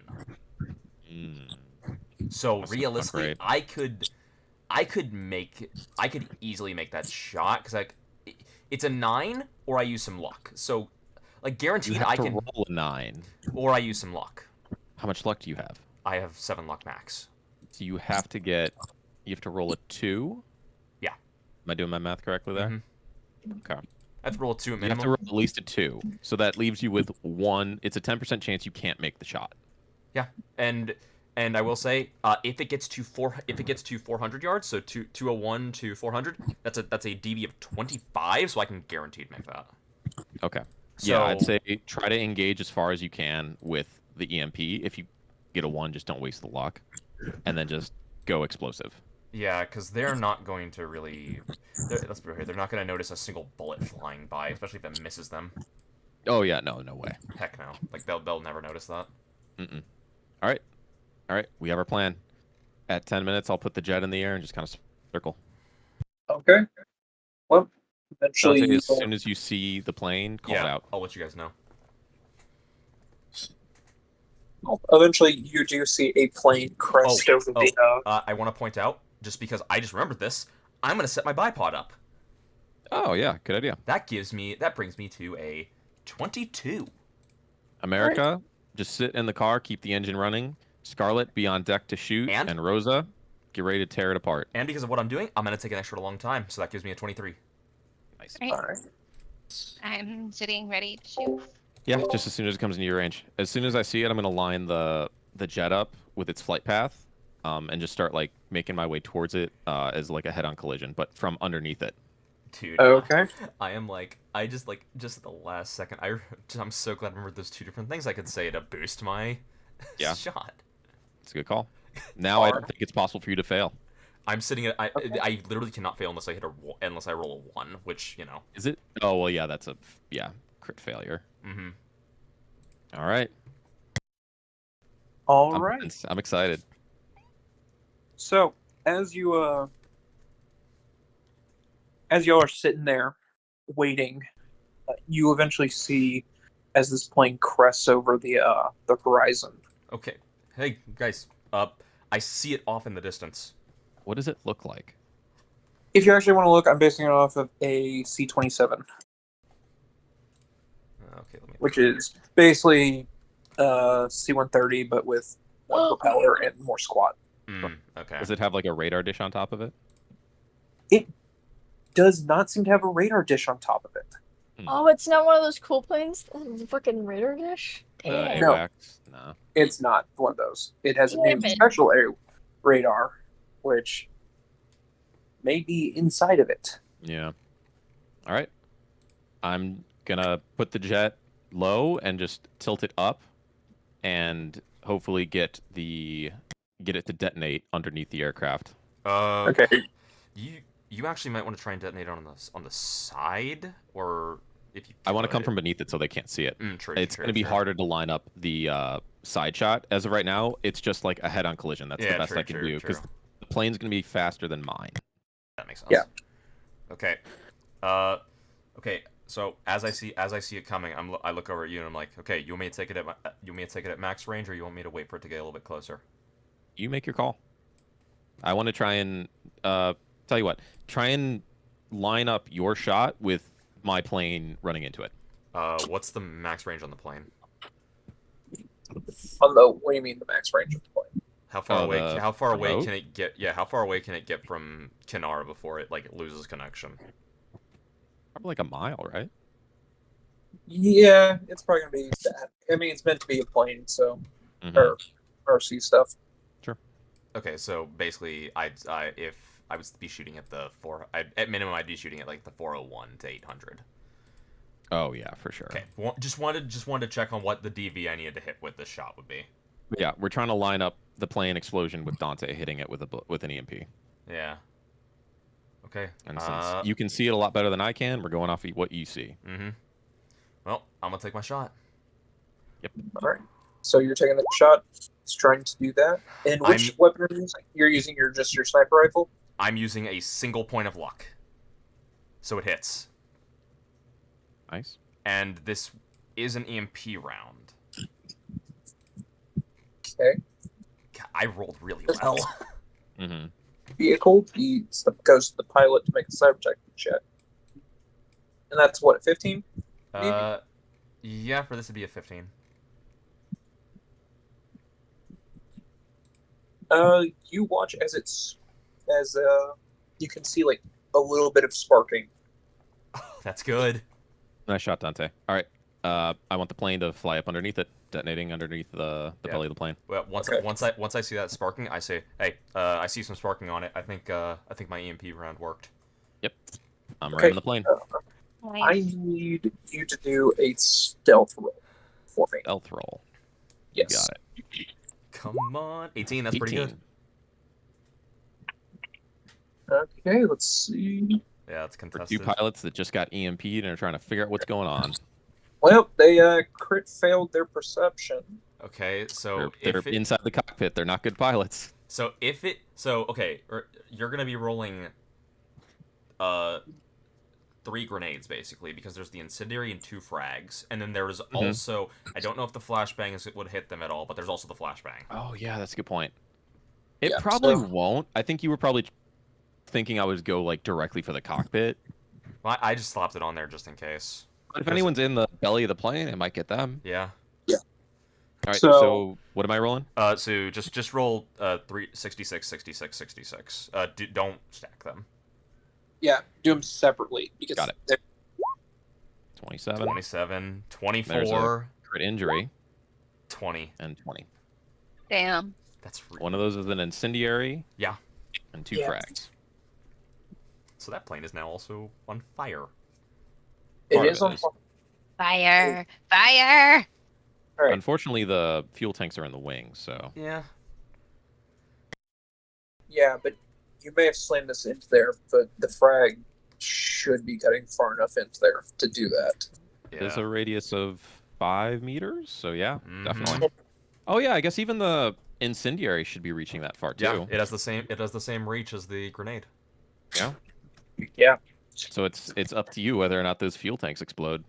Mm. So That's not realistically, great. I could easily make that shot because it's a 9 or I use some luck. So like You guaranteed have I to can, roll a 9. or I use some luck. How much luck do you have? I have 7 luck max. So you have to roll a 2. Yeah. Am I doing my math correctly there? Mhm. Okay. I have to roll a 2 at You have minimum. to roll at least a 2. So that leaves you with 1. It's a 10% chance you can't make the shot. Yeah, and I will say, if it gets to 400 yards, so 201 to 400, that's a DV of 25, so I can guaranteed make that. Okay. So, Yeah, I'd say try to engage as far as you can with the EMP. If you get a 1, just don't waste the luck. And then just go explosive. yeah, because they're not going to really. Let's be real here. They're not going to notice a single bullet flying by, especially if it misses them. Oh, yeah, no way. Heck no. Like they'll never notice that. Mm-mm. All right, we have our plan. At 10 minutes, I'll put the jet in the air and just kind of circle. Okay. Well, eventually, Dante, as soon as you see the plane, call it Yeah, out. I'll let you guys know. you do see a plane crest over the. I want to point out, just because I just remembered this, I'm going to set my bipod up. Oh, yeah, good idea. That brings me to a 22. America, just sit in the car, keep the engine running. Scarlet, be on deck to shoot. And Rosa, get ready to tear it apart. And because of what I'm doing, I'm going to take an extra long time, so that gives me a 23. Nice. Right. All right. I'm sitting ready to shoot. Yeah, just as soon as it comes into your range. As soon as I see it, I'm going to line the jet up with its flight path and just start, like, making my way towards it as, like, a head-on collision, but from underneath it. Dude. Okay. I am like, just at the last second, I'm so glad I remembered those 2 different things I could say to boost my shot. It's a good call. Now I don't think it's possible for you to fail. I'm sitting at, I literally cannot fail unless I roll a 1, which, you know. Is it? Oh, well, yeah, that's crit failure. Mm-hmm. All right. All right. I'm excited. So, as you are sitting there waiting, you eventually see as this plane crests over the horizon. Okay. Hey, guys. I see it off in the distance. What does it look like? If you actually want to look, I'm basing it off of a C-27. Okay, which is basically C-130, but with one propeller and more squat. Okay. Does it have like a radar dish on top of it? It does not seem to have a radar dish on top of it. Oh, it's not one of those cool planes? The fucking radar dish? Damn. No. AWACS? No. It's not one of those. It has a Damn new it. special air radar, which may be inside of it. Yeah. All right. I'm gonna put the jet low and just tilt it up, and hopefully get it to detonate underneath the aircraft. Okay. You actually might want to try and detonate on the side, or if you. I want to come from beneath it so they can't see it. True, it's going to be harder to line up the side shot. As of right now, it's just like a head-on collision. That's the best I can do because the plane's going to be faster than mine. That makes sense. Yeah. Okay. Okay. So as I see it coming, I look over at you and I'm like, okay, you want me to take it at max range, or you want me to wait for it to get a little bit closer? You make your call. I want to try and tell you what. Try and line up your shot with my plane running into it. What's the max range on the plane? On the what do you mean the max range of the plane? How far away? How far away remote? can it get? Yeah, how far away can it get from Kinara before it loses connection? Probably like a mile, right? Yeah, it's probably gonna be that. I mean, it's meant to be a plane, so or RC stuff. Sure. Okay, so basically, if I was to be shooting at at minimum, I'd be shooting at like the 401 to 800. Oh yeah, for sure. Okay, just wanted to check on what the DV I needed to hit with this shot would be. Yeah, we're trying to line up the plane explosion with Dante hitting it with an EMP. Yeah. Okay. And since you can see it a lot better than I can, we're going off what you see. Mm-hmm. Well, I'm gonna take my shot. Yep. All right. So you're taking the shot. It's trying to do that. And which weapon are you using? You're using just your sniper rifle? I'm using a single point of luck, so it hits. Nice. And this is an EMP round. I rolled really well. Mm-hmm. Vehicle, he goes to the pilot to make a cyber check. And that's what, 15? Yeah, for this to be a 15. You watch as you can see like a little bit of sparking. Oh, that's good. Nice shot, Dante. All right. I want the plane to fly up underneath it, detonating underneath the Yeah. belly of the plane. Well, Okay. once I see that sparking, I say, "Hey, I see some sparking on it. I think my EMP round worked." Yep. I'm Okay. ramming the plane. I Nice. need you to do a stealth roll for me. Stealth roll. Yes. You got it. Come on, 18. That's pretty good. 18. Okay, let's see. Yeah, it's For two contested. pilots that just got EMP'd and are trying to figure out what's going on. Well, they crit failed their perception. Okay, so They're if it, inside the cockpit. They're not good pilots. okay, you're gonna be rolling 3 grenades basically, because there's the incendiary and 2 frags, and then there's also, I don't know if the flashbang would hit them at all, but there's also the flashbang. Oh yeah, that's a good point. It Yeah, probably so- won't. I think you were probably thinking I would go like directly for the cockpit. Well, I just slapped it on there just in case. But if anyone's in the belly of the plane, it might get them. Yeah. All right. So- So what am I rolling? So just roll 66, 66, 66. Don't stack them. Yeah, do them separately because Got it. they're 27. 27, There's 24, Crit injury 20. and 20. Damn. That's One of those is an incendiary. Yeah. And 2 Yeah. frags. So that plane is now also on fire. it Part of is it on. is. Fire! Fire! All right. Unfortunately, the fuel tanks are in the wings, so Yeah. Yeah, but you may have slammed this into there, but the frag should be cutting far enough into there to do that. there's Yeah. a radius of 5 meters. So yeah, Mhm. definitely. Oh yeah, I guess even the incendiary should be reaching that far too. Yeah, it has the same reach as the grenade. Yeah. Yeah. So it's up to you whether or not those fuel tanks explode.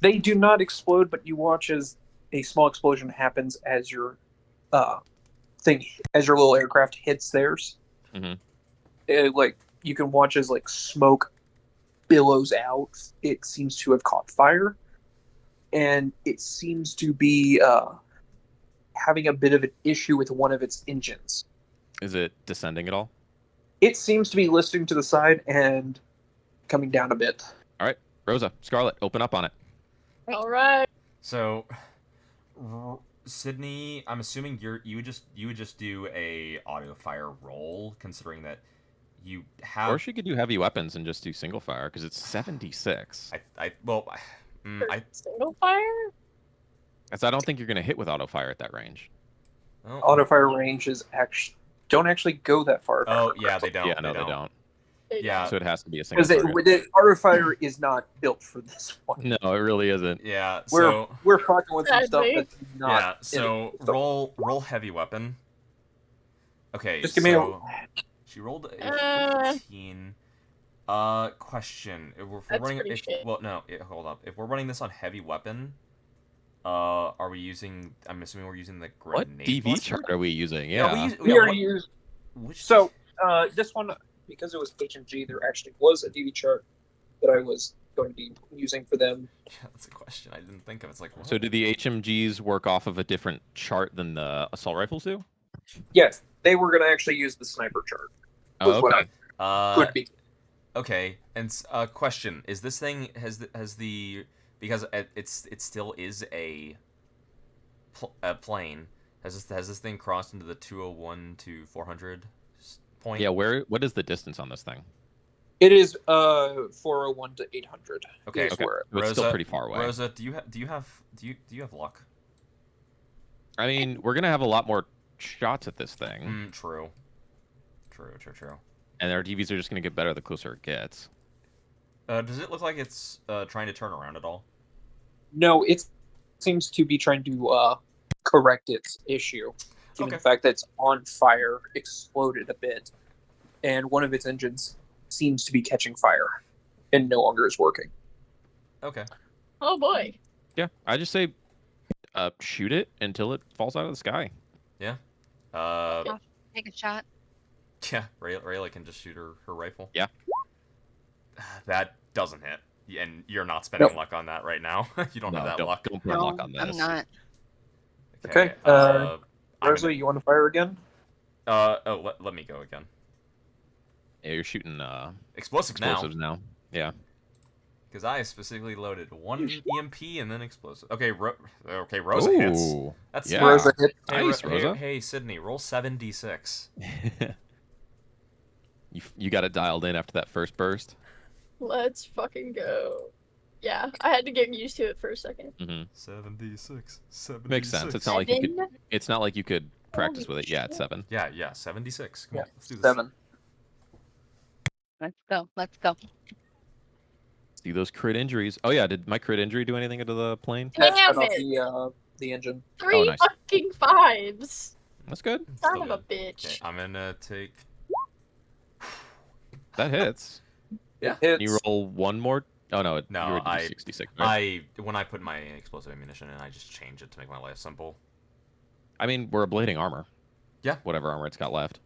They do not explode, but you watch as a small explosion happens as your as your little aircraft hits theirs. Mhm. Like you can watch as like smoke billows out. It seems to have caught fire, and it seems to be having a bit of an issue with one of its engines. Is it descending at all? It seems to be listing to the side and coming down a bit. Rosa, Scarlet, open up on it. All right. So, Sydney, I'm assuming you would just do a auto fire roll, considering that you have. Or she could do heavy weapons and just do single fire because it's 76. I Single fire? Because I don't think you're gonna hit with auto fire at that range. oh, Auto fire range is don't actually go that far. Oh yeah, they don't. Yeah, no, they don't. Yeah. So it has to be a single Because target. the auto fire is not built for this one. No, it really isn't. Yeah. We're So we're fucking with some stuff Sadly. that's not. yeah. So roll heavy weapon. Okay. Just give me so she rolled a Uh. 15. Question. If we're That's running, pretty shit. well, no. Hold up. If we're running this on heavy weapon, are we using? I'm assuming we're using the What grenade. DV launcher? chart are we using? Yeah, Yeah. we use, We yeah, are what- used. which So this one, because it was HMG, there actually was a DV chart that I was going to be using for them. Yeah, that's a question I didn't think of. It's like, So do the HMGs work off of a different chart than the assault rifles do? Yes, they were going to actually use the sniper chart. Oh, what okay. Could be. Okay, and question: is this thing has the because it still is a plane? Has this thing crossed into the 201 to 400 point? Yeah, what is the distance on this thing? It is 401 to 800. Okay, is Okay. where- So it's still Rosa- pretty far away. Rosa, do you have luck? I mean, we're gonna have a lot more shots at this thing, True. and our DVs are just gonna get better the closer it gets. Does it look like it's trying to turn around at all? No, it seems to be trying to correct its issue. Given Okay. the fact that it's on fire, exploded a bit, and one of its engines seems to be catching fire and no longer is working. Okay. Oh boy. Yeah, I just say, shoot it until it falls out of the sky. Take a shot. Yeah, Rayla can just shoot her rifle. Yeah. That doesn't hit. And you're not spending Nope. luck on that right now. You don't have that don't, luck. Don't burn No, luck on this. I'm not. Okay, I'm Rosa, gonna- you want to fire again? let me go again. Yeah, you're shooting Explosives explosives now. now. Yeah. Because I specifically loaded one EMP and then explosive. Okay, Rosa hits. Ooh, That's yeah. Rosa hit. Hey, Nice, Rosa. Hey, Sydney, roll 7d6. You got it dialed in after that first burst. Let's fucking go. Yeah, I had to get used to it for a second. 7d6. 7d6. Makes sense. It's not like you could. Seven? It's not like you could practice Holy with it. Yeah, it's shit. 7. Yeah, 7d6. Come Yeah, on, let's do this. 7. Let's go. Let's go. See those crit injuries. Oh yeah, did my crit injury do anything to the plane? That Damn shut off it! the engine. 3 nice. fucking 5s. That's good. Son Still of a good. bitch. Okay, I'm gonna take. That hits. Yeah. It Can you hits. roll one more? Oh no, No, you already I- did 66. Right? When I put my explosive ammunition in, I just change it to make my life simple. I mean, we're ablating armor. Yeah. Whatever armor it's got left.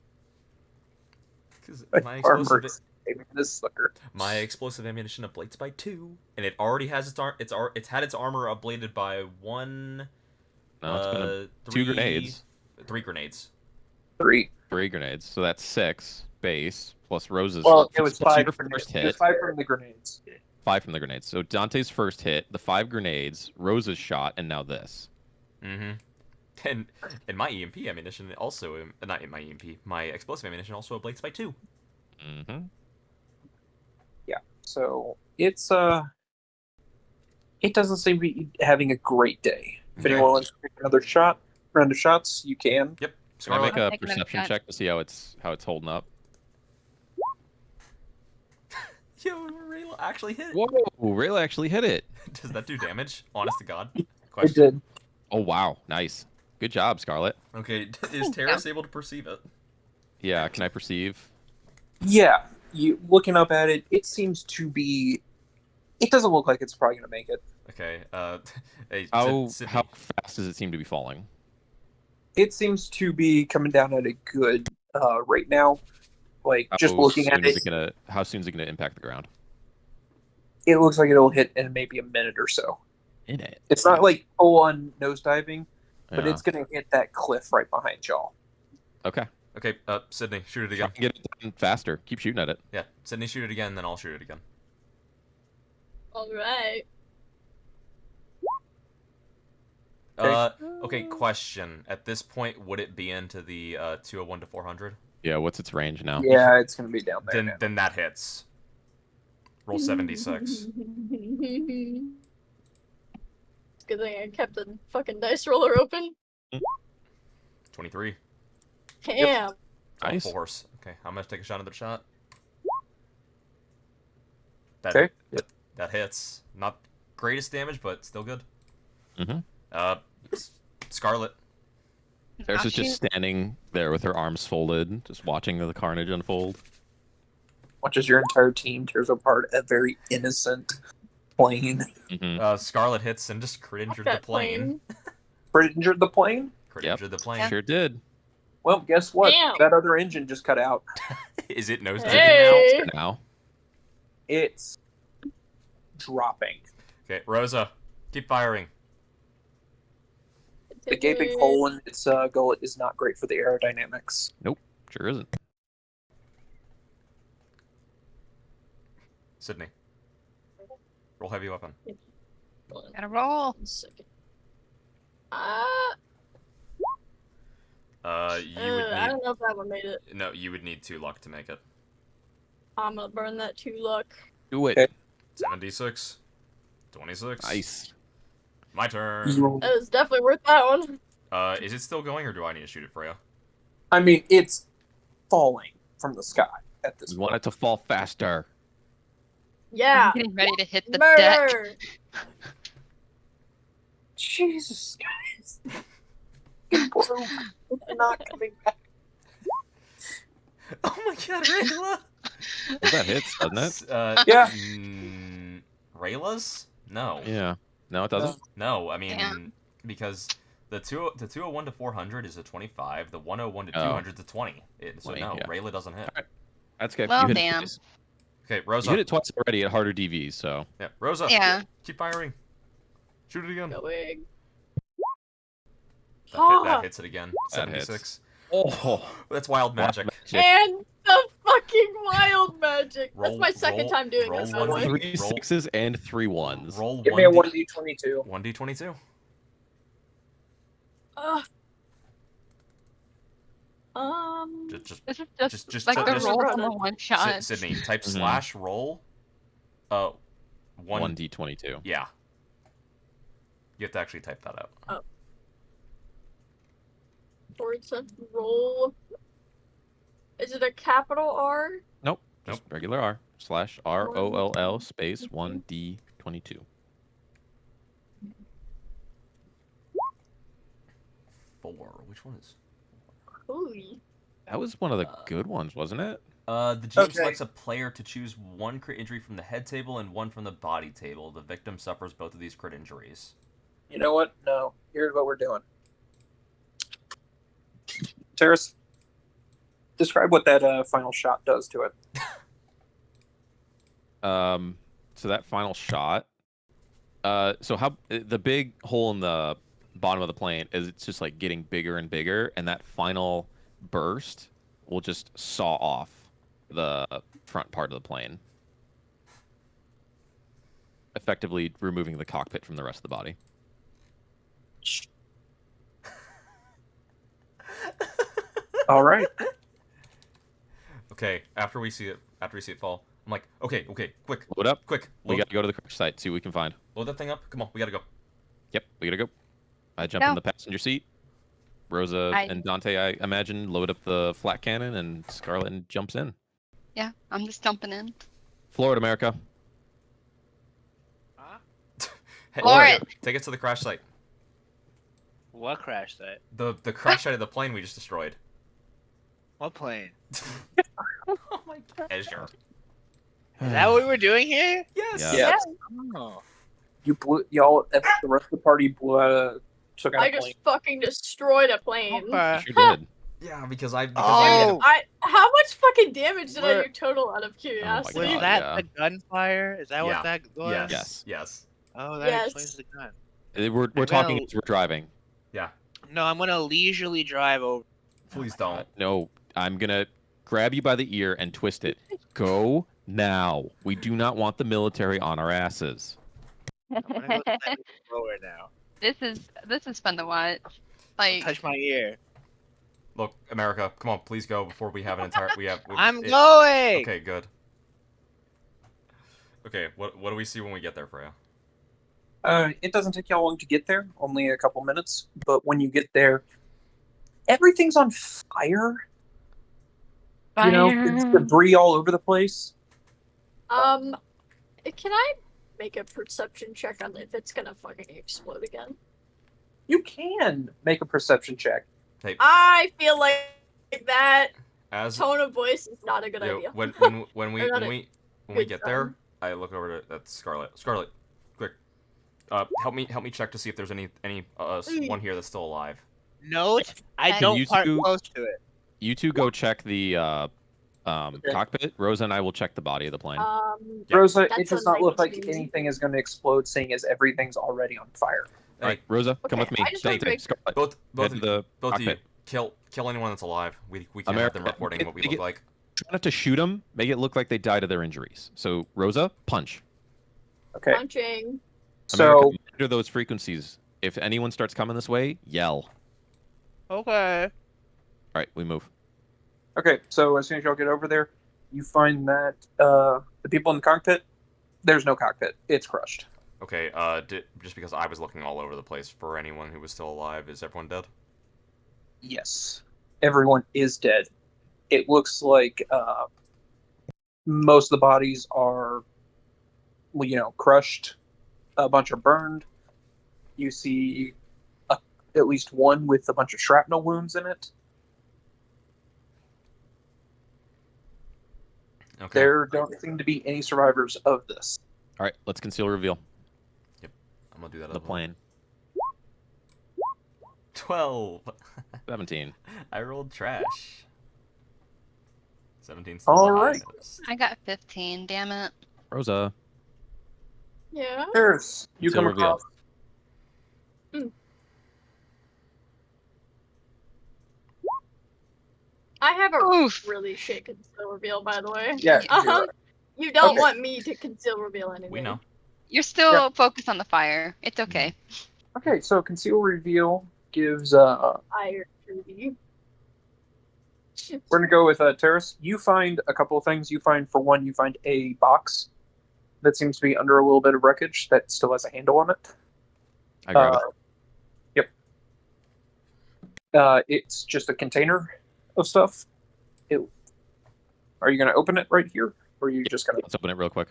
Because Like my armor explosive, saving this sucker. my explosive ammunition ablates by 2, and it already has it's had its armor ablated by 1. No, it's been 3 2 grenades, 3 grenades. 3. 3 grenades. So that's 6 base plus Rose's. Well, it was plus 5 your from first it was hit. 5 from the grenades. 5 from the grenades. So Dante's first hit, the 5 grenades, Rose's shot, and now this. Mm-hmm. And my EMP ammunition also, not in my EMP, my explosive ammunition also ablates by 2. Mm-hmm. Yeah. So it's it doesn't seem to be having a great day. If Okay. anyone wants to take another round of shots, you can. Yep. Can I make Scarlet. a Take another perception shot. check to see how it's holding up? Yo, Rayla actually hit. Whoa, Rayla actually hit it. Does that do damage? Honest to God. It Question. did. Oh wow, nice. Good job, Scarlet. Okay, is Terrace able to perceive it? Yeah, can I perceive? Yeah. You looking up at it, it seems to be. It doesn't look like it's probably going to make it. Okay. Hey, How Sydney. how fast does it seem to be falling? It seems to be coming down at a good rate now. Like just looking at it, How soon is it gonna impact the ground? it looks like it'll hit in maybe a minute or so. In it. It's not like full on nosediving, but Yeah. it's going to hit that cliff right behind y'all. Okay. Okay, Sydney, shoot it Try again. and get it done faster. Keep shooting at it. Yeah, Sydney, shoot it again, then I'll shoot it again. Alright. Okay, question. At this point, would it be into the 201 to 400? Yeah. What's its range now? Yeah, it's going to be down there. now. Then that hits. Roll 76. It's a good thing I kept the fucking dice roller open. 23. Damn. Nice. Force. Okay, I'm gonna take a shot at the shot. Okay. That hits. Not greatest damage, but still good. Mm-hmm. Scarlet. Sarah's I'll just shoot. standing there with her arms folded, just watching the carnage unfold. Watches your entire team tears apart a very innocent plane. Mm-hmm. Scarlet hits and just crit injured the That plane. Crit injured the plane? Crit Yep. injured the plane. Sure did. Well, guess what? Damn. That other engine just cut out. Is it nosediving now? Hey. Now. It's dropping. Okay, Rosa, keep firing. The gaping hole in its gullet is not great for the aerodynamics. Sure isn't. Sydney. Roll heavy weapon. Gotta roll. 1 second. You would I need don't know if that one made it. no. You would need 2 luck to make it. I'm gonna burn that 2 luck. Do it. Okay. 76. 26. Nice. My turn. That was definitely worth that one. Is it still going, or do I need to shoot it for you? I mean, it's falling from the sky at this We point. want it to fall faster. Yeah. I'm getting ready to hit the deck. Murder. Jesus, guys. Get broke. They're not coming back. Oh my god, Rayla! Well, that hits, doesn't it? Yeah. Rayla's? No. Yeah. No, it doesn't. No, I mean, Damn. because the 201 to 400 is a 25. The 101 to Oh. 200 is a 20. So 20, no, yeah. Rayla doesn't hit. That's good. Well, you hit damn. It twice. Okay, You Rosa. hit it twice already at harder DVs, so. Yeah, Rosa. Yeah. Keep firing. Shoot it again. Going. That hits it again. That hits. 76. Oh, That's wild magic. And the fucking wild magic. Roll- That's my second roll- time doing roll this, by the one way. d- 3 6s and 3 1s. Roll Give me a 1d. 1d22. 1d22. Just This is just, just- like the just- roll just- from a one shot. Sydney, type Mhm. / roll. 1d22. Yeah. You have to actually type that out. / roll. Is it a capital R? Nope. Just regular R. / ROLL space 1d22. 4. Which one is? Holy. That was one of the good ones, wasn't it? The GM Okay. selects a player to choose 1 crit injury from the head table and 1 from the body table. The victim suffers both of these crit injuries. You know what? No. Here's what we're doing. Terrace, describe what that final shot does to it. So that final shot. So how the big hole in the bottom of the plane is it's just like getting bigger and bigger, and that final burst will just saw off the front part of the plane, effectively removing the cockpit from the rest of the body. All right. Okay, after we see it fall, I'm like, okay, quick, Load up. quick, We load, gotta go to the crash site, see what we can find. load that thing up. Come on, we gotta go. Yep, we gotta go. I jump in Go. the passenger seat. Rosa and Dante, I imagine, load up the flat cannon, and Scarlet jumps in. Yeah, I'm just jumping in. Florida, America. Huh? Hey, Floor Mario, it. take us to the crash site. What crash site? The crash site of the plane we just destroyed. What plane? Oh my god. Azure. Is that what we were doing here? Yes. Yeah. Yeah. Oh. Y'all, the rest of the party took out I a just plane. fucking destroyed a plane. Okay. Sure did. Yeah, because I Oh. How much fucking damage did I Where- do total out of curiosity? Was God, that yeah. the gunfire? Is that Yeah. what that was? Yes. Yes. Yes. Oh, that Yes. explains the gun. We're talking will- as we're driving. Yeah. No, I'm gonna leisurely drive over. Please don't. No, I'm gonna grab you by the ear and twist it. Go now. We do not want the military on our asses. I'm gonna go slightly slower now. This is fun to watch. Like Touch my ear. Look, America, come on, please go before we have an entire. I'm going. Okay, good. Okay, what do we see when we get there, Freya? It doesn't take y'all long to get there, only a couple minutes. But when you get there, everything's on fire. You know, it's debris all over the place. Can I make a perception check on if it's gonna fucking explode again? You can make a perception check. I feel like that As tone of voice is not a good yo, idea. when we Or not when a we good get there, sign. I look over at Scarlet. Scarlet, quick. Help me check to see if there's any one here that's still alive. Note, I Can don't you park two- close to it. You two go check the Okay. cockpit. Rosa and I will check the body of the plane. Yeah. Rosa, it That's does not look like unlikely. anything is going to explode, seeing as everything's already on fire. All right, Rosa, come Okay, with me. I just wanted to make- Scarlet, Both head to the both of you cockpit. kill anyone that's alive. We can't have America, them reporting what we make look it- like. Try not to shoot them. Make it look like they died of their injuries. So, Rosa, punch. Okay, Punching. so America, monitor those frequencies. If anyone starts coming this way, yell. Okay. All right, we move. okay, so as soon as y'all get over there, you find that the people in the cockpit, there's no cockpit. It's crushed. Okay, just because I was looking all over the place for anyone who was still alive, is everyone dead? Yes, everyone is dead. It looks like most of the bodies are, well, you know, crushed. A bunch are burned. You see at least one with a bunch of shrapnel wounds in it. Okay. There don't seem to be any survivors of this. All right, let's conceal reveal I'm gonna do that. the as well. plane. 12. 17. I rolled trash. 17's All the right. highest. I got 15. Damn it. Rosa. Yeah. Paris, you Conceal come reveal. across. I have a Oof. really shit conceal reveal, by the way. Yeah, You don't Okay. want me to conceal reveal anything. We know. You're still focused on the fire. It's okay. Okay, so conceal reveal gives. Iron Ruby. We're gonna go with Terrace. You find a couple of things. You find, for one, you find a box that seems to be under a little bit of wreckage that still has a handle on it. I grab it. Yep. It's just a container of stuff. Are you gonna open it right here, or are you just gonna? Let's open it real quick.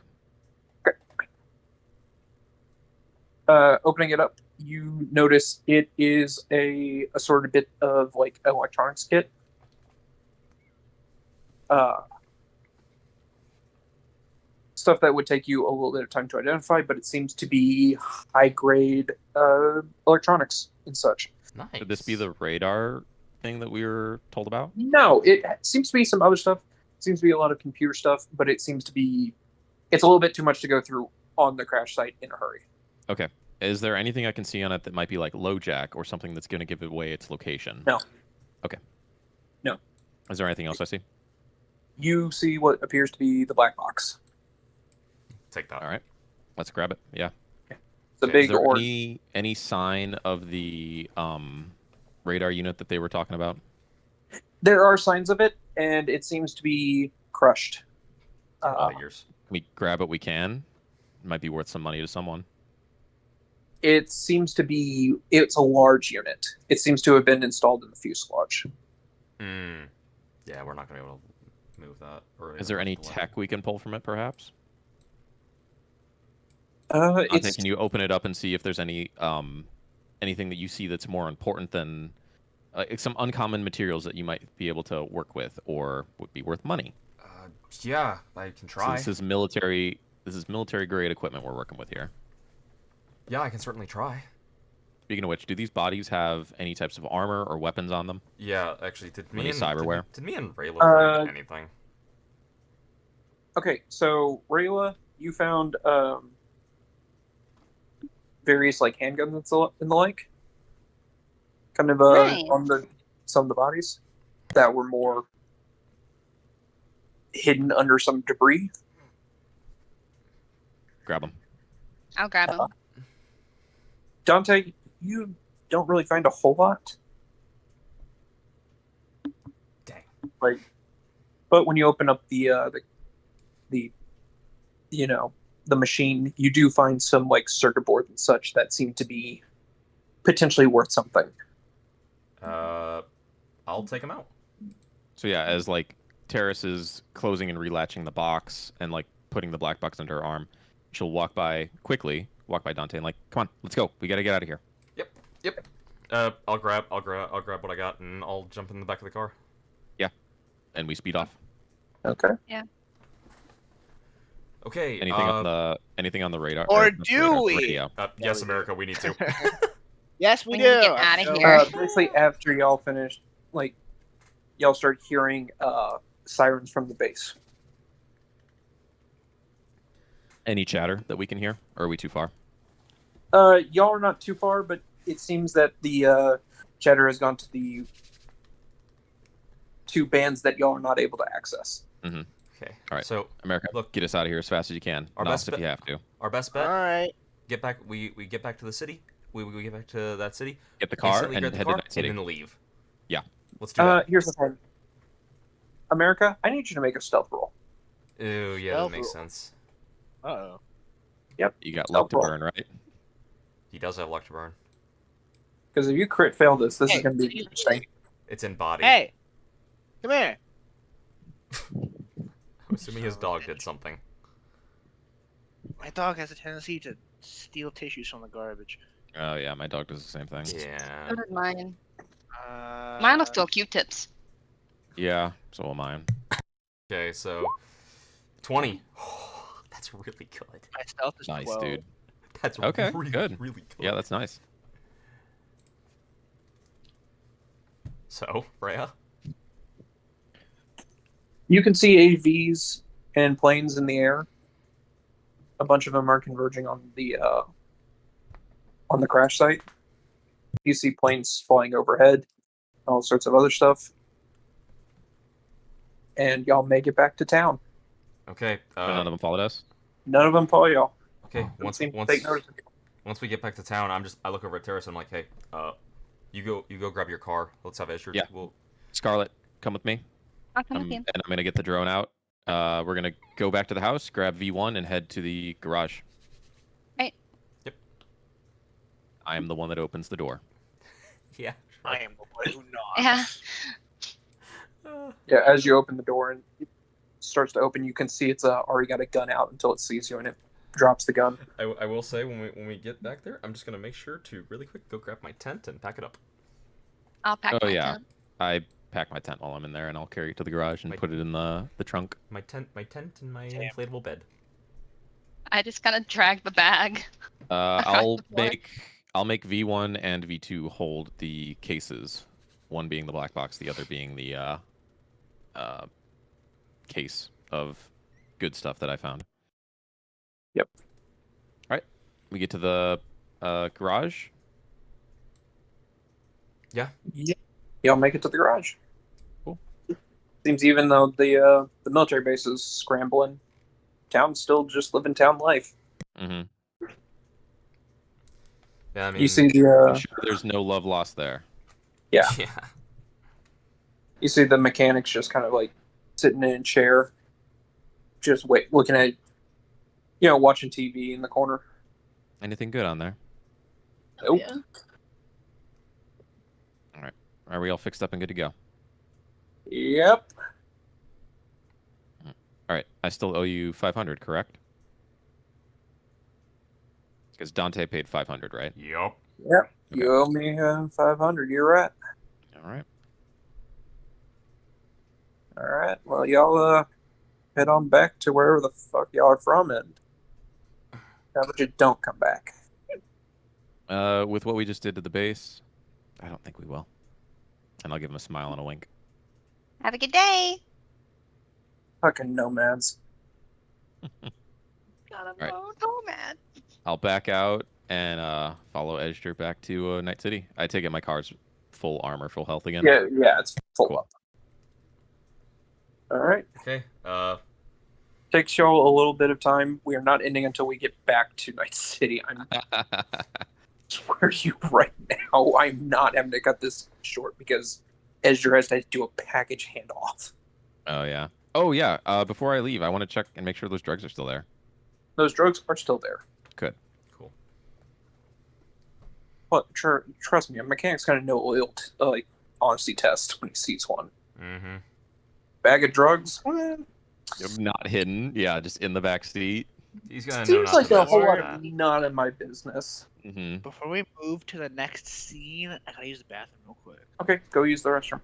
Opening it up, you notice it is a sort of bit of like electronics kit. Stuff that would take you a little bit of time to identify, but it seems to be high grade electronics and such. Nice. Could this be the radar thing that we were told about? No, it seems to be some other stuff. It seems to be a lot of computer stuff, but it's a little bit too much to go through on the crash site in a hurry. Okay. Is there anything I can see on it that might be like LoJack or something that's going to give away its location? No. Okay. No. Is there anything else I see? You see what appears to be the black box. Take that. All right. Let's grab it. Yeah. It's a Is big there orb. any sign of the radar unit that they were talking about? There are signs of it, and it seems to be crushed. Yours. Can we grab what we can? It might be worth some money to someone. It seems to be, it's a large unit. It seems to have been installed in the fuselage. Yeah, we're not going to be able to move that. Is there any tech we can pull from it, perhaps? Dante, It's can you open it up and see if there's any anything that you see that's more important than some uncommon materials that you might be able to work with or would be worth money? Yeah, I can So try. this is military grade equipment we're working with here. Yeah, I can certainly try. Speaking of which, do these bodies have any types of armor or weapons on them? Yeah, actually, did me Any and cyberware? Did me and Rayla find anything? okay. So Rayla, you found various like handguns and the like, kind of Nice. on some of the bodies that were more hidden under some debris. Grab them. I'll grab him. Dante, you don't really find a whole lot. Dang. But when you open up the machine, you do find some like circuit boards and such that seem to be potentially worth something. I'll take them out. So yeah, as like Terrace is closing and relatching the box and like putting the black box under her arm, she'll walk by Dante and like, come on, let's go. We gotta get out of here. Yep. I'll grab what I got and I'll jump in the back of the car. Yeah. And we speed off. Okay. Okay. Anything on the radar? Or the do radar, we? radio? Yes, America, we need to. Yes, we We do. need to get outta here. Basically, after y'all finish, like, y'all start hearing sirens from the base. Any chatter that we can hear? Or are we too far? Y'all are not too far, but it seems that the chatter has gone to the two bands that y'all are not able to access. Mm-hmm. Okay. All right. So America, Look. get us out of here as fast as you can. Our Knock best if bet- you have to. our best All bet: right. get back. We get back to the city. We get back to that city. Get the car Instantly and grab the head car, to that city. and then leave. Yeah. Let's do that. Here's the thing. America, I need you to make a stealth roll. Ooh, yeah, that makes sense. Uh-oh. You got Stealth luck to roll. burn, right? He does have luck to burn. Because if you crit fail this is Hey, going to be interesting. It's in body. Hey, come here. I'm assuming his dog did something. My dog has a tendency to steal tissues from the garbage. Oh yeah, my dog does the same thing. Yeah. So did mine. Uh, Mine will steal Q-tips. Yeah, so will mine. Okay, so 20. That's really good. My stealth is Nice, 12. dude. That's Okay, really, good. really good. Yeah, that's nice. So, Freya? You can see AVs and planes in the air. A bunch of them are converging on the crash site. You see planes flying overhead, all sorts of other stuff, and y'all make it back to town. Okay. But none of them followed us. None of them follow y'all. Okay. Don't seem to take notice of you. Once we get back to town, I look over at Terrace and I'm like, hey, you go grab your car. Let's have Ezra. Yeah. Scarlet, come with me. I'll come with you. And I'm gonna get the drone out. We're gonna go back to the house, grab V1, and head to the garage. Right. Yep. I am the one that opens the door. Yeah. I am the one who knocks. Yeah. Yeah, as you open the door and it starts to open, you can see it's already got a gun out until it sees you and it drops the gun. I will say when we get back there, I'm just gonna make sure to really quick go grab my tent and pack it up. I'll pack Oh my yeah, tent. I pack my tent while I'm in there, and I'll carry it to the garage and put it in the trunk. My tent and my Damn. inflatable bed. I just kind of drag the bag. I'll the floor. make V1 and V2 hold the cases. One being the black box, the other being the case of good stuff that I found. Yep. All right, we get to the garage. Yeah. Y'all make it to the garage. Cool. Seems even though the military base is scrambling, town's still just living town life. Mm-hmm. Yeah, I mean. You see I'm sure there's no love lost there. Yeah. Yeah. You see the mechanics just kind of like sitting in a chair, just looking at, watching TV in the corner. Anything good on there? Nope. Yeah. Are we all fixed up and good to go? Yep. All right, I still owe you 500, correct? Because Dante paid 500, right? Yup. Yep. You owe me 500. You're right. All right. All right. Well, y'all head on back to wherever the fuck y'all are from, and how about you don't come back? With what we just did to the base, I don't think we will. And I'll give him a smile and a wink. Have a good day. Fucking nomads. God, I'm Right. so mad. I'll back out and follow Edger back to Night City. I take it my car's full armor, full health again. Yeah, it's full Cool. up. All right. Okay. Takes y'all a little bit of time. We are not ending until we get back to Night City. I swear to you right now, I'm not having to cut this short because Ezra has to do a package handoff. Oh yeah. Oh yeah. Before I leave, I want to check and make sure those drugs are still there. Those drugs are still there. Good. Cool. But trust me, a mechanic's gonna know oil honesty test when he sees one. Mm-hmm. Bag of drugs? Not hidden. Yeah, just in the back seat. He's gonna know Seems not like to a mess whole with lot that. of not in my business. Mm-hmm. Before we move to the next scene, I gotta use the bathroom real quick. Okay, go use the restroom.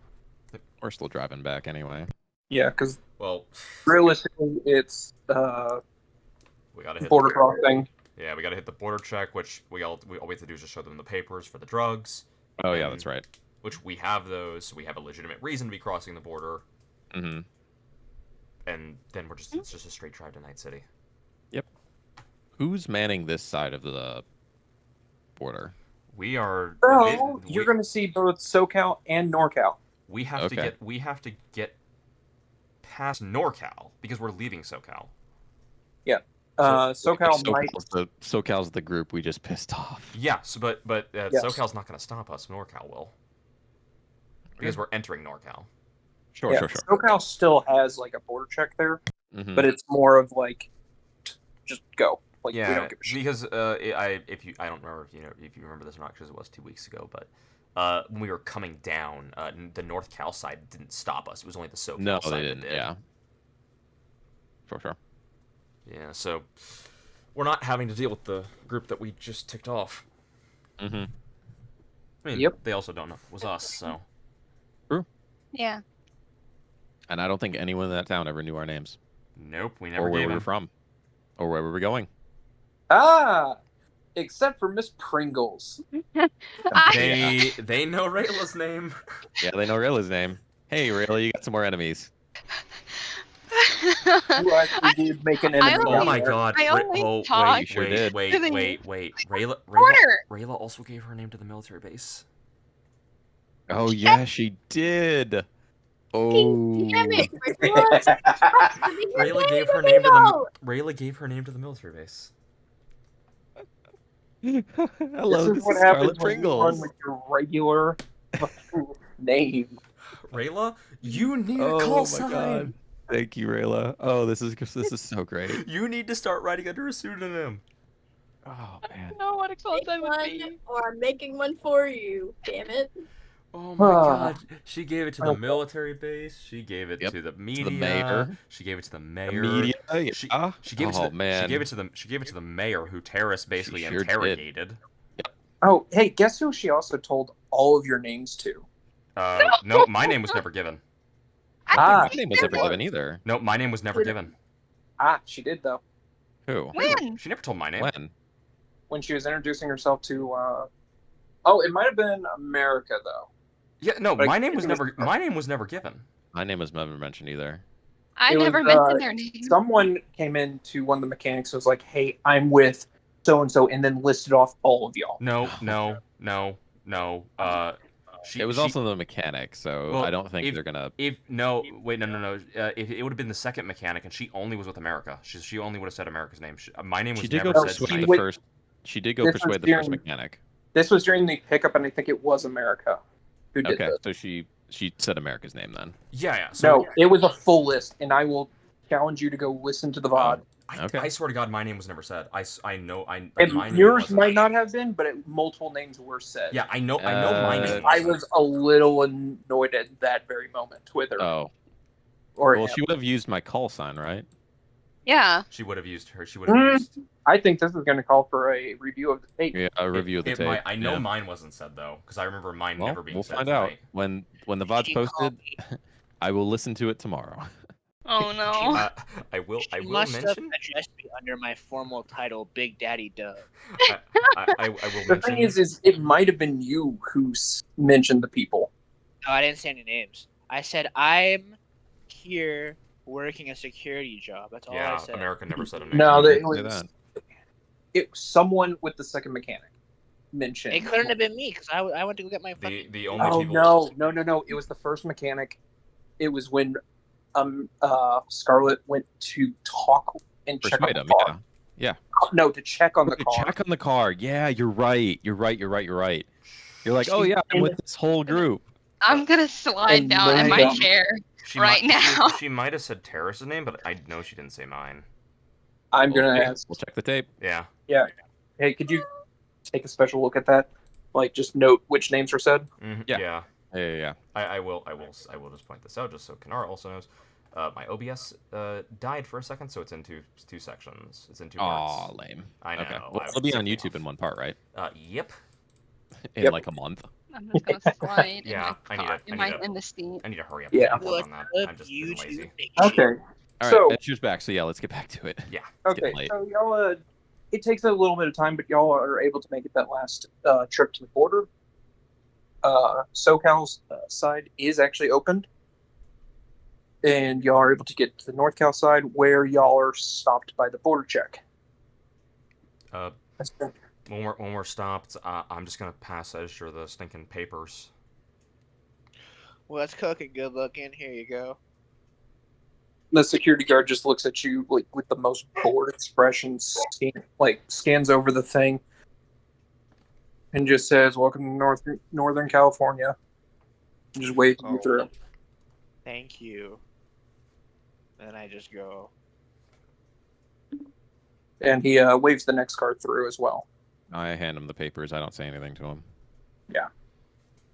We're still driving back anyway. Yeah, because Well, realistically, it's we gotta hit. border crossing. Yeah, we gotta hit the border check, which all we have to do is just show them the papers for the drugs. Oh yeah, that's right. Which we have those, so we have a legitimate reason to be crossing the border, Mm-hmm. and then it's just a straight drive to Night City. Who's manning this side of the border? We are. So you're going to see both SoCal and NorCal. We have Okay. to get past NorCal because we're leaving SoCal. SoCal might. SoCal's the group we just pissed off. Yeah, so, but Yes. SoCal's not going to stop us. NorCal will, because we're entering NorCal. Sure. SoCal still has like a border check there, Mm-hmm. but it's more of like, just go. Like, we Yeah, don't give a shit. because I don't remember if you remember this or not because it was 2 weeks ago, but when we were coming down, the North Cal side didn't stop us. It was only the SoCal No, side they that didn't. did. Yeah. Sure. Yeah, so we're not having to deal with the group that we just ticked off. Mm-hmm. I mean, Yep. they also don't know it was us, so. Yeah. And I don't think anyone in that town ever knew our names Nope, we never or where gave we were in. from or where we were going. Ah, Except for Miss Pringles. They know Rayla's name. Yeah, they know Rayla's name. Hey, Rayla, you got some more enemies. You actually did make an enemy. only- Oh out my there. god. I only you talked sure did. Wait. to the Rayla corner. Rayla also gave her name to the military base. Oh yeah, she did. Oh. Damn it, Nicholas. Rayla gave her name to the military base. Hello, This this is what is happens Scarlet when you run Pringles. with your regular name. Rayla, you need a Oh call my sign. god. Thank you, Rayla. Oh, this is so great. You need to start writing under a pseudonym. Oh I man. don't know what a call Make sign would one, be. or I'm making one for you. Damn it. Oh my god. She gave it to the Okay. military base. She gave it Yep, to the To media. the mayor. She gave it to the The mayor. media. She, Yeah. she gave it to Oh the, man. She gave it to the mayor, who terrorists basically sure did. interrogated. Oh, hey, guess who she also told all of your names to? No, my name was never given. I Ah, don't think my name was it ever was. given either. No, my name was never given. She did though. Who? When? She never told my name. When? When she was introducing herself to. Oh, it might have been America though. Yeah, no, But I my think name was it was- never given. My name was never mentioned either. I It was, never mentioned their name. Someone came into one of the mechanics and was like, "Hey, I'm with so and so," and then listed off all of y'all. No. It was also the mechanic, so Well, I don't think if- they're gonna. If it would have been the second mechanic, and she only was with America. She only would have said America's name. My name was She did never go said. persuade the Wait. first. She did go This was persuade the first during- mechanic. This was during the pickup, and I think it was America who did Okay, this. so she said America's name then. Yeah. So No, it was a full list, and I will challenge you to go listen to the VOD. Okay. I swear to God, my name was never said. I know. And my name yours wasn't. might not have been, but multiple names were said. Yeah, I know my name. I wasn't. was a little annoyed at that very moment with her. Oh, or well, him. she would have used my call sign, right? Yeah. She would have used her. She would have used. I think this is going to call for a review of the tape. Yeah, a review of the It tape. might, I know yeah. mine wasn't said though, because I remember mine Well, never being we'll said. find out tonight. when the VOD's She called posted. me. I will listen to it tomorrow. Oh no. I will. I She will must have mention. addressed me under my formal title, Big Daddy Dub. I will The mention. thing is it might have been you who mentioned the people. No, I didn't say any names. I said I'm here working a security job. That's all I Yeah, said. America never said a name. No, You it didn't say was that. someone with the second mechanic mentioned. It couldn't have been me because I went to go get my The fucking. the only Oh people. no! It was the first mechanic. It was when Scarlet went to talk and check on Persuade the him. car. Yeah. No, to check on the To car. check on the car. Yeah, you're right. You're right. You're like, oh yeah, I'm with this whole group. I'm gonna slide And down in my random. chair. She right now. She might have said terrorist's name, but I know she didn't say mine. I'm gonna Okay, ask. We'll check the tape. Yeah. Hey, could you take a special look at that? Like, just note which names were said. Yeah. Yeah. Yeah. I will just point this out just so Kanara also knows. My OBS died for a second, so it's in two sections. It's in two parts. Aw, lame. I know. Okay. I Well, was it'll be on tipping YouTube in off. one part, right? Yep. In Yep. like a month. I'm just gonna slide Yeah, I need it. in the seat. I need to hurry up. Yeah. and work on that. I'm just being YouTube lazy. Okay. All right, So- Edger's back. So yeah, let's get back to it. Yeah. It's getting Okay. late. So y'all, it takes a little bit of time, but y'all are able to make it that last trip to the border. SoCal's side is actually opened, and y'all are able to get to the NorthCal side, where y'all are stopped by the border check. That's good. When we're stopped, I'm just gonna pass Ezra the stinking papers. Well, that's cooking. Good looking. Here you go. The security guard just looks at you like with the most bored expression, scans over the thing, and just says, "Welcome to Northern California." And just waves you Oh. through. Thank you. Then I just go. And he waves the next card through as well. I hand him the papers. I don't say anything to him.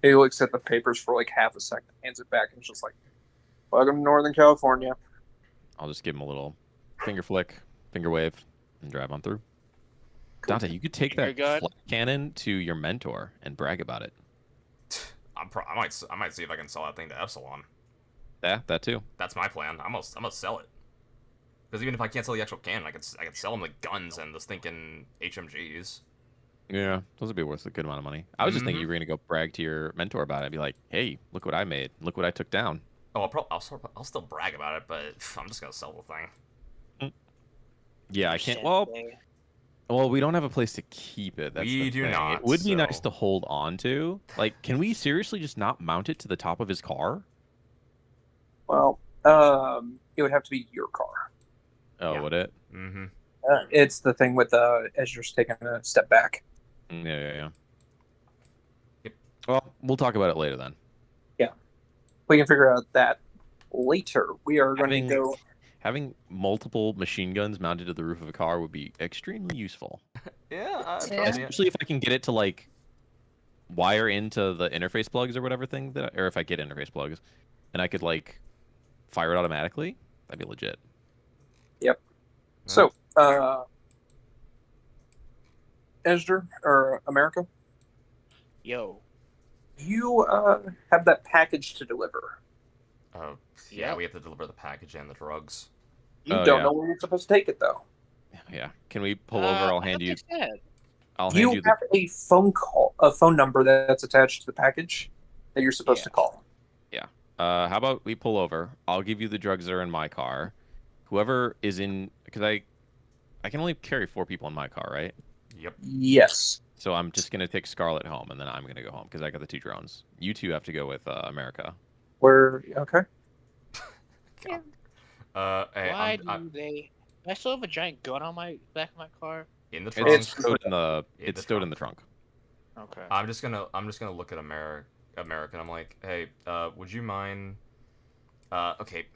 He looks at the papers for like half a second, hands it back, and is just like, "Welcome to Northern California." I'll just give him a little finger flick, finger wave, and drive on through. Dante, you could take Finger that gun? flat cannon to your mentor and brag about it. I might see if I can sell that thing to Epsilon. Yeah, that too. That's my plan. I'm gonna sell it. Because even if I can't sell the actual cannon, I can sell them the guns and the stinking HMGs. Yeah, those would be worth a good amount of money. I was just thinking Mhm. you were gonna go brag to your mentor about it. Be like, hey, look what I made. Look what I took down. Oh, I'll still brag about it, but I'm just gonna sell the thing. Yeah, I Your can't. sensei. Well, we don't have a place to keep it. That's the We do thing. It not, would be nice so to hold on to. Like, can we seriously just not mount it to the top of his car? Well, it would have to be your car. Oh, Yeah. would it? Mm-hmm. It's the thing with Ezra's taking a step back. Yeah. Yep. Well, we'll talk about it later then. We can figure out that later. We are going to Having go. having multiple machine guns mounted to the roof of a car would be extremely useful. Yeah, Yeah. trust me. Especially if I can get it to like wire into the interface plugs or whatever thing or if I get interface plugs, and I could like fire it automatically. That'd be legit. Yep. So, Ezra or America, Yo. you have that package to deliver. Yeah, Yep. we have to deliver the package and the drugs. You Oh, don't yeah. know where you're supposed to take it, though. Yeah. Can we pull over? I'll I hand thought you. they said. I'll hand You you the. have a phone number that's attached to the package that you're supposed Yeah. to call. How about we pull over? I'll give you the drugs that are in my car. Whoever is in, because I can only carry 4 people in my car, right? Yep. Yes. So I'm just gonna take Scarlet home, and then I'm gonna go home because I got the 2 drones. You 2 have to go with America. We're okay. Yeah. Hey, Why I'm do they? I still have a giant gun on my back of my car. in the trunk. It's stowed in the. In It's the stowed in the trunk. Okay. I'm just gonna look at American. I'm like, hey, would you mind? Okay,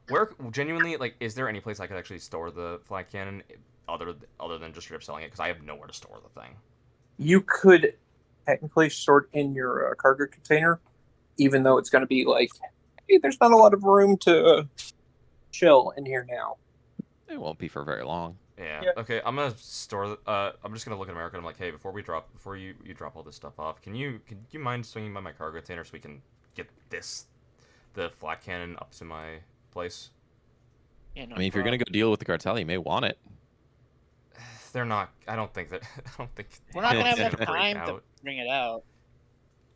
where genuinely like, is there any place I could actually store the flag cannon other than just straight up selling it? Because I have nowhere to store the thing. You could technically store it in your cargo container, even though it's going to be like, hey, there's not a lot of room to chill in here now. It won't be for very long. Yeah. Yeah. Okay. I'm gonna store. I'm just gonna look at American. I'm like, hey, before you drop all this stuff off, can you mind swinging by my cargo container so we can get the flat cannon up to my place? Yeah, no I mean, if you're gonna problem. go deal with the cartel, you may want it. They're not. I don't think that. I don't think. We're not gonna have Yeah. enough break time out. to bring it out.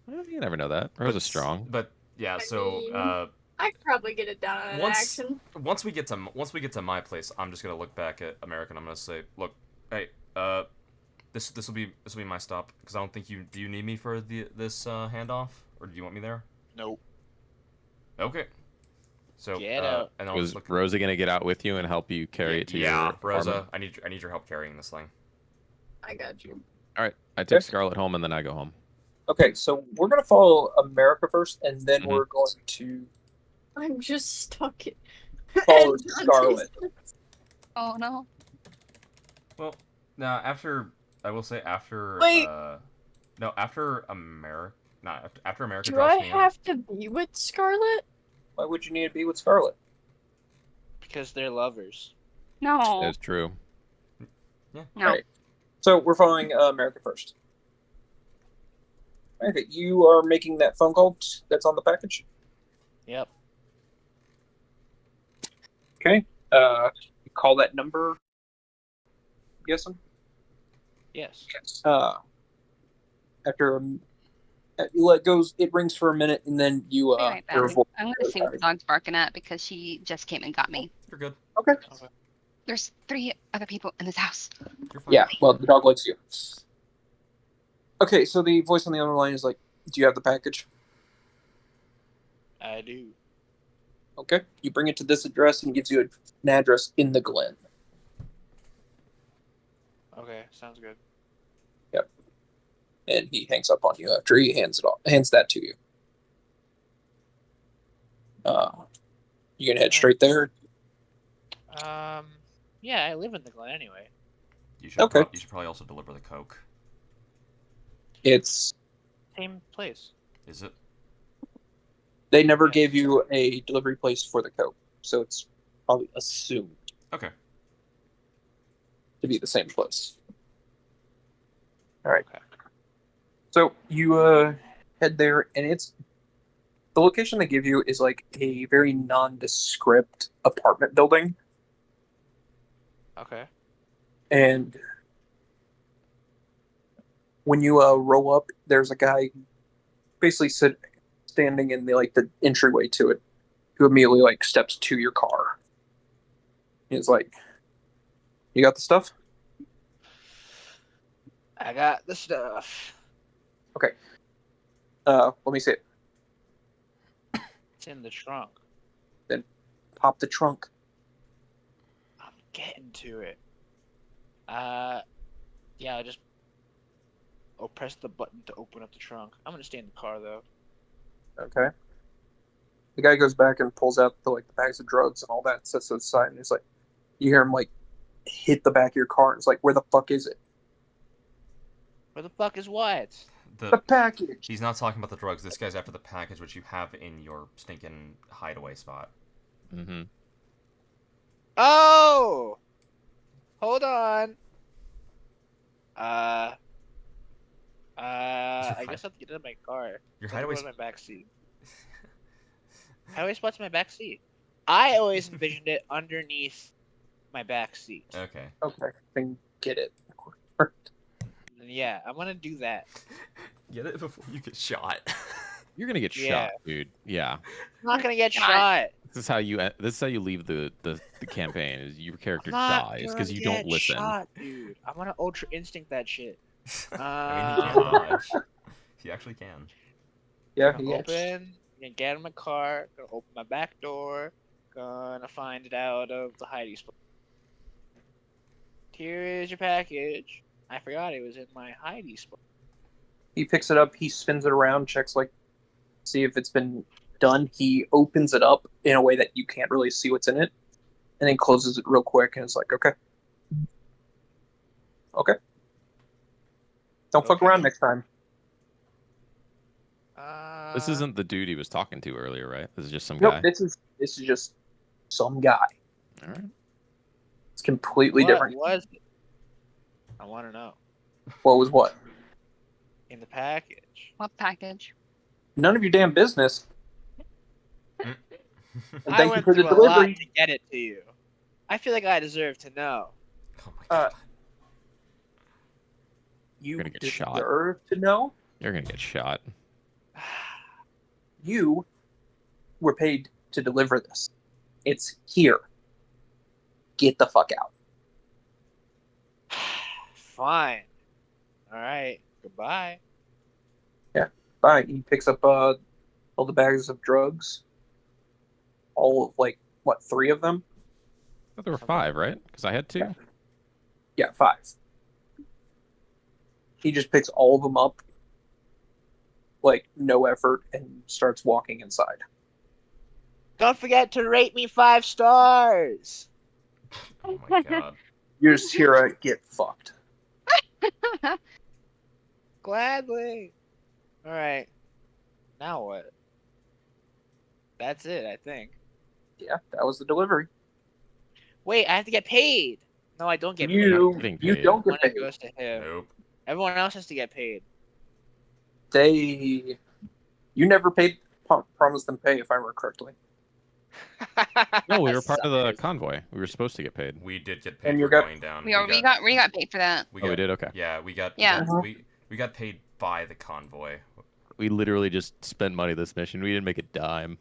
Well, you never know that. Rose is strong. But yeah. I So mean, I could probably get it done in once action. once we get to my place, I'm just gonna look back at American. I'm gonna say, look, hey, this will be my stop because I don't think do you need me for this handoff, or do you want me there? Nope. Okay. So Get out. and I'll Was just look. Rosa gonna get out with you and help you carry it to your Yeah, apartment? Rosa, I need your help carrying this thing. I got you. All right, I take Okay. Scarlet home and then I go home. Okay, so we're going to follow America first, and then Mhm. we're going to I'm just stuck. follow And Scarlet. Oh no. Well, now after I will say after Wait. no after America not after America Do drops I me have to be with Scarlet? Why would you need to be with Scarlet? Because they're lovers. No. That's true. No. Right. So we're following America first. Okay, you are making that phone call that's on the package. Yep. Okay. You call that number. I'm guessing. Yes. After you let goes, it rings for a minute, and then you Be right back. hear a voice. I'm gonna see what the dog's barking at because she just came and got me. You're good. Okay. There's 3 other people in this house. You're fine. Yeah. Well, the dog likes you. Okay, so the voice on the other line is like, "Do you have the package?" I do. Okay. You bring it to this address, and it gives you an address in the Glen. Okay, sounds good. And he hangs up on you after he hands that to you. You gonna head straight there? Yeah, I live in the Glen anyway. You should Okay. you should probably also deliver the coke. It's Same place. Is it? they never Yes. gave you a delivery place for the coke, so it's probably assumed Okay. to be the same place. All right. Okay. So you head there, and it's the location they give you is like a very nondescript apartment building, Okay. and when you roll up, there's a guy basically standing in the entryway to it, who immediately steps to your car. He's like, "You got the stuff?" I got the stuff. Okay. Let me see it. It's in the trunk. Pop the trunk. I'm getting to it. Yeah, I'll just press the button to open up the trunk. I'm gonna stay in the car though. Okay. The guy goes back and pulls out the bags of drugs and all that, sets it aside, and he's like, you hear him hit the back of your car, and it's like, where the fuck is it? Where the fuck is what? The package. He's not talking about the drugs. This guy's after the package, which you have in your stinking hideaway spot. Mm-hmm. Oh! Hold on. I guess I have to get in my car. Your Hideaway hideaway in my back seat. Hideaway spot's in my back seat. I always envisioned it underneath my back seat. Okay. Okay, then get it. Yeah, I'm gonna do that. Get it before you get shot. You're gonna get Yeah. shot, dude. Yeah. I'm not gonna get God. shot. This is how you leave the campaign. Is your character I'm not dies gonna because you don't get listen. Shot, dude. I'm gonna ultra instinct that shit. I mean, he can dodge. He actually can. Yeah, Gonna he is. open, gonna get in my car, gonna open my back door, gonna find it out of the hiding spot. Here is your package. I forgot it was in my hiding spot. He picks it up, he spins it around, checks see if it's been done. He opens it up in a way that you can't really see what's in it, and then closes it real quick, and it's like, okay. Okay. Don't fuck Okay. around next time. This isn't the dude he was talking to earlier, right? This is just some Nope, guy. this is just some guy. All right. It's completely what different. was it? I want to know. What was what? In the package. What package? None of your damn business. And I thank you went for the through a lot delivery. to get it to you. I feel like I deserve to know. Oh my Uh, god. You Gonna get shot. deserve to know. You're gonna get shot. You were paid to deliver this. It's here. Get the fuck out. Fine. All right. Goodbye. Bye. He picks up all the bags of drugs. All of 3 of them? I thought there were 5, right? Because I had 2. Yeah, 5. He just picks all of them up, no effort, and starts walking inside. Don't forget to rate me 5 stars. Oh my god. You're just here to get fucked. Gladly. All right. Now what? That's it, I think. Yeah, that was the delivery. Wait, I have to get paid. No, I don't get You getting you paid. don't paid. get Money paid. goes to him. Nope. Everyone else has to get paid. You never promised them pay, if I remember correctly. No, we were part of the Suckers. convoy. We were supposed to get paid. We did get paid And you for got- going down. We got paid for that. Oh, we did? Okay. Yeah, we got. Yeah. We got paid by the convoy. We literally just spent money this mission. We didn't make a dime.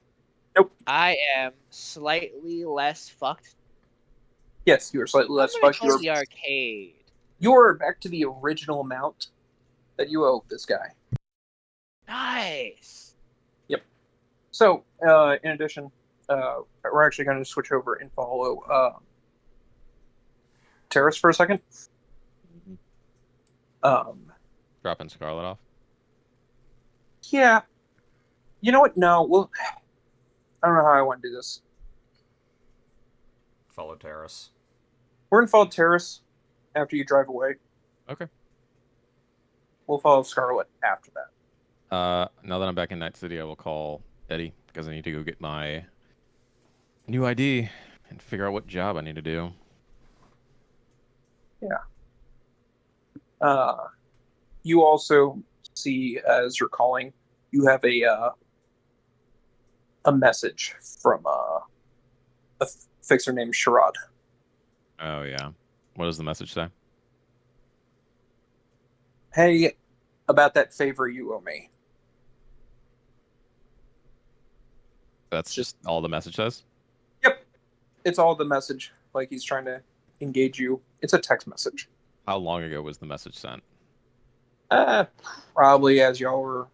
I am slightly less fucked. Yes, you were slightly less I'm gonna fucked. go to the arcade. You're back to the original amount that you owe this guy. Nice. So, in addition, we're actually going to switch over and follow Terrace for a second. Dropping Scarlet off. Yeah. You know what? No, well, I don't know how I want to do this. Follow Terrace. We're going to follow Terrace after you drive away. Okay. We'll follow Scarlet after that. Now that I'm back in Night City, I will call Eddie because I need to go get my new ID and figure out what job I need to do. You also see, as you're calling, you have a message from a fixer named Sherrod. Oh yeah. What does the message say? Hey, about that favor you owe me. That's just all the message says. Yep. It's all the message. Like he's trying to engage you. It's a text message. How long ago was the message sent? Probably as y'all were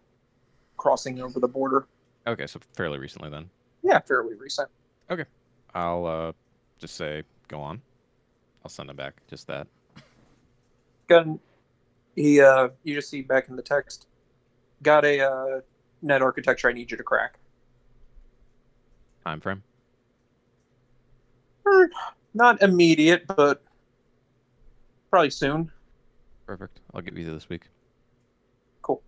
crossing over the border. Okay, so fairly recently then. Yeah, fairly recent. I'll just say go on. I'll send him back. Just that. Gun. He you just see back in the text. Got a net architecture I need you to crack. Time frame. Not immediate, but probably soon. Perfect. I'll give you this week. Cool.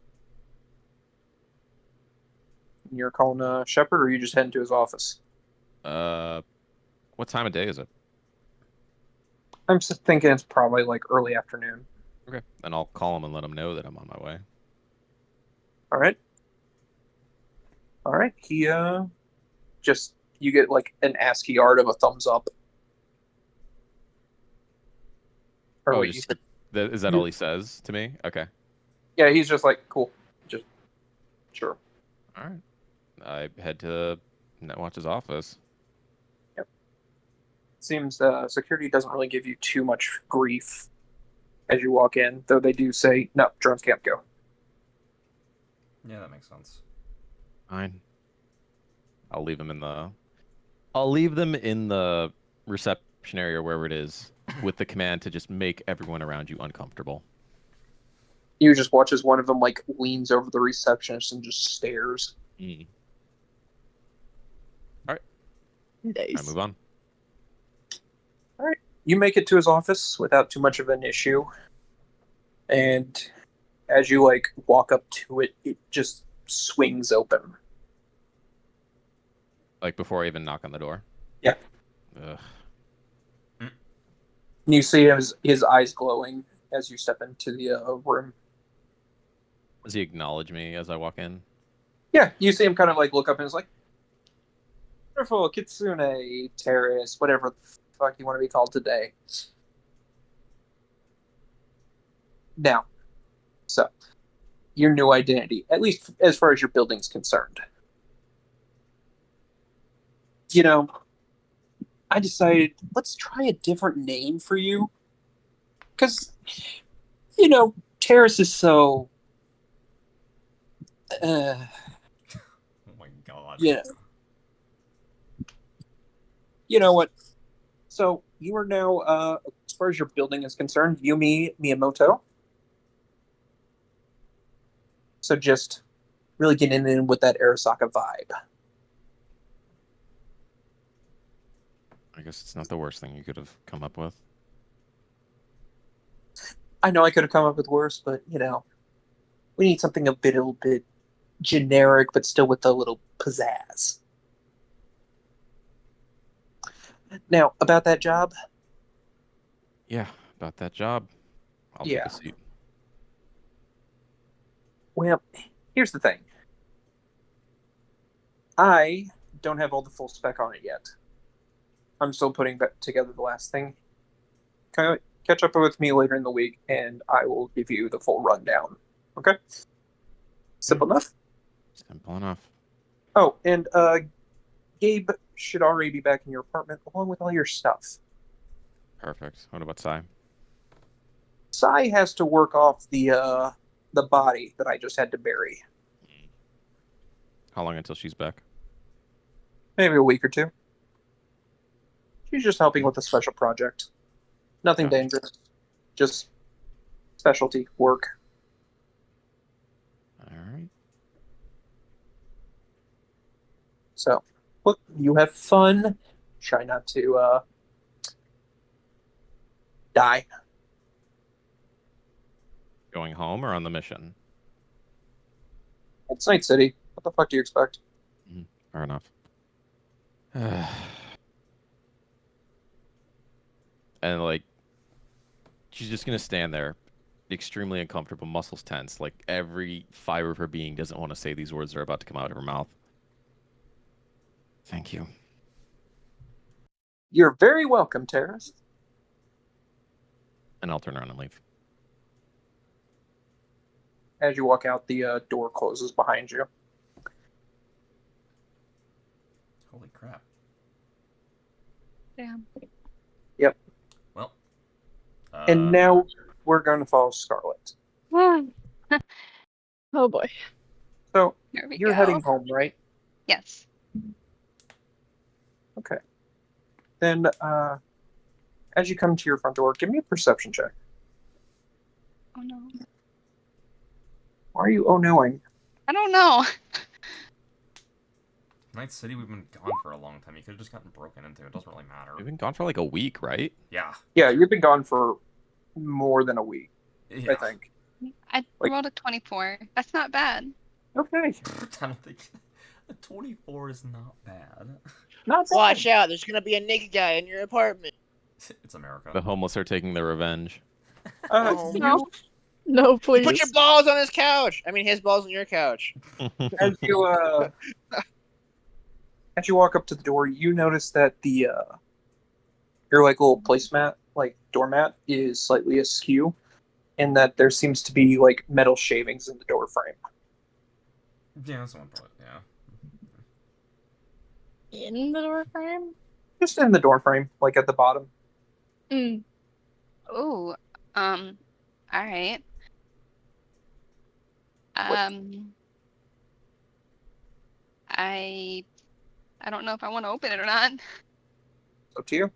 You're calling Shepard, or are you just heading to his office? What time of day is it? I'm just thinking it's probably like early afternoon. Okay. Then I'll call him and let him know that I'm on my way. All right. All right. He just you get like an ASCII art of a thumbs up. Or Oh, wait, just, is that all he says to me? Okay. yeah, he's just like cool. Just sure. All right. I head to Netwatch's office. Seems security doesn't really give you too much grief as you walk in, though they do say no, drones can't go. Yeah, that makes sense. Fine. I'll leave him in the. I'll leave them in the reception area, wherever it is, with the command to just make everyone around you uncomfortable. You just watch as one of them like leans over the receptionist and just stares. Mm. Nice. I move on. You make it to his office without too much of an issue, and as you like walk up to it, it just swings open. Like before I even knock on the door. Yeah. Ugh. And you see his eyes glowing as you step into the room. Does he acknowledge me as I walk in? Yeah, you see him kind of like look up and is like, "Wonderful Kitsune Terrace, whatever the fuck you want to be called today." Now, so your new identity, at least as far as your building's concerned. You know, I decided let's try a different name for you, because Terrace is so. Oh my god. Yeah. You know what? So you are now, as far as your building is concerned, Yumi Miyamoto. So just really getting in with that Arasaka vibe. I guess it's not the worst thing you could have come up with. I know I could have come up with worse, but we need something a little bit generic, but still with a little pizzazz. Now, about that job. Yeah, about that job. I'll Yeah. take a seat. Well, here's the thing. I don't have all the full spec on it yet. I'm still putting together the last thing. Catch up with me later in the week, and I will give you the full rundown. Okay? Simple enough? Simple enough. Oh, and Gabe should already be back in your apartment along with all your stuff. Perfect. What about Sai? Sai has to work off the body that I just had to bury. How long until she's back? Maybe a week or two. She's just helping with a special project. Nothing Gotcha. dangerous. Just specialty work. All right. So, look, you have fun. Try not to die. Going home or on the mission? It's Night City. What the fuck do you expect? Fair enough. And like, she's just gonna stand there, extremely uncomfortable, muscles tense, like every fiber of her being doesn't want to say these words that are about to come out of her mouth. Thank you. You're very welcome, Terrace. And I'll turn around and leave. As you walk out, the door closes behind you. Holy crap. Damn. Well. And now we're going to follow Scarlet. Oh boy. So Here we you're go. heading home, right? Yes. Okay. Then, as you come to your front door, give me a perception check. Oh no. Why are you oh-knowing? I don't know. Night City, we've been gone for a long time. You could have just gotten broken into. It doesn't really matter. We've been gone for like a week, right? Yeah. Yeah, you've been gone for more than a week, Yeah. I think. I Like- rolled a 24. That's not bad. Okay. I don't think a 24 is not bad. Not bad. Watch out, there's gonna be a naked guy in your apartment. It's America. The homeless are taking their revenge. Oh, No. No, please. Put your balls on his couch. I mean, his balls on your couch. As you walk up to the door, you notice that the your like little placemat, like doormat, is slightly askew, and that there seems to be like metal shavings in the door frame. Yeah, that's one part. Yeah. In the door frame? Just in the door frame, like at the bottom. Mm. Oh, all right. I don't know if I want to open it or not. It's up to you.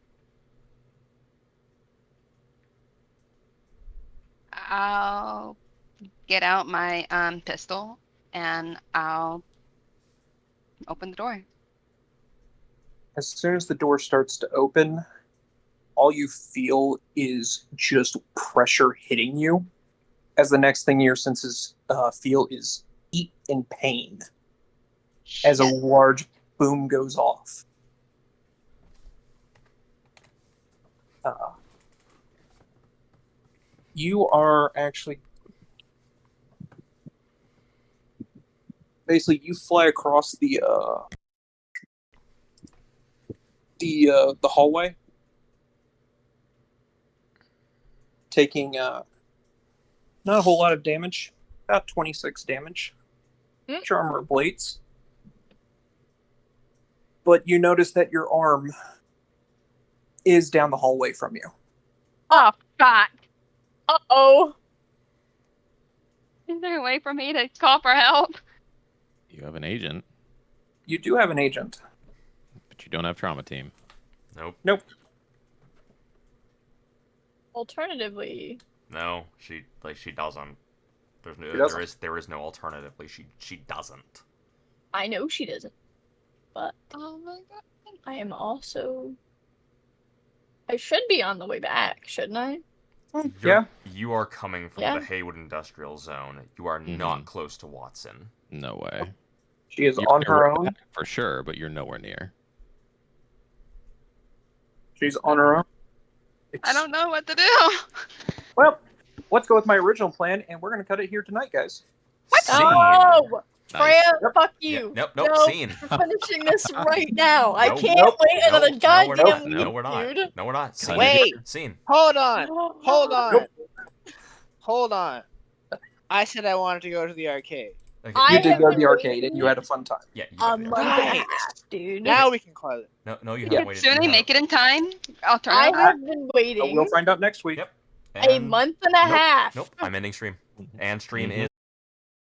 I'll get out my pistol and I'll open the door. As soon as the door starts to open, all you feel is just pressure hitting you. As the next thing your senses feel is heat and pain. As a Shit. large boom goes off. You are actually basically you fly across the hallway, taking not a whole lot of damage, about 26 damage. Mm. Your armor ablates. But you notice that your arm is down the hallway from you. Oh, fuck. Uh-oh. Is there a way for me to call for help? You have an agent, You do have an agent. but you don't have trauma team. Nope. Nope. Alternatively, No, she doesn't. There's no She doesn't. there is no alternatively. She doesn't. I know she doesn't. But Oh my god. I am also... I should be on the way back, shouldn't I? Yeah. You are coming from Yeah. the Haywood Industrial Zone. You are Mhm. not close to Watson. No way. She is You're on her right own. back for sure, but you're nowhere near. She's on her own. I don't know what to do. Well, let's go with my original plan, and we're going to cut it here tonight, guys. Scene. Oh! Nice. Freya, Yep. fuck Yeah, you. nope. No, Scene. we're finishing this right now. I Nope. can't Nope. wait another No, goddamn we're not. week, No, we're not. dude. No, we're not. Scene. Wait. Scene. Hold on. Hold on. Nope. Hold on. I said I wanted to go to the arcade. Okay. I You did have go to been the arcade, waiting and you had a fun time. Yeah. You A got the month arcade. and a Right. half, dude. Now we can call it. No, you Yeah. haven't waited. Soon you they haven't- make it in time. I Alternatively. have been But waiting we'll find out next week. Yep. a And- month and a nope, half. Nope. I'm ending stream. And stream Mhm. is